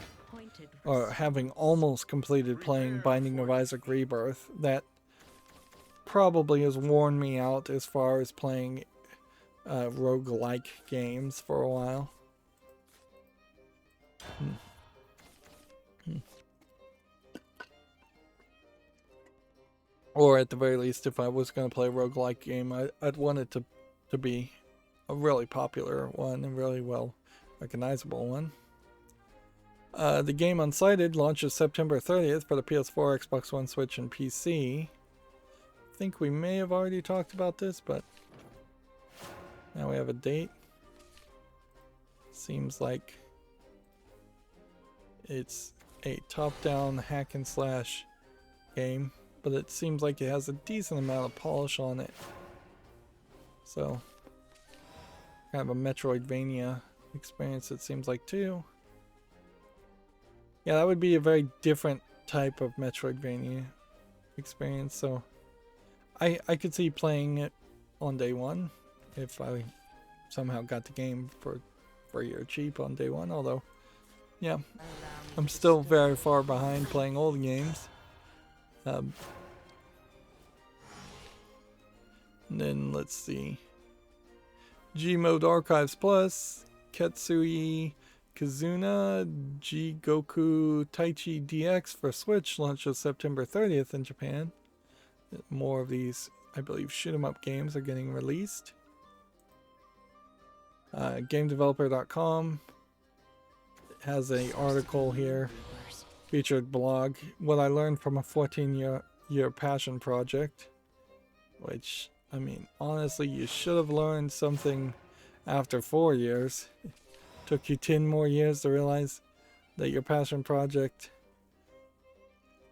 Speaker 1: or having almost completed playing Binding of Isaac Rebirth. That probably has worn me out as far as playing roguelike games for a while. Or at the very least, if I was going to play a roguelike game, I'd want it to be a really popular one and really well recognizable one. The game Unsighted launches September 30th for the PS4, Xbox One, Switch, and PC. I think we may have already talked about this, but now we have a date. Seems like it's a top-down hack and slash game, but it seems like it has a decent amount of polish on it. So, kind of a Metroidvania experience it seems like too. Yeah, that would be a very different type of Metroidvania experience, so I could see playing it on day one if I somehow got the game for free or cheap on day one, although, yeah, I'm still very far behind playing old games. And then let's see. Gmode Archives Plus, Ketsui Kizuna, G Goku Taichi DX for Switch launches September 30th in Japan. More of these, I believe, shoot 'em up games are getting released. GameDeveloper.com has an article here, featured blog, what I learned from a 14-year passion project, which, I mean, honestly, you should have learned something after 4 years. Took you 10 more years to realize that your passion project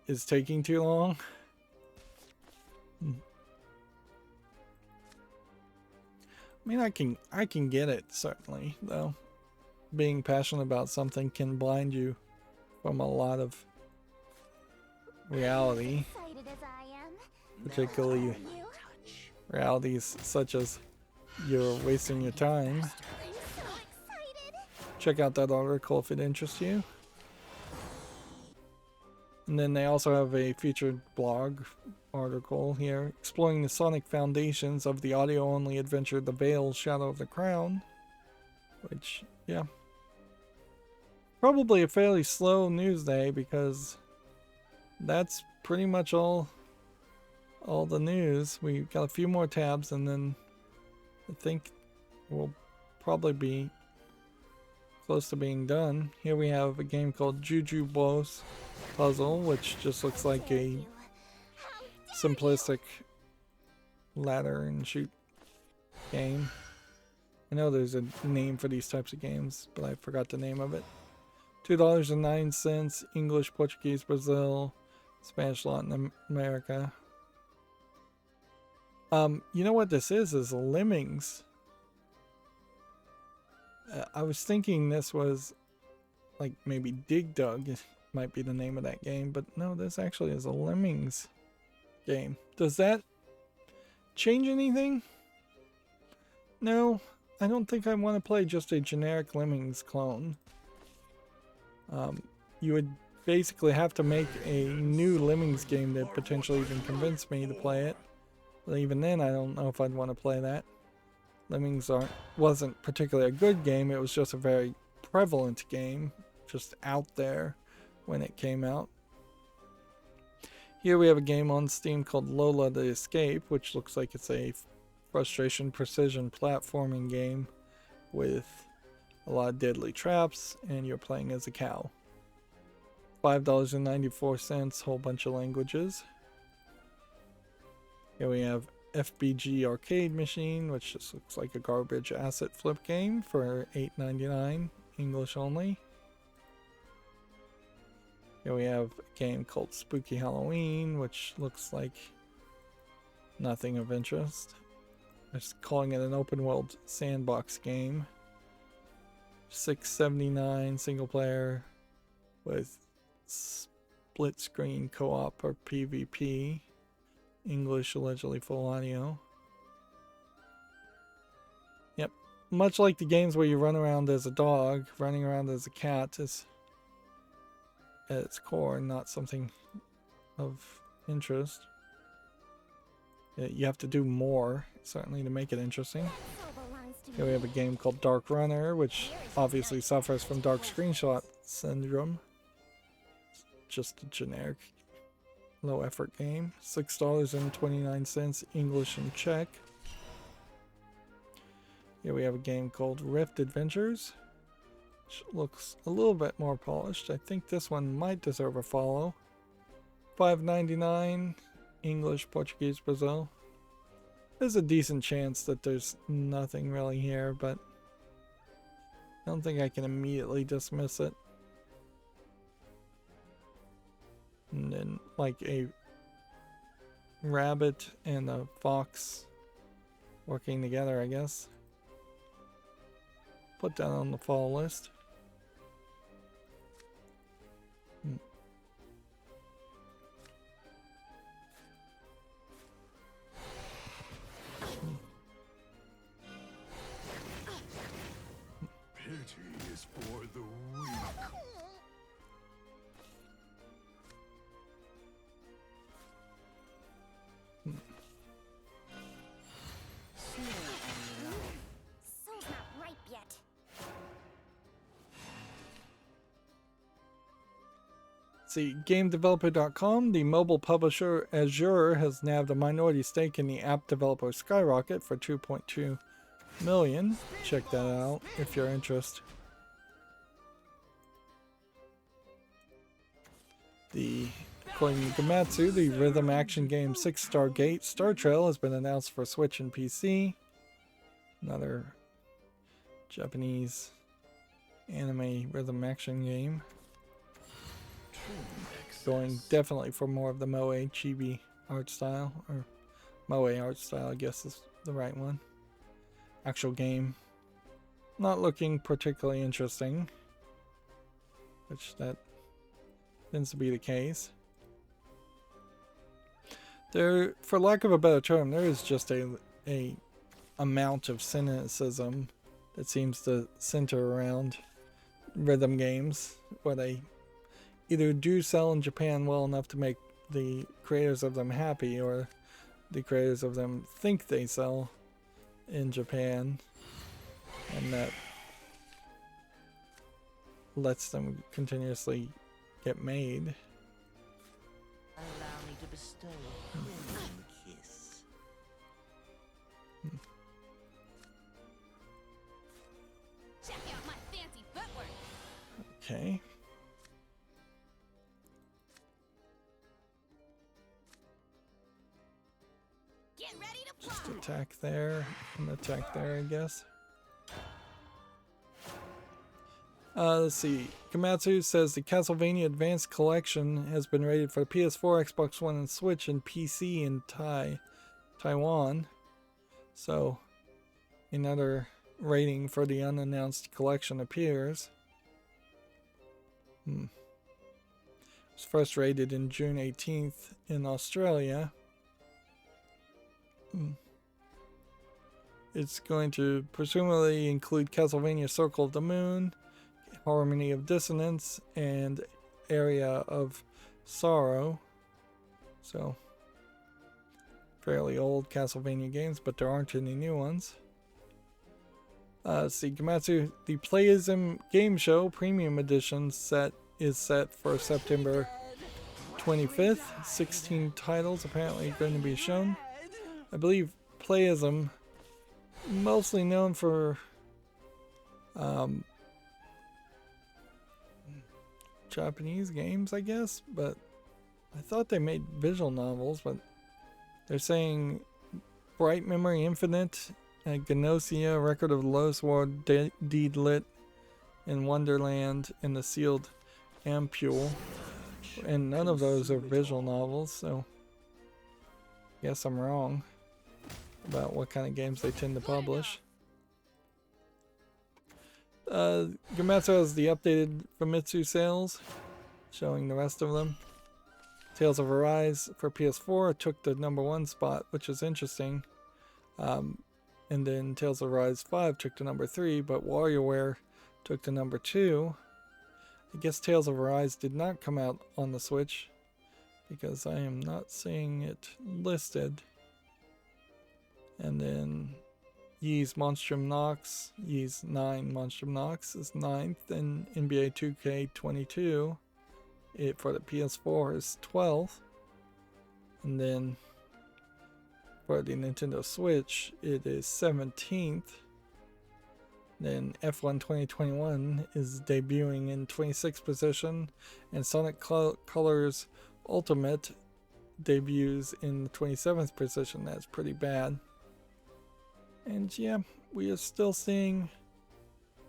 Speaker 1: is taking too long. I mean, I can get it, certainly, though. Being passionate about something can blind you from a lot of reality.
Speaker 2: Excited as I am.
Speaker 1: particularly
Speaker 2: You?
Speaker 1: realities such as you're wasting your time.
Speaker 2: I'm so excited.
Speaker 1: Check out that article if it interests you. And then they also have a featured blog article here exploring the sonic foundations of the audio-only adventure The Veil Shadow of the Crown. Which, yeah. Probably a fairly slow news day because that's pretty much all the news. We've got a few more tabs and then I think we'll probably be close to being done. Here we have a game called Juju Boss Puzzle, which just looks like a simplistic ladder and shoot game. I know there's a name for these types of games, but I forgot the name of it. $2.09, English, Portuguese, Brazil, Spanish, Latin America. You know what this is Lemmings. I was thinking this was like maybe Dig Dug might be the name of that game, but no, this actually is a Lemmings game. Does that change anything? No, I don't think I want to play just a generic Lemmings clone. You would basically have to make a new Lemmings game to potentially even convince me to play it. But even then, I don't know if I'd want to play that. Lemmings wasn't particularly a good game, it was just a very prevalent game, just out there when it came out. Here we have a game on Steam called Lola the Escape, which looks like it's a frustration precision platforming game with a lot of deadly traps, and you're playing as a cow. $5.94, whole bunch of languages. Here we have FBG Arcade Machine, which just looks like a garbage asset flip game for $8.99, English only. Here we have a game called Spooky Halloween, which looks like nothing of interest. They're just calling it an open world sandbox game. $6.79 single player with split screen co-op or PvP. English, allegedly full audio. Yep. Much like the games where you run around as a dog, running around as a cat is at its core not something of interest. You have to do more, certainly, to make it interesting. Here we have a game called Dark Runner, which obviously suffers from dark screenshot syndrome. Just a generic low effort game. $6.29, English and Czech. Here we have a game called Rift Adventures, which looks a little bit more polished. I think this one might deserve a follow. $5.99, English, Portuguese, Brazil. There's a decent chance that there's nothing really here, but I don't think I can immediately dismiss it. And then, like a rabbit and a fox working together, I guess. Put that on the fall list.
Speaker 4: Pity is for the weak.
Speaker 2: Soul's not ripe yet.
Speaker 1: See, GameDeveloper.com, the mobile publisher Azure has nabbed a minority stake in the app developer Skyrocket for $2.2 million. Check that out if you're interested. According to Gamatsu, the rhythm action game 6-Star Gate Star Trail has been announced for Switch and PC. Another Japanese anime rhythm action game. Going definitely for more of the Moe chibi art style, or Moe art style, I guess is the right one. Actual game not looking particularly interesting, which that tends to be the case. There, for lack of a better term, there is just a amount of cynicism that seems to center around rhythm games, where they either do sell in Japan well enough to make the creators of them happy, or the creators of them think they sell in Japan, and that lets them continuously get made.
Speaker 6: Allow me to bestow a crimson kiss.
Speaker 2: Check out my fancy footwork.
Speaker 1: Okay.
Speaker 2: Get ready to
Speaker 1: Just
Speaker 2: fly.
Speaker 1: attack there and attack there, I guess. Let's see. Komatsu says the Castlevania Advanced Collection has been rated for PS4, Xbox One, and Switch, and PC in Taiwan. So, another rating for the unannounced collection appears. It was first rated in June 18th in Australia. It's going to presumably include Castlevania Circle of the Moon, Harmony of Dissonance, and Area of Sorrow. So, fairly old Castlevania games, but there aren't any new ones. Let's see, Komatsu, the Playism Game Show Premium Edition is set for September 25th. 16 titles apparently are going to be shown. I believe Playism, mostly known for Japanese games, I guess, but I thought they made visual novels, but they're saying Bright Memory Infinite, Gnosia, Record of the Lowest World, Deed Lit, and Wonderland, and The Sealed Ampule, and none of those are visual novels, so I guess I'm wrong about what kind of games they tend to publish. Gametsu has the updated Famitsu sales, showing the rest of them. Tales of Arise for PS4 took the #1 spot, which is interesting. And then Tales of Arise 5 took the #3, but WarioWare took the #2. I guess Tales of Arise did not come out on the Switch, because I am not seeing it listed. And then Ys Monstrum Nox, Ys 9 Monstrum Nox is 9th, and NBA 2K22 for the PS4 is 12th. And then for the Nintendo Switch it is 17th. Then F1 2021 is debuting in 26th position, and Sonic Colors Ultimate debuts in the 27th position. That's pretty bad. And yeah, we are still seeing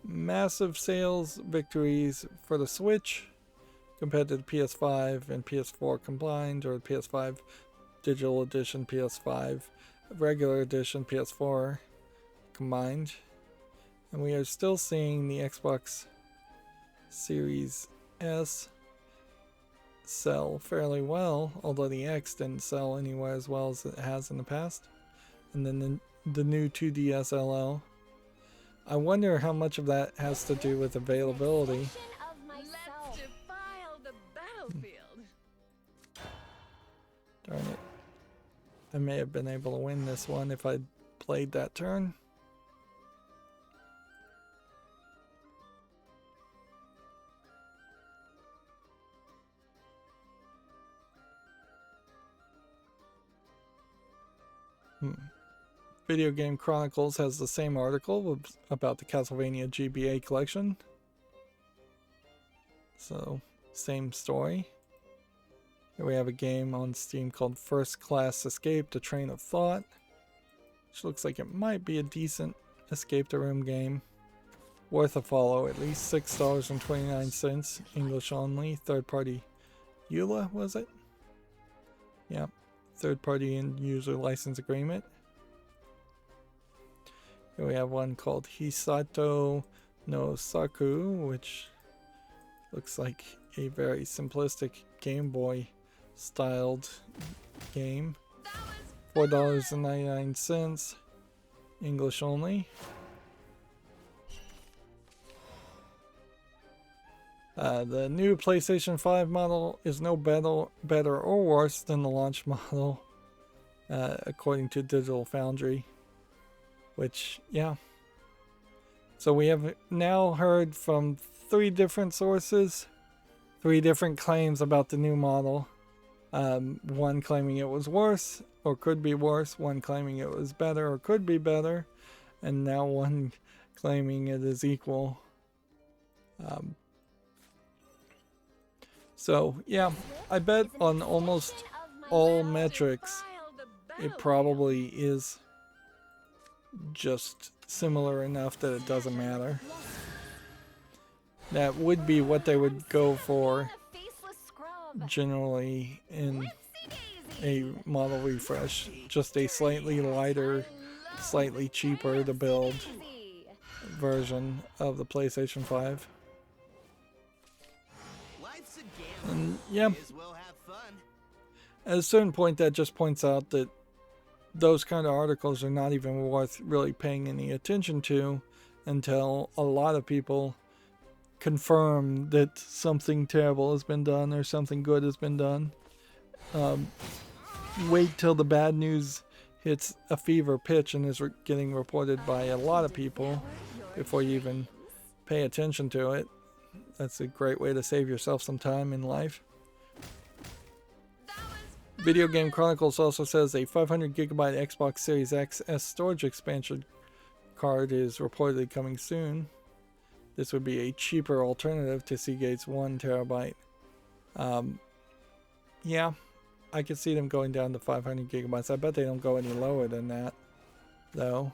Speaker 1: massive sales victories for the Switch compared to the PS5 and PS4 combined, or the PS5 Digital Edition, PS5 Regular Edition, PS4 combined. And we are still seeing the Xbox Series S sell fairly well, although the X didn't sell anywhere as well as it has in the past. And then the new 2DS LL. I wonder how much of that has to do with availability.
Speaker 2: Of myself.
Speaker 3: Let's defile the battlefield.
Speaker 1: Darn it. I may have been able to win this one if I'd played that turn. Video Game Chronicles has the same article about the Castlevania GBA collection. So, same story. Here we have a game on Steam called First Class Escape: The Train of Thought, which looks like it might be a decent escape the room game. Worth a follow, at least $6.29, English only, third party EULA, was it? Yeah, third party and user license agreement. Here we have one called Hisato no Saku, which looks like a very simplistic Game Boy styled game. $4.99, English only. The new PlayStation 5 model is no better or worse than the launch model, according to Digital Foundry. Which, yeah. So we have now heard from 3 different sources, 3 different claims about the new model. One claiming it was worse or could be worse, one claiming it was better or could be better, and now one claiming it is equal. So yeah, I bet on almost all metrics it probably is just similar enough that it doesn't matter. That would be what they would go for generally in a model refresh. Just a slightly lighter, slightly cheaper to build version of the PlayStation 5. And yeah, at a certain point that just points out that those kind of articles are not even worth really paying any attention to until a lot of people confirm that something terrible has been done or something good has been done. Wait till the bad news hits a fever pitch and is getting reported by a lot of people before you even pay attention to it. That's a great way to save yourself some time in life. Video Game Chronicles also says a 500GB Xbox Series XS storage expansion card is reportedly coming soon. This would be a cheaper alternative to Seagate's 1TB. Yeah, I could see them going down to 500GB. I bet they don't go any lower than that, though.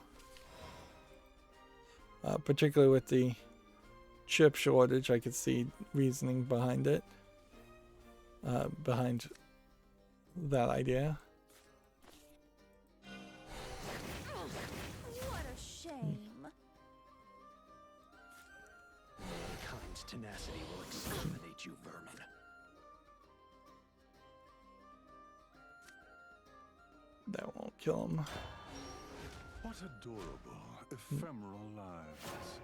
Speaker 1: Particularly with the chip shortage, I could see reasoning behind it. Behind that idea.
Speaker 2: What a shame.
Speaker 8: Mankind's tenacity will exterminate you, vermin.
Speaker 1: That won't kill him.
Speaker 4: What adorable, ephemeral lives.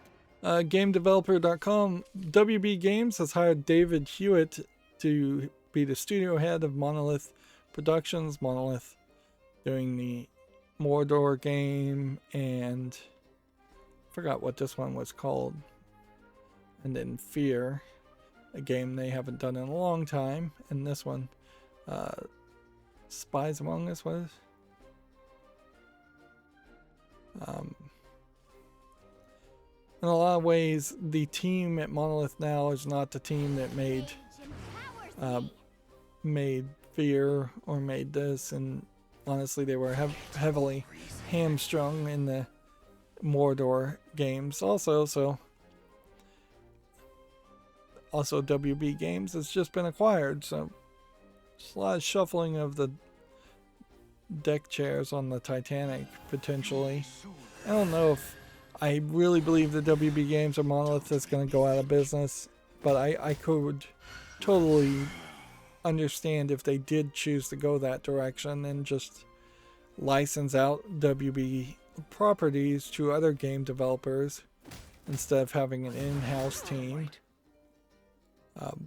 Speaker 1: GameDeveloper.com. WB Games has hired David Hewitt to be the studio head of Monolith Productions. Monolith doing the Mordor game and I forgot what this one was called. And then Fear, a game they haven't done in a long time. And this one, Spies Among Us was. In a lot of ways, the team at Monolith now is not the team that made Fear or made this, and honestly, they were heavily hamstrung in the Mordor games. Also WB Games has just been acquired, so there's a lot of shuffling of the deck chairs on the Titanic potentially. I don't know if I really believe that WB Games or Monolith is going to go out of business, but I could totally understand if they did choose to go that direction and just license out WB properties to other game developers instead of having an in-house team. Okay.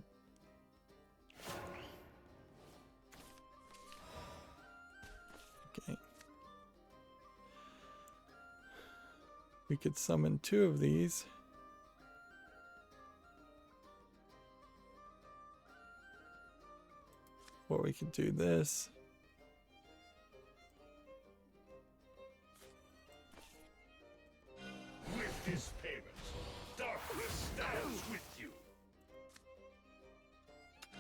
Speaker 1: We could summon 2 of these. Or we could do this.
Speaker 9: With this payment, darkness stands with you.
Speaker 2: A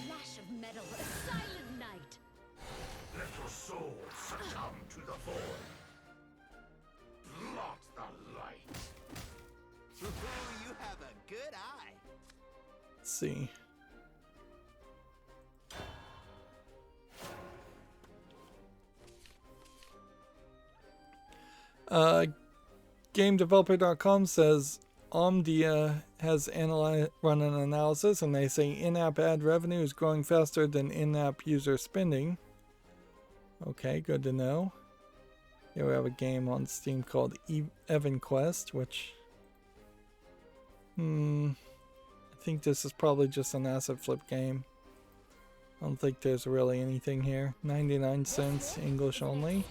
Speaker 2: flash of metal, a silent night.
Speaker 9: Let your soul succumb to the void. Blot the light.
Speaker 6: You have a good eye.
Speaker 1: Let's see. GameDeveloper.com says Omdia has run an analysis, and they say in-app ad revenue is growing faster than in-app user spending. Okay, good to know. Here we have a game on Steam called Evan Quest, which... I think this is probably just an asset flip game. I don't think there's really anything here. 99 cents, English only.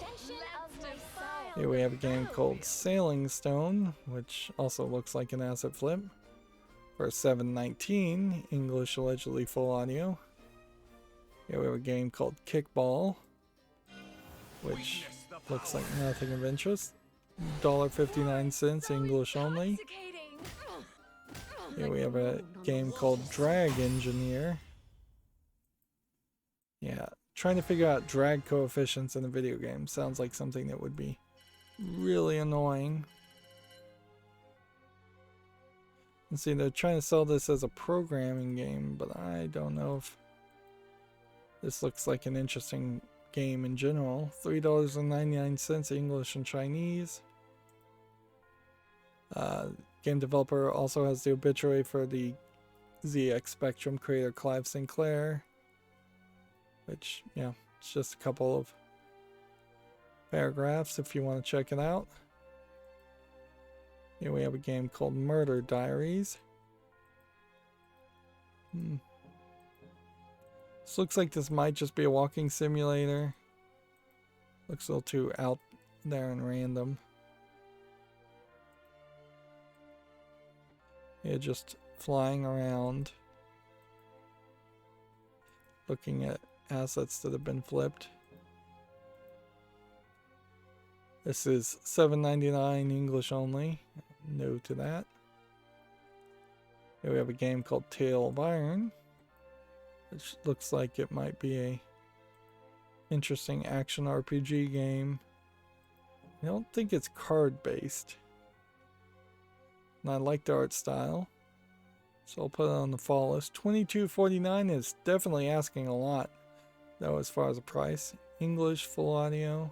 Speaker 1: Here we have a game called Sailing Stone, which also looks like an asset flip. For $7.19, English allegedly full audio. Here we have a game called Kickball, which looks like nothing of interest. $1.59, English only. Here we have a game called Drag Engineer. Yeah, trying to figure out drag coefficients in a video game sounds like something that would be really annoying. And see, they're trying to sell this as a programming game, but I don't know if this looks like an interesting game in general. $3.99, English and Chinese. Game developer also has the obituary for the ZX Spectrum creator Clive Sinclair, which, yeah, it's just a couple of paragraphs if you want to check it out. Here we have a game called Murder Diaries. This looks like this might just be a walking simulator. Looks a little too out there and random. Yeah, just flying around, looking at assets that have been flipped. This is $7.99, English only. No to that. Here we have a game called Tale of Iron, which looks like it might be a interesting action RPG game. I don't think it's card based. And I like the art style, so I'll put it on the fall list. $22.49 is definitely asking a lot, though, as far as the price. English, full audio.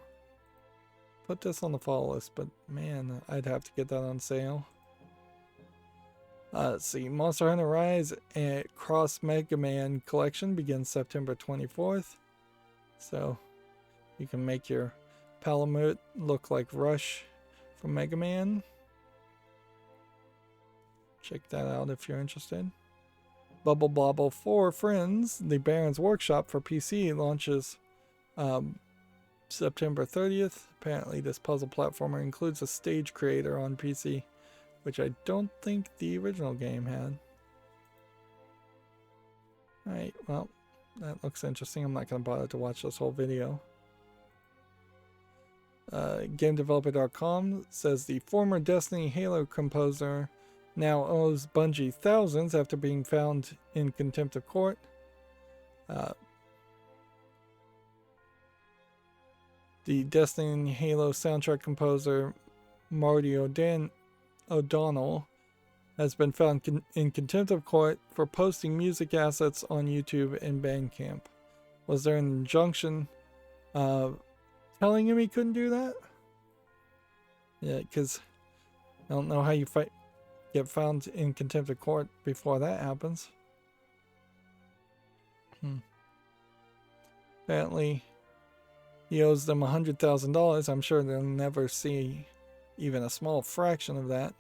Speaker 1: Put this on the fall list, but man, I'd have to get that on sale. Let's see, Monster Hunter Rise Cross Mega Man Collection begins September 24th. So you can make your Palamute look like Rush from Mega Man. Check that out if you're interested. Bubble Bobble 4 Friends, the Baron's Workshop for PC launches September 30th. Apparently this puzzle platformer includes a stage creator on PC, which I don't think the original game had. Alright, well, that looks interesting. I'm not going to bother to watch this whole video. GameDeveloper.com says the former Destiny Halo composer now owes Bungie thousands after being found in contempt of court. The Destiny Halo soundtrack composer Marty O'Donnell has been found in contempt of court for posting music assets on YouTube and Bandcamp. Was there an injunction telling him he couldn't do that? Yeah, because I don't know how you get found in contempt of court before that happens. Apparently, he owes them $100,000. I'm sure they'll never see even a small fraction of that.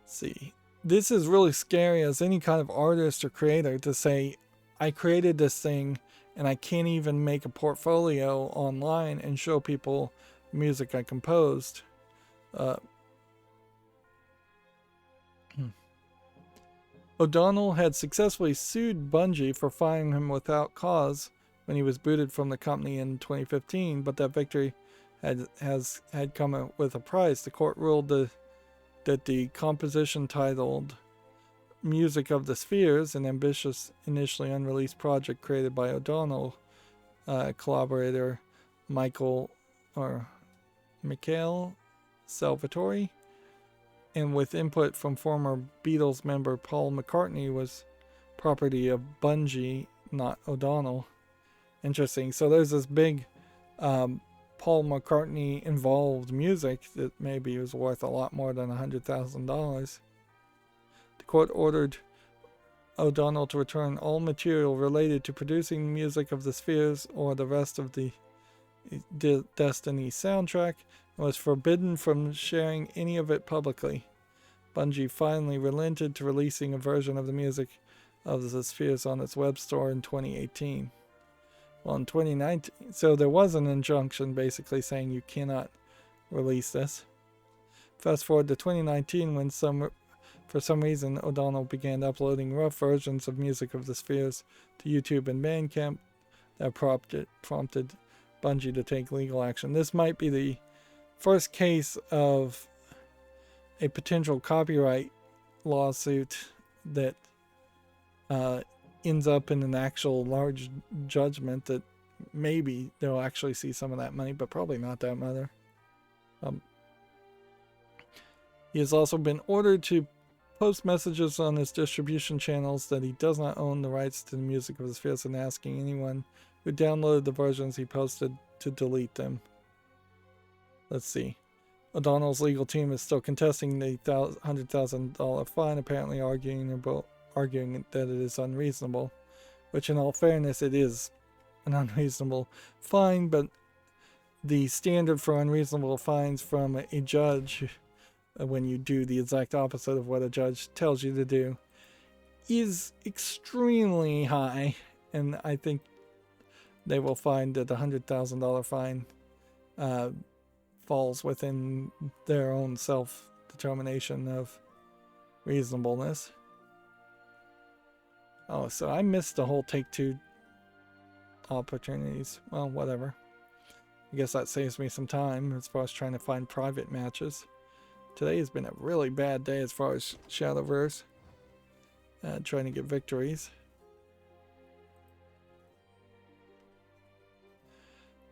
Speaker 1: Let's see. This is really scary as any kind of artist or creator to say, I created this thing and I can't even make a portfolio online and show people music I composed. O'Donnell had successfully sued Bungie for firing him without cause when he was booted from the company in 2015, but that victory had come with a price. The court ruled that the composition titled Music of the Spheres, an ambitious, initially unreleased project created by O'Donnell collaborator Michael Salvatore, and with input from former Beatles member Paul McCartney, was property of Bungie, not O'Donnell. Interesting. So there's this big Paul McCartney involved music that maybe was worth a lot more than $100,000. The court ordered O'Donnell to return all material related to producing the music of the Spheres or the rest of the Destiny soundtrack, and was forbidden from sharing any of it publicly. Bungie finally relented to releasing a version of the music of the Spheres on its web store in 2018. Well, in 2019, so there was an injunction basically saying you cannot release this. Fast forward to 2019 when for some reason O'Donnell began uploading rough versions of music of the Spheres to YouTube and Bandcamp. That prompted Bungie to take legal action. This might be the first case of a potential copyright lawsuit that ends up in an actual large judgment that maybe they'll actually see some of that money, but probably not that much. He has also been ordered to post messages on his distribution channels that he does not own the rights to the music of the Spheres, and asking anyone who downloaded the versions he posted to delete them. Let's see. O'Donnell's legal team is still contesting the $100,000 fine, apparently arguing that it is unreasonable, which in all fairness it is an unreasonable fine, but the standard for unreasonable fines from a judge, when you do the exact opposite of what a judge tells you to do, is extremely high, and I think they will find that the $100,000 fine falls within their own self-determination of reasonableness. Oh, so I missed the whole Take-Two opportunities. Well, whatever. I guess that saves me some time as far as trying to find private matches. Today has been a really bad day as far as Shadowverse. Trying to get victories.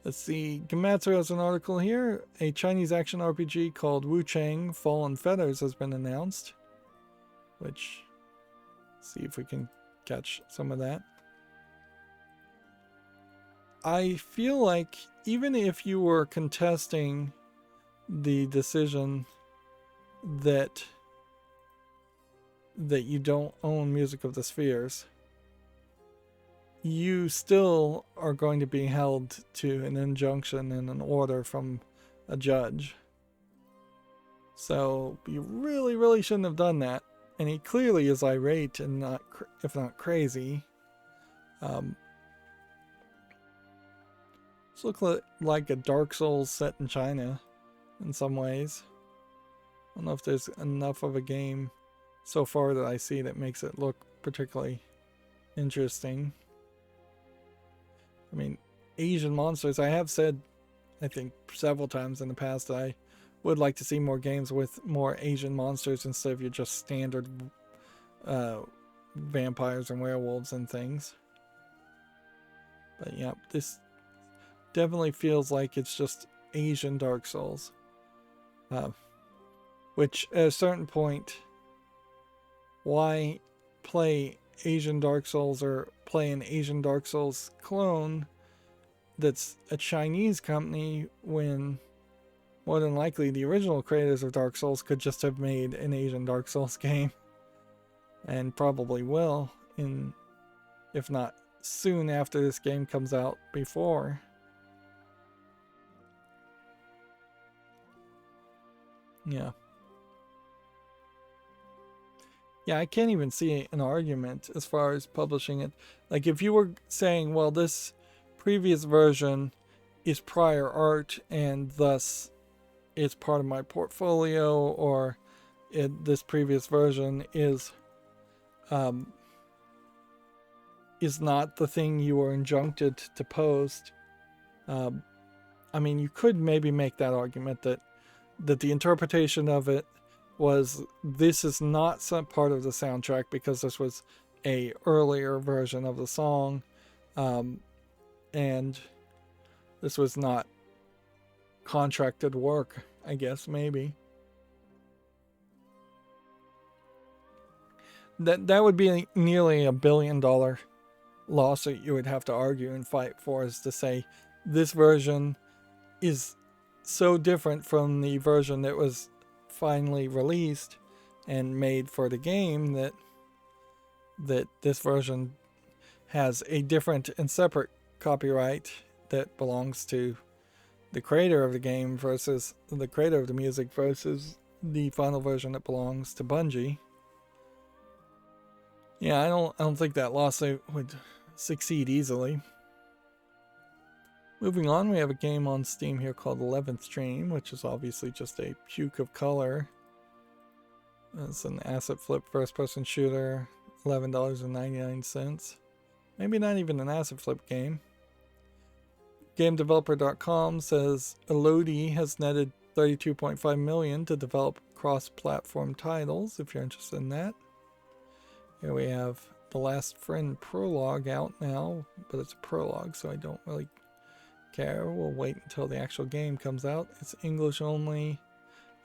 Speaker 1: Let's see. Gematsu has an article here. A Chinese action RPG called Wu Chang Fallen Feathers has been announced. Which, let's see if we can catch some of that. I feel like even if you were contesting the decision that you don't own Music of the Spheres, you still are going to be held to an injunction and an order from a judge. So you really shouldn't have done that. And he clearly is irate and not, if not crazy. This looks like a Dark Souls set in China in some ways. I don't know if there's enough of a game so far that I see that makes it look particularly interesting. I mean, Asian monsters, I have said, I think several times in the past, that I would like to see more games with more Asian monsters instead of your just standard vampires and werewolves and things. But yeah, this definitely feels like it's just Asian Dark Souls. Which at a certain point, why play Asian Dark Souls or play an Asian Dark Souls clone that's a Chinese company when more than likely the original creators of Dark Souls could just have made an Asian Dark Souls game, and probably will, if not soon after this game comes out, before. Yeah. Yeah, I can't even see an argument as far as publishing it. Like, if you were saying, well, this previous version is prior art and thus it's part of my portfolio, or this previous version is not the thing you were injuncted to post. I mean, you could maybe make that argument that the interpretation of it was, this is not some part of the soundtrack because this was a earlier version of the song, and this was not contracted work, I guess, maybe. That would be nearly $1 billion lawsuit you would have to argue and fight for, is to say this version is so different from the version that was finally released and made for the game that that this version has a different and separate copyright that belongs to the creator of the game versus the creator of the music versus the final version that belongs to Bungie. Yeah, I don't think that lawsuit would succeed easily. Moving on, we have a game on Steam here called 11th Stream, which is obviously just a puke of color. It's an asset flip first-person shooter, $11.99. Maybe not even an asset flip game. GameDeveloper.com says Elodie has netted $32.5 million to develop cross-platform titles, if you're interested in that. Here we have The Last Friend prologue out now, but it's a prologue, so I don't really care. We'll wait until the actual game comes out. It's English only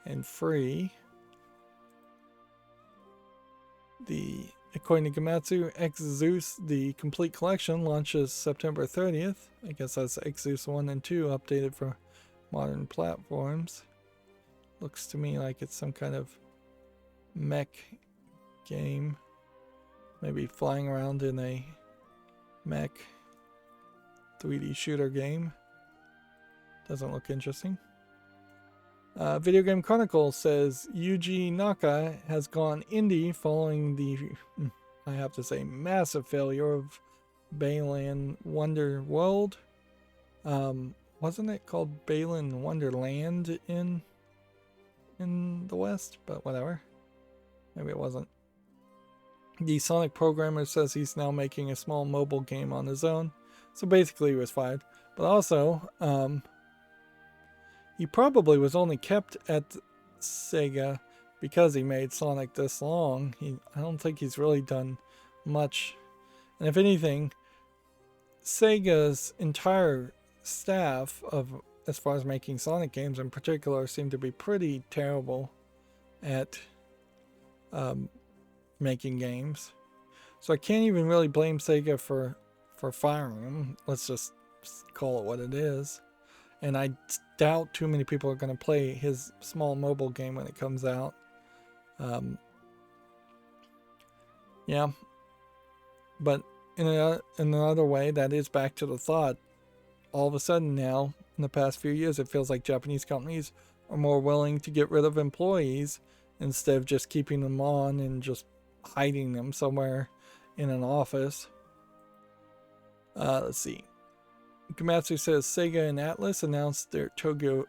Speaker 1: and free. According to Gamatsu, X Zeus, the complete collection, launches September 30th. I guess that's X Zeus 1 and 2 updated for modern platforms. Looks to me like it's some kind of mech game. Maybe flying around in a mech 3D shooter game. Doesn't look interesting. Video Game Chronicle says Yuji Naka has gone indie following the, I have to say, massive failure of Balan Wonderworld. Wasn't it called Balan Wonderland in the West? But whatever. Maybe it wasn't. The Sonic programmer says he's now making a small mobile game on his own. So basically he was fired. But also, he probably was only kept at Sega because he made Sonic this long. I don't think he's really done much. And if anything, Sega's entire staff as far as making Sonic games in particular, seem to be pretty terrible at making games. So I can't even really blame Sega for firing him. Let's just call it what it is. And I doubt too many people are going to play his small mobile game when it comes out. Yeah. But in another way, that is back to the thought. All of a sudden now, in the past few years, it feels like Japanese companies are more willing to get rid of employees instead of just keeping them on and just hiding them somewhere in an office. Let's see. Gamatsu says Sega and Atlus announced their Tokyo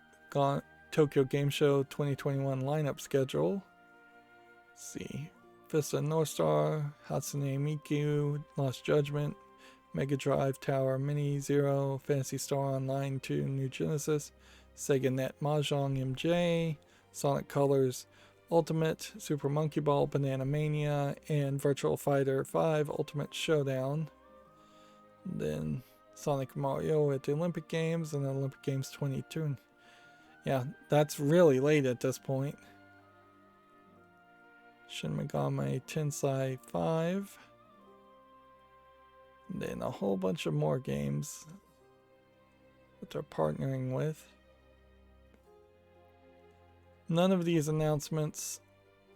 Speaker 1: Game Show 2021 lineup schedule. Let's see. Fist of North Star, Hatsune Miku, Lost Judgment, Mega Drive Tower Mini Zero, Phantasy Star Online 2 New Genesis, Sega Net Mahjong MJ, Sonic Colors Ultimate, Super Monkey Ball Banana Mania, and Virtual Fighter 5 Ultimate Showdown. Then Sonic Mario at the Olympic Games and the Olympic Games 22. Yeah, that's really late at this point. Shin Megami Tensei 5. And then a whole bunch of more games that they're partnering with. None of these announcements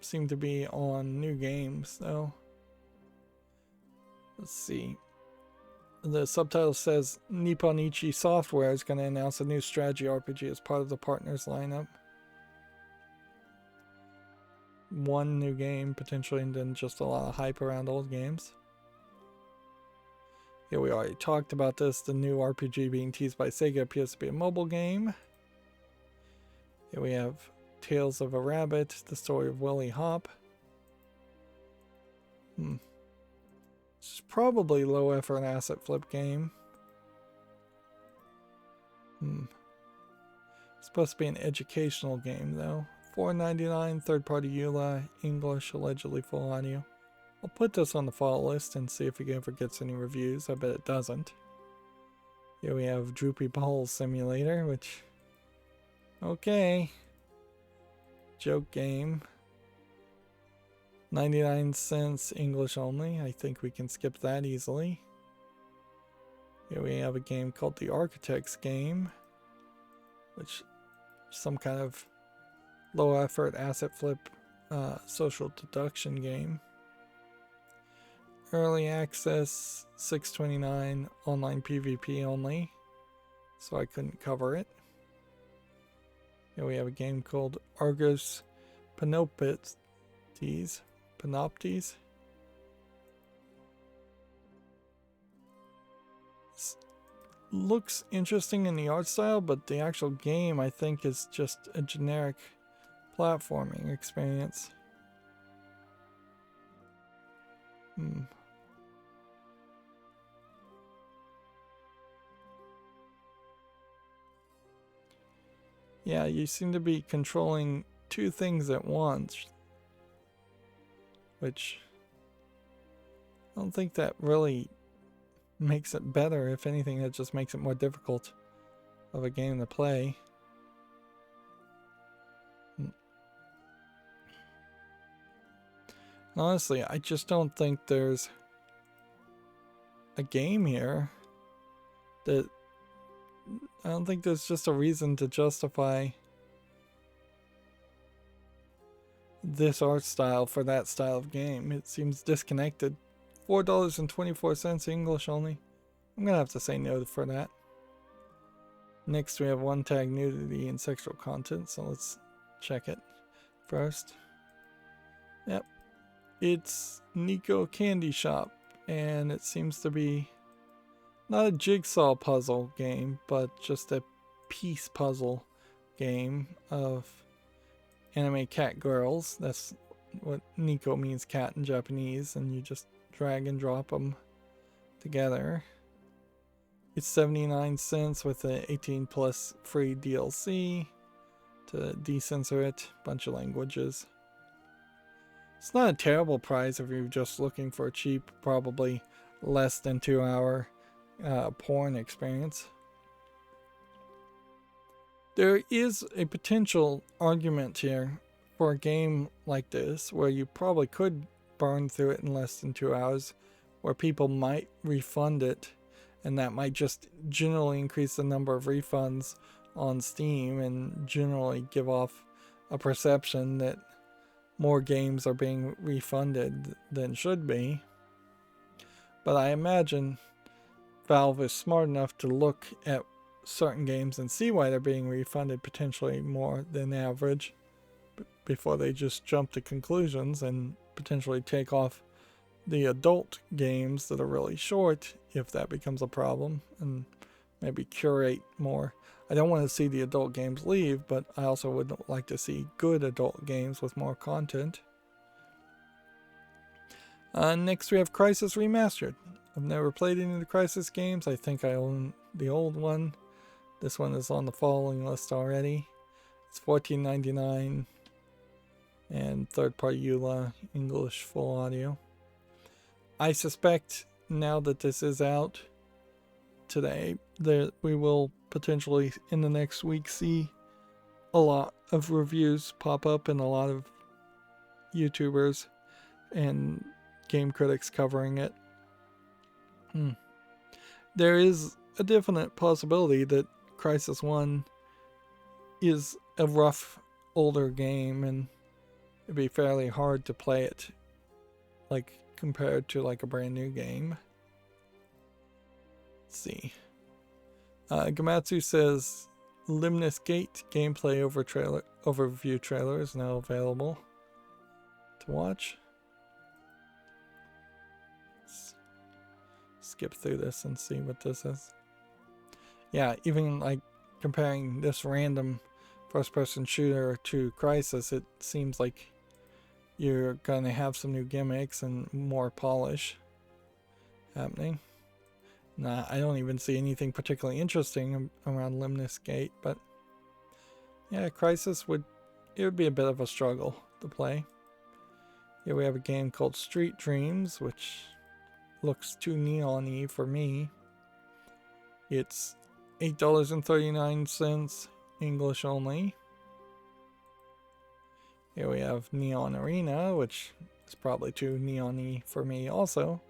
Speaker 1: seem to be on new games, though. Let's see. The subtitle says Nipponichi Software is going to announce a new strategy RPG as part of the partners lineup. One new game, potentially, and then just a lot of hype around old games. Yeah, we already talked about this. The new RPG being teased by Sega appears to be a mobile game. Here we have Tales of a Rabbit, the story of Willie Hop. It's probably low effort asset flip game. It's supposed to be an educational game though. $4.99, third party EULA, English, allegedly full audio. I'll put this on the fall list and see if it ever gets any reviews. I bet it doesn't. Here we have Droopy Balls Simulator, which... okay. Joke game. 99 cents English only. I think we can skip that easily. Here we have a game called The Architect's Game, which some kind of low effort asset flip social deduction game. early access, $6.29, online PvP only, so I couldn't cover it. Here we have a game called Argus Panoptes. Looks interesting in the art style, but the actual game I think is just a generic platforming experience. Yeah, you seem to be controlling two things at once, which I don't think that really makes it better. If anything, it just makes it more difficult of a game to play. Honestly, I just don't think there's a game here that... I don't think there's just a reason to justify this art style for that style of game. It seems disconnected. $4.24 English only. I'm gonna have to say no for that. Next we have one tag nudity and sexual content, so let's check it first. Yep. It's Nico Candy Shop, and it seems to be not a jigsaw puzzle game, but just a piece puzzle game of anime cat girls. That's what Nico means, cat in Japanese, and you just drag and drop them together. It's 79 cents with a 18 plus free DLC to decensor it, bunch of languages. It's not a terrible price if you're just looking for a cheap, probably less than 2 hour porn experience. There is a potential argument here for a game like this where you probably could burn through it in less than 2 hours, where people might refund it, and that might just generally increase the number of refunds on Steam and generally give off a perception that more games are being refunded than should be. But I imagine Valve is smart enough to look at certain games and see why they're being refunded potentially more than average before they just jump to conclusions and potentially take off the adult games that are really short, if that becomes a problem, and maybe curate more. I don't want to see the adult games leave, but I also would like to see good adult games with more content. Next we have Crysis Remastered. I've never played any of the Crysis games. I think I own the old one. This one is on the following list already. It's $14.99 and third-party EULA, English full audio. I suspect now that this is out today that we will potentially in the next week see a lot of reviews pop up and a lot of YouTubers and game critics covering it. There is a definite possibility that Crysis 1 is a rough older game and it'd be fairly hard to play it like compared to like a brand new game. Let's see. Gamatsu says Limnus Gate gameplay overview trailer is now available to watch. Let's skip through this and see what this is. Yeah, even like comparing this random first-person shooter to Crysis, it seems like you're gonna have some new gimmicks and more polish happening. Nah, I don't even see anything particularly interesting around Limnus Gate, but yeah, Crysis would be a bit of a struggle to play. Here we have a game called Street Dreams, which looks too neon-y for me. It's $8.39 English only. Here we have Neon Arena, which is probably too neon-y for me also.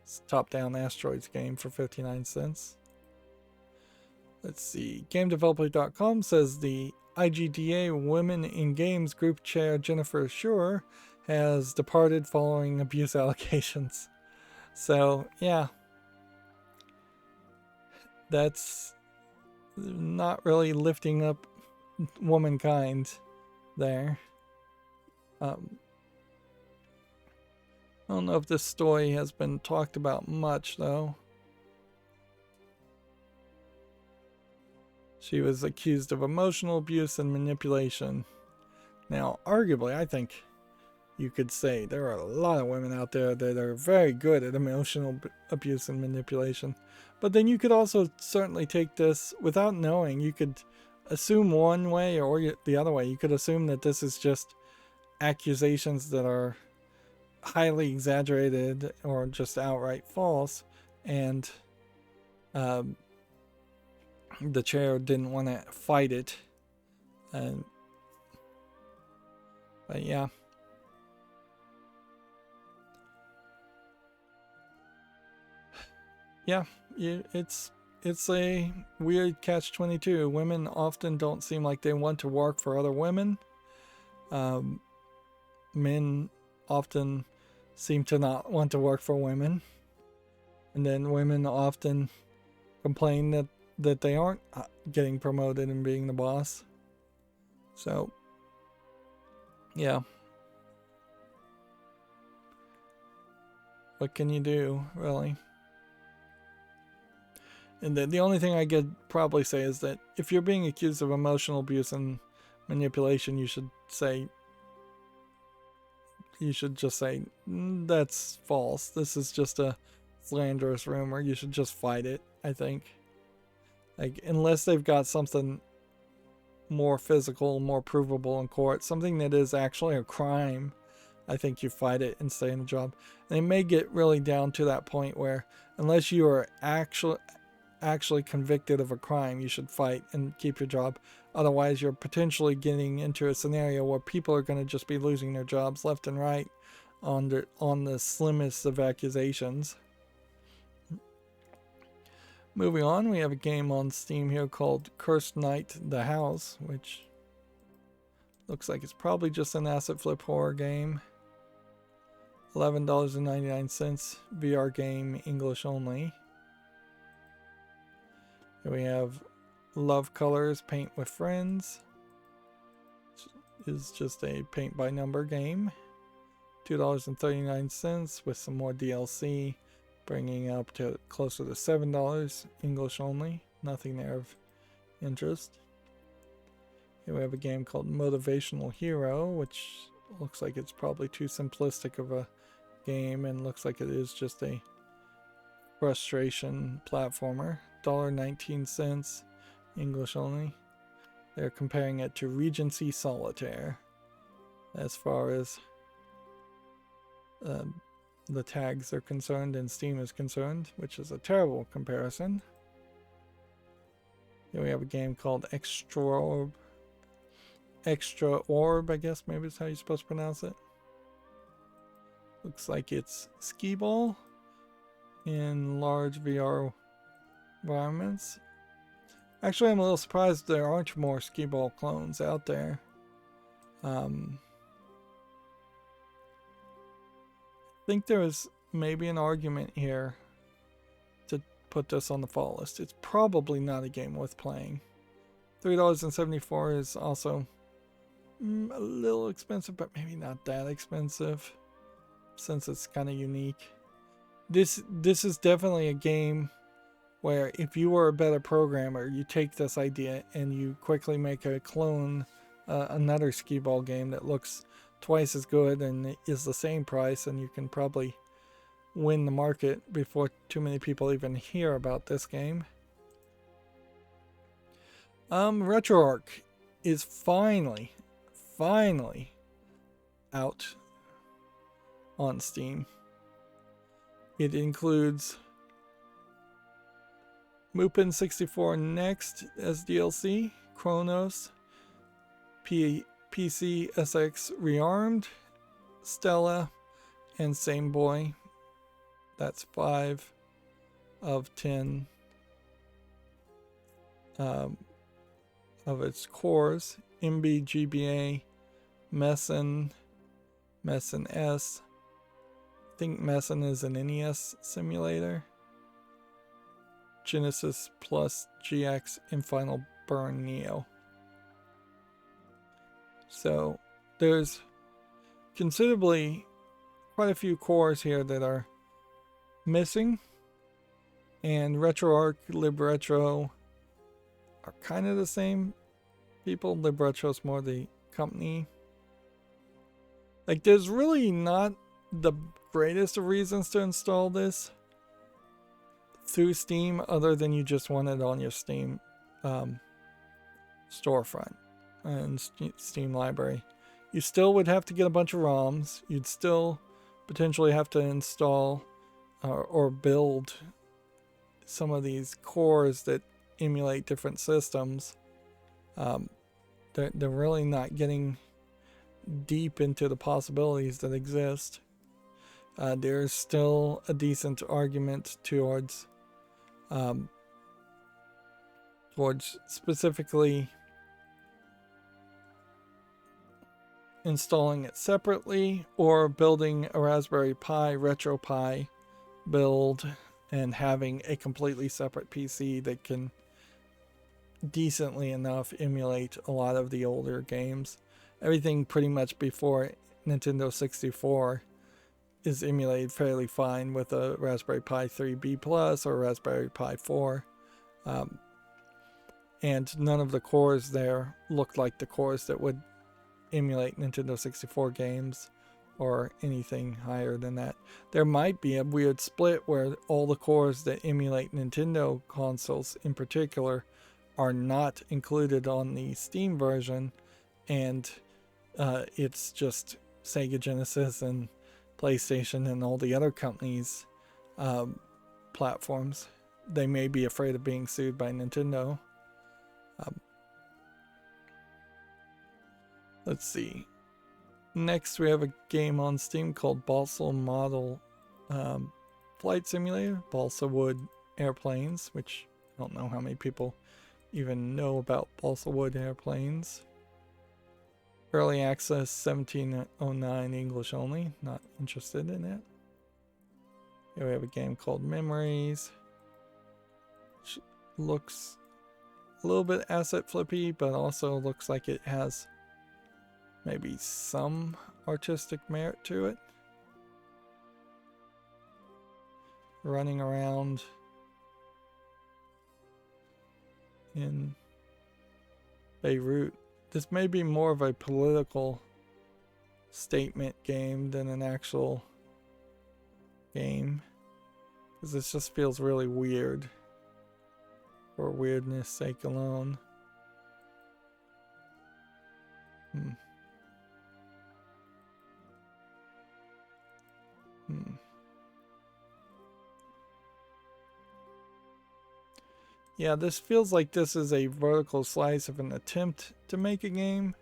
Speaker 1: It's a top-down asteroids game for 59 cents. Let's see. GameDeveloper.com says the IGDA Women in Games Group Chair Jennifer Schur has departed following abuse allegations. So, yeah. That's not really lifting up womankind there. I don't know if this story has been talked about much, though. She was accused of emotional abuse and manipulation. Now, arguably, I think you could say there are a lot of women out there that are very good at emotional abuse and manipulation. But then you could also certainly take this without knowing. You could assume one way or the other way. You could assume that this is just accusations that are highly exaggerated or just outright false, and the chair didn't want to fight it. But yeah. Yeah, it's a weird catch-22. Women often don't seem like they want to work for other women. Men often seem to not want to work for women. And then women often complain that they aren't getting promoted and being the boss. So, yeah. What can you do, really? And the only thing I could probably say is that if you're being accused of emotional abuse and manipulation, you should just say, that's false. This is just a slanderous rumor. You should just fight it, I think. Like, unless they've got something more physical, more provable in court, something that is actually a crime, I think you fight it and stay in the job. And it may get really down to that point where, unless you are actually convicted of a crime, you should fight and keep your job. Otherwise, you're potentially getting into a scenario where people are going to just be losing their jobs left and right on the slimmest of accusations. Moving on, we have a game on Steam here called Cursed Night: The House, which looks like it's probably just an asset flip horror game. $11.99, VR game, English only. Here we have Love Colors, Paint with Friends. Which is just a paint by number game. $2.39 with some more DLC, bringing up to closer to $7, English only. Nothing there of interest. Here we have a game called Motivational Hero, which looks like it's probably too simplistic of a game and looks like it is just a frustration platformer. $1.19, English only. They're comparing it to Regency Solitaire as far as the tags are concerned and Steam is concerned, which is a terrible comparison. Here we have a game called Extra Orb, I guess maybe is how you're supposed to pronounce it. Looks like it's skee ball in large VR environments. Actually, I'm a little surprised there aren't more skee ball clones out there. I think there is maybe an argument here to put this on the fall list. It's probably not a game worth playing. $3.74 is also a little expensive, but maybe not that expensive since it's kind of unique. This is definitely a game where if you were a better programmer, you take this idea and you quickly make a clone, another skee ball game that looks twice as good and is the same price, and you can probably win the market before too many people even hear about this game. RetroArch is finally out on Steam. It includes Mupen 64 Next as DLC, Chronos, PC SX Rearmed, Stella, and Same Boy. That's 5 of 10 of its cores. MB, GBA, Messen S, think Messin is an NES simulator. Genesis Plus GX and Final Burn Neo. So there's considerably quite a few cores here that are missing, and RetroArch, LibRetro are kind of the same people. LibRetro is more the company. Like, there's really not the greatest of reasons to install this through Steam other than you just want it on your Steam storefront and Steam library. You still would have to get a bunch of ROMs. You'd still potentially have to install or build some of these cores that emulate different systems. They're really not getting deep into the possibilities that exist. There's still a decent argument towards specifically installing it separately or building a Raspberry Pi RetroPie build and having a completely separate PC that can decently enough emulate a lot of the older games. Everything pretty much before Nintendo 64 is emulated fairly fine with a Raspberry Pi 3B Plus or Raspberry Pi 4. And none of the cores there looked like the cores that would emulate Nintendo 64 games or anything higher than that. There might be a weird split where all the cores that emulate Nintendo consoles in particular are not included on the Steam version, and it's just Sega Genesis and PlayStation and all the other companies' platforms. They may be afraid of being sued by Nintendo. Let's see. Next, we have a game on Steam called Balsa Model Flight Simulator, Balsa Wood Airplanes, which I don't know how many people even know about Balsa Wood airplanes. Early access 1709 English only, not interested in it. Here we have a game called Memories, which looks a little bit asset flippy, but also looks like it has maybe some artistic merit to it. Running around in Beirut. This may be more of a political statement game than an actual game, because this just feels really weird for weirdness sake alone. Yeah, this feels like this is a vertical slice of an attempt to make a game,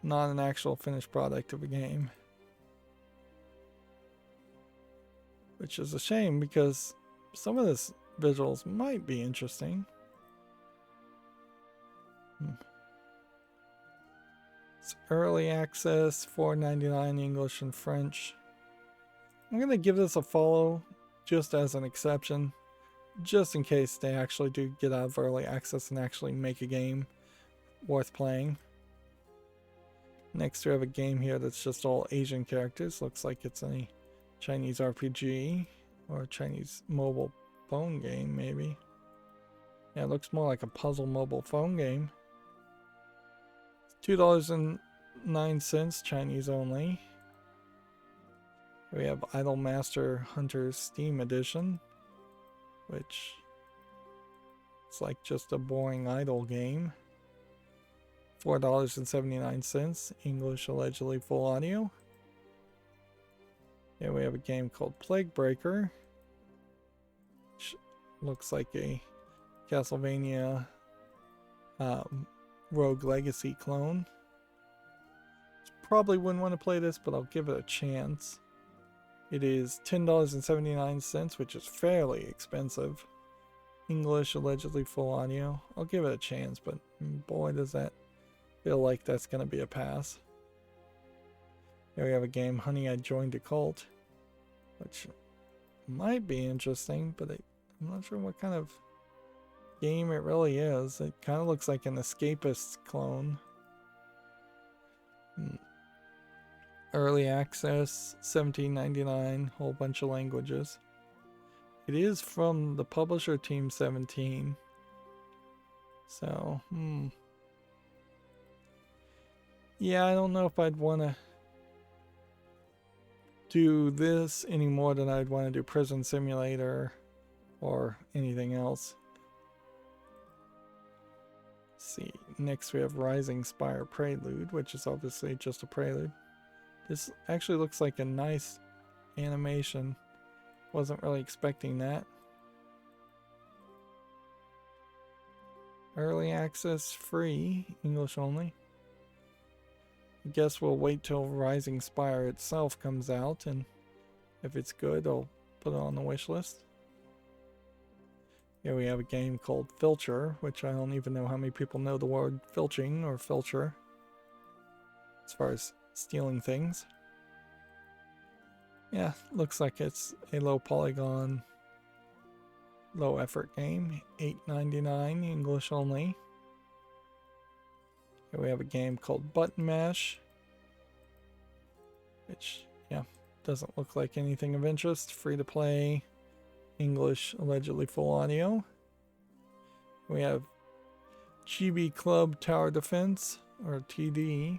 Speaker 1: not an actual finished product of a game. Which is a shame, because some of this visuals might be interesting. It's early access, $4.99 English and French. I'm going to give this a follow just as an exception, just in case they actually do get out of early access and actually make a game worth playing. Next we have a game here that's just all Asian characters. Looks like it's a Chinese RPG or a Chinese mobile phone game maybe. Yeah, it looks more like a puzzle mobile phone game. $2.09 Chinese only. We have Idolmaster Hunter's Steam Edition, which is like just a boring idle game. $4.79 English, allegedly full audio. Here we have a game called Plague Breaker, which looks like a Castlevania Rogue Legacy clone. Probably wouldn't want to play this, but I'll give it a chance. It is $10.79, which is fairly expensive. English, allegedly full audio. I'll give it a chance, but boy, does that feel like that's going to be a pass. Here we have a game, Honey, I Joined a Cult. which might be interesting, but I'm not sure what kind of game it really is. It kind of looks like an escapist clone. Early access, $17.99, whole bunch of languages. It is from the publisher Team 17. So, yeah, I don't know if I'd want to do this any more than I'd want to do Prison Simulator or anything else. Let's see, next we have Rising Spire Prelude, which is obviously just a prelude. This actually looks like a nice animation. Wasn't really expecting that. Early access, free, English only. I guess we'll wait till Rising Spire itself comes out, and if it's good, I'll put it on the wish list. Here we have a game called Filcher, which I don't even know how many people know the word filching or filcher as far as stealing things. Yeah, looks like it's a low polygon, low effort game. $8.99, English only. Here we have a game called Button Mash, which, yeah, doesn't look like anything of interest. Free to play, English, allegedly full audio. We have Chibi Club Tower Defense, or TD,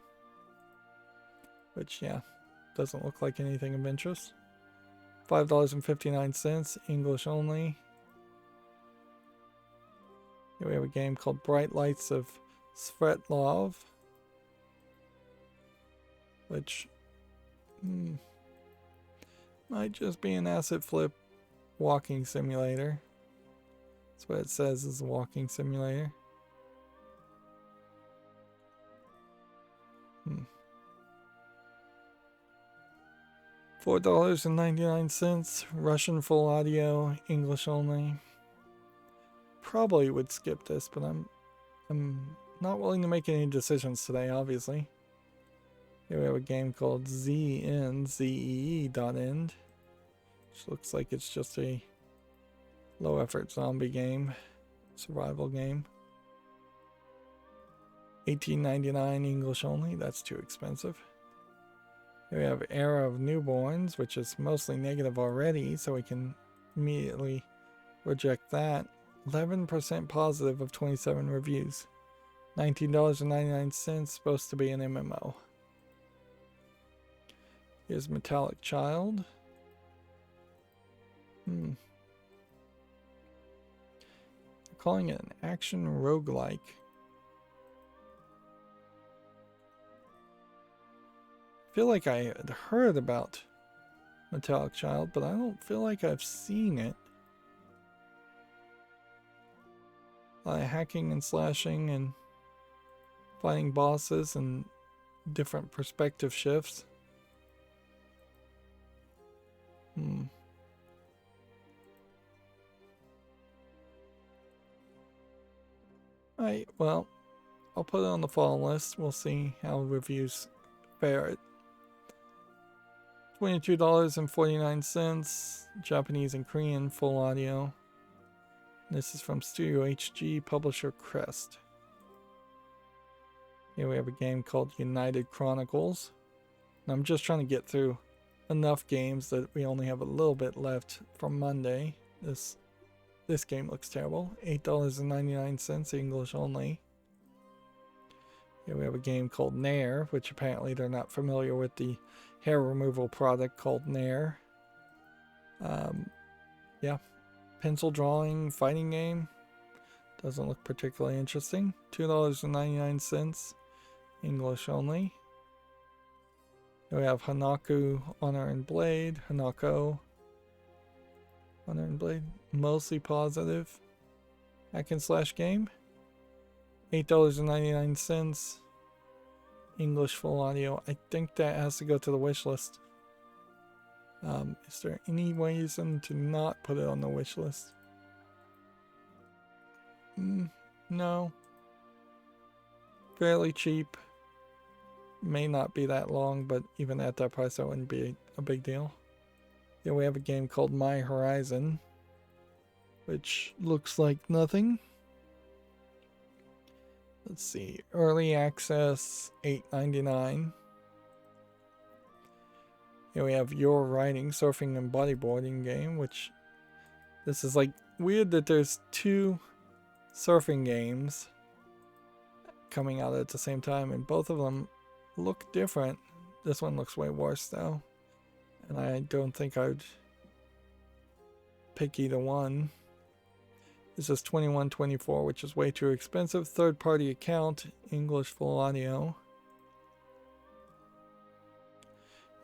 Speaker 1: which, yeah, doesn't look like anything of interest. $5.59, English only. Here we have a game called Bright Lights of Svetlov, which might just be an asset flip walking simulator. That's what it says, is a walking simulator. $4.99, Russian full audio, English only. Probably would skip this, but I'm not willing to make any decisions today, obviously. Here we have a game called ZEED, which looks like it's just a low effort zombie game, survival game. $18.99, English only. That's too expensive. Here we have Era of Newborns, which is mostly negative already, so we can immediately reject that. 11% positive of 27 reviews. $19.99, supposed to be an MMO. Here's Metallic Child. They're calling it an action roguelike. I feel like I had heard about Metallic Child, but I don't feel like I've seen it. Hacking and slashing and fighting bosses and different perspective shifts. Alright, well, I'll put it on the fall list. We'll see how reviews fare it. $22.49, Japanese and Korean full audio. This is from Studio HG, publisher Crest. Here we have a game called United Chronicles. And I'm just trying to get through enough games that we only have a little bit left from Monday. This game looks terrible. $8.99, English only. Here we have a game called Nair, which apparently they're not familiar with the hair removal product called Nair. Yeah, pencil drawing fighting game. Doesn't look particularly interesting. $2.99, English only. Here we have Hanaku Honor and Blade. Hanako Honor and Blade, mostly positive. Hack and slash game. $8.99, English full audio. I think that has to go to the wish list. Is there any reason to not put it on the wish list? No. Fairly cheap. May not be that long, but even at that price, that wouldn't be a big deal. Here we have a game called My Horizon, which looks like nothing. Let's see, early access, $8.99. Here we have Your Riding, Surfing and Bodyboarding game, which this is like weird that there's two surfing games coming out at the same time, and both of them look different. This one looks way worse though, and I don't think I'd pick either one. This is $21.24, which is way too expensive. Third-party account, English full audio.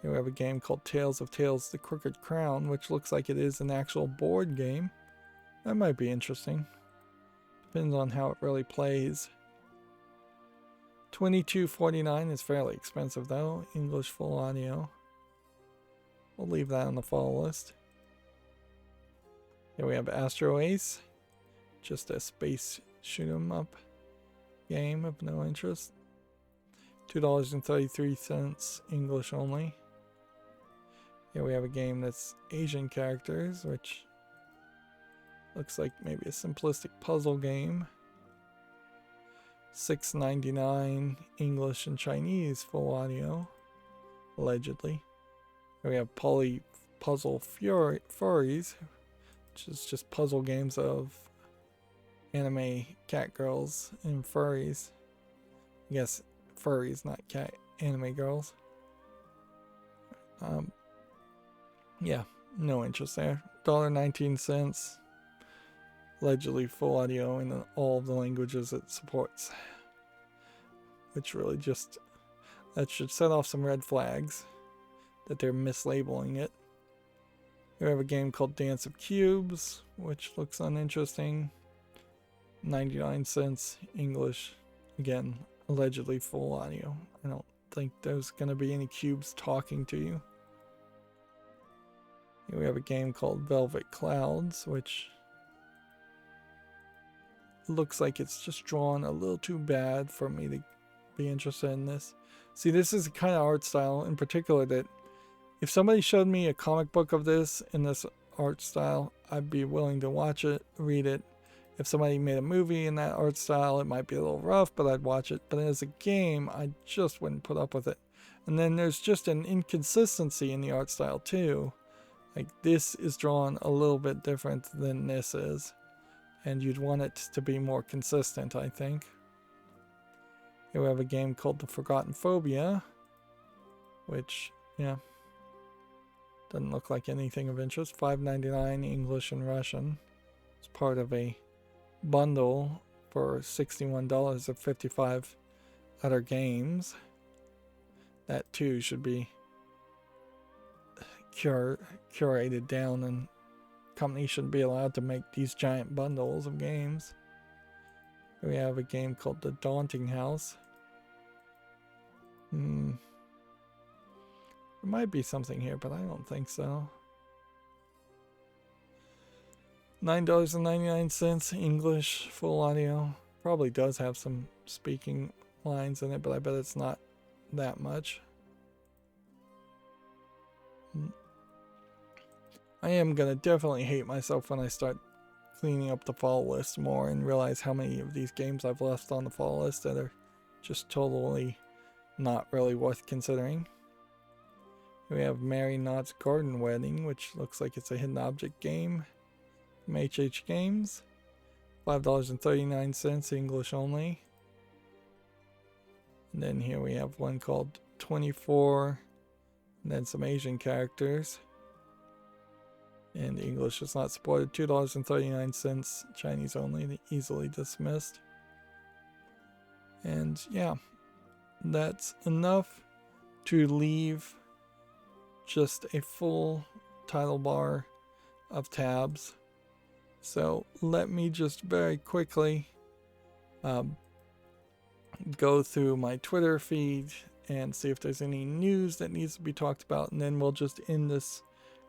Speaker 1: Here we have a game called Tales of Tales: The Crooked Crown, which looks like it is an actual board game. That might be interesting. Depends on how it really plays. $22.49 is fairly expensive though. English full audio. We'll leave that on the follow list. Here we have Astro Ace. Just a space shoot 'em up game of no interest. $2.33, English only. Here we have a game that's Asian characters, which looks like maybe a simplistic puzzle game. $6.99, English and Chinese full audio, allegedly. Here we have Puzzle Furries, which is just puzzle games of anime cat girls and furries. I guess furries, not cat anime girls. Yeah, no interest there. $1.19. Allegedly full audio in all of the languages it supports. Which really just, that should set off some red flags that they're mislabeling it. We have a game called Dance of Cubes, which looks uninteresting. 99 cents, English. Again, allegedly full audio. I don't think there's going to be any cubes talking to you. Here we have a game called Velvet Clouds, which looks like it's just drawn a little too bad for me to be interested in this. See, this is the kind of art style in particular that if somebody showed me a comic book of this in this art style, I'd be willing to watch it, read it. If somebody made a movie in that art style, it might be a little rough, but I'd watch it. But as a game, I just wouldn't put up with it. And then there's just an inconsistency in the art style too. Like, this is drawn a little bit different than this is. And you'd want it to be more consistent, I think. Here we have a game called The Forgotten Phobia, which, yeah, doesn't look like anything of interest. $5.99, English and Russian. It's part of a bundle for $61 of 55 other games. That too should be curated down, and companies shouldn't be allowed to make these giant bundles of games. We have a game called The Daunting House. There might be something here, but I don't think so. $9.99, English, full audio. Probably does have some speaking lines in it, but I bet it's not that much. I am going to definitely hate myself when I start cleaning up the follow list more and realize how many of these games I've left on the follow list that are just totally not really worth considering. We have Mary Knott's Garden Wedding, which looks like it's a hidden object game from HH Games. $5.39, English only. And then here we have one called 24, and then some Asian characters. And English is not supported. $2.39, Chinese only, easily dismissed. And yeah, that's enough to leave just a full title bar of tabs. So let me just very quickly go through my Twitter feed and see if there's any news that needs to be talked about, and then we'll just end this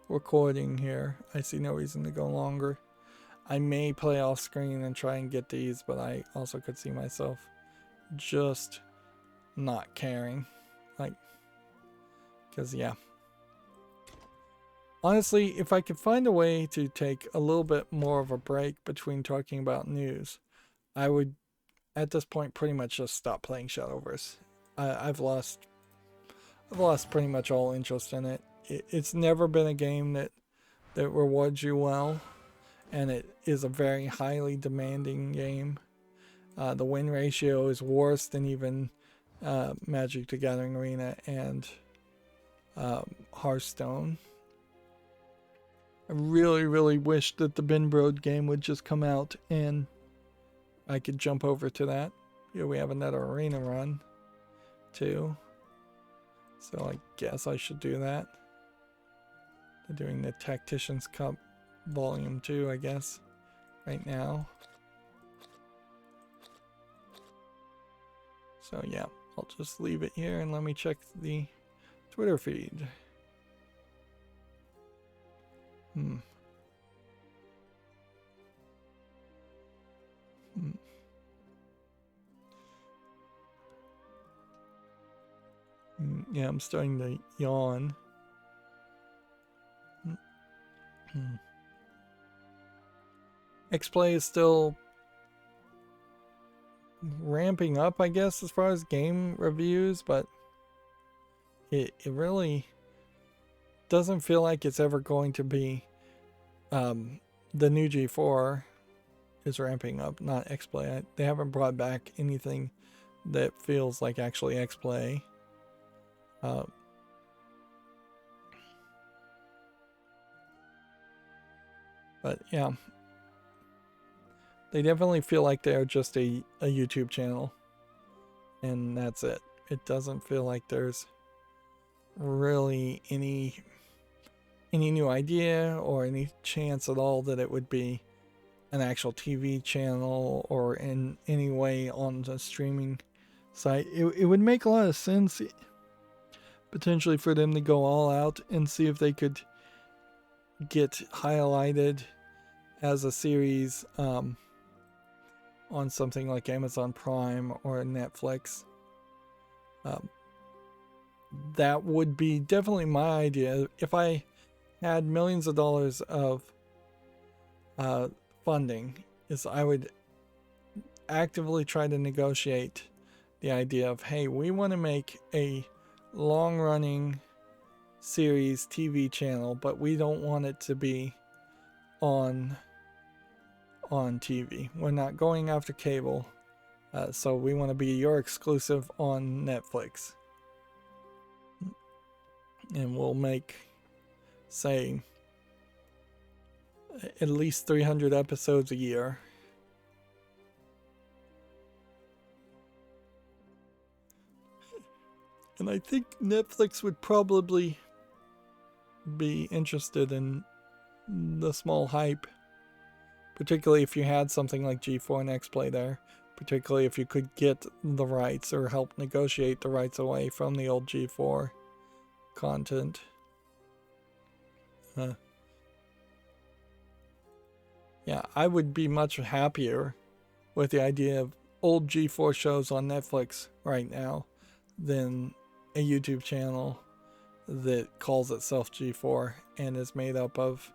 Speaker 1: recording here. I see no reason to go longer. I may play off screen and try and get these, but I also could see myself just not caring, like, because yeah, honestly, if I could find a way to take a little bit more of a break between talking about news, I would, at this point, pretty much just stop playing Shadowverse. I've lost pretty much all interest in it. It's never been a game that rewards you well, and it is a very highly demanding game. The win ratio is worse than even Magic the Gathering Arena and Hearthstone. I really, really wish that the Binbrode game would just come out and I could jump over to that. Here we have another arena run, too. So I guess I should do that. They're doing the Tacticians Cup Volume 2, I guess, right now. So yeah, I'll just leave it here and let me check the Twitter feed. Yeah, I'm starting to yawn. X-Play is still ramping up, I guess, as far as game reviews, but it really doesn't feel like it's ever going to be. The new G4 is ramping up, not X-Play. They haven't brought back anything that feels like actually X-Play. But yeah, they definitely feel like they're just a YouTube channel, and that's it. It doesn't feel like there's really any new idea or any chance at all that it would be an actual TV channel or in any way on the streaming site. It would make a lot of sense potentially for them to go all out and see if they could get highlighted as a series on something like Amazon Prime or Netflix. That would be definitely my idea. If I had millions of dollars of funding, is I would actively try to negotiate the idea of, hey, we want to make a long-running series TV channel, but we don't want it to be on TV. We're not going after cable, so we want to be your exclusive on Netflix. And we'll make, say, at least 300 episodes a year. And I think Netflix would probably be interested in the small hype, particularly if you had something like G4 and X-Play there, particularly if you could get the rights or help negotiate the rights away from the old G4 content. Yeah, I would be much happier with the idea of old G4 shows on Netflix right now than a YouTube channel that calls itself G4 and is made up of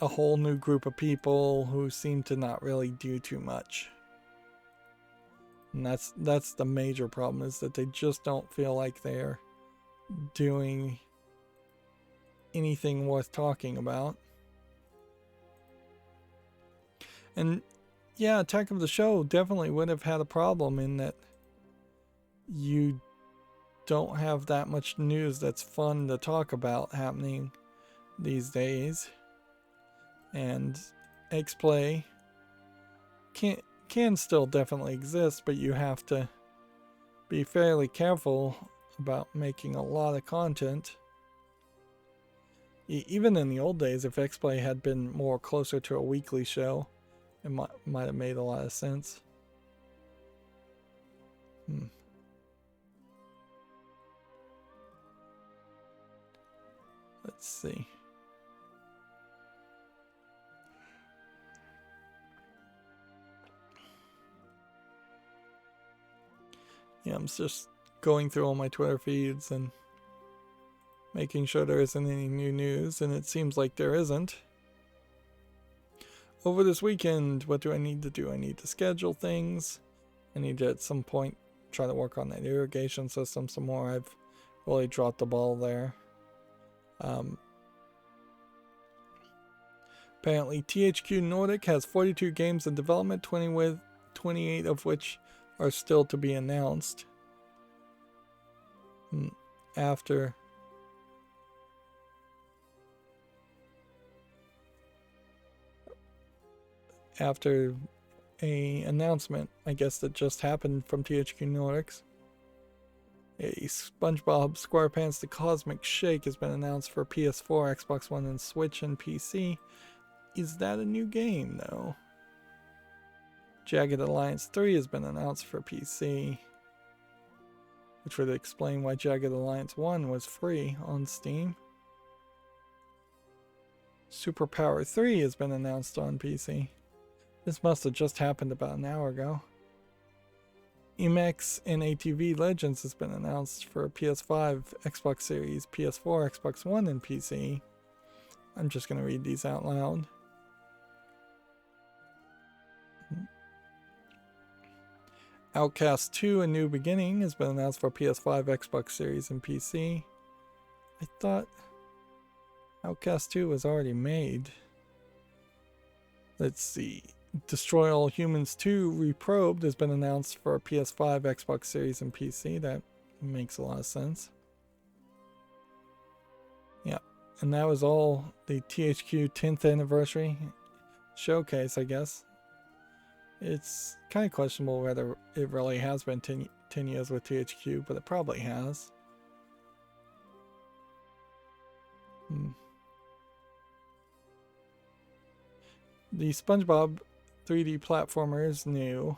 Speaker 1: a whole new group of people who seem to not really do too much. And that's the major problem, is that they just don't feel like they're doing anything worth talking about. And yeah, Attack of the Show definitely would have had a problem in that you don't have that much news that's fun to talk about happening these days. And X-Play can still definitely exist, but you have to be fairly careful about making a lot of content. Even in the old days, if X-Play had been more closer to a weekly show, it might have made a lot of sense. Let's see. Yeah, I'm just going through all my Twitter feeds, and making sure there isn't any new news, and it seems like there isn't. Over this weekend, what do I need to do? I need to schedule things. I need to at some point try to work on that irrigation system some more. I've really dropped the ball there. Apparently THQ Nordic has 42 games in development, 28 of which are still to be announced. After a announcement, I guess, that just happened from THQ Nordic. A SpongeBob SquarePants The Cosmic Shake has been announced for PS4, Xbox One, and Switch and PC. Is that a new game, though? Jagged Alliance 3 has been announced for PC, which would explain why Jagged Alliance 1 was free on Steam. Superpower 3 has been announced on PC. This must have just happened about an hour ago. MX and ATV Legends has been announced for PS5, Xbox Series, PS4, Xbox One, and PC. I'm just going to read these out loud. Outcast 2: A New Beginning has been announced for PS5, Xbox Series, and PC. I thought Outcast 2 was already made. Let's see. Destroy All Humans 2 Reprobed has been announced for PS5, Xbox Series, and PC. That makes a lot of sense. Yeah, and that was all the THQ 10th anniversary showcase, I guess. It's kind of questionable whether it really has been 10 years with THQ, but it probably has. The SpongeBob 3D platformer is new.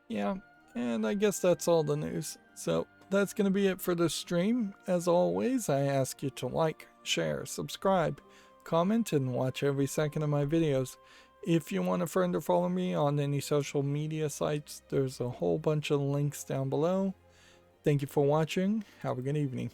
Speaker 1: Yeah, and I guess that's all the news. So that's going to be it for this stream. As always, I ask you to like, share, subscribe, comment, and watch every second of my videos. If you want to friend or follow me on any social media sites, there's a whole bunch of links down below. Thank you for watching. Have a good evening.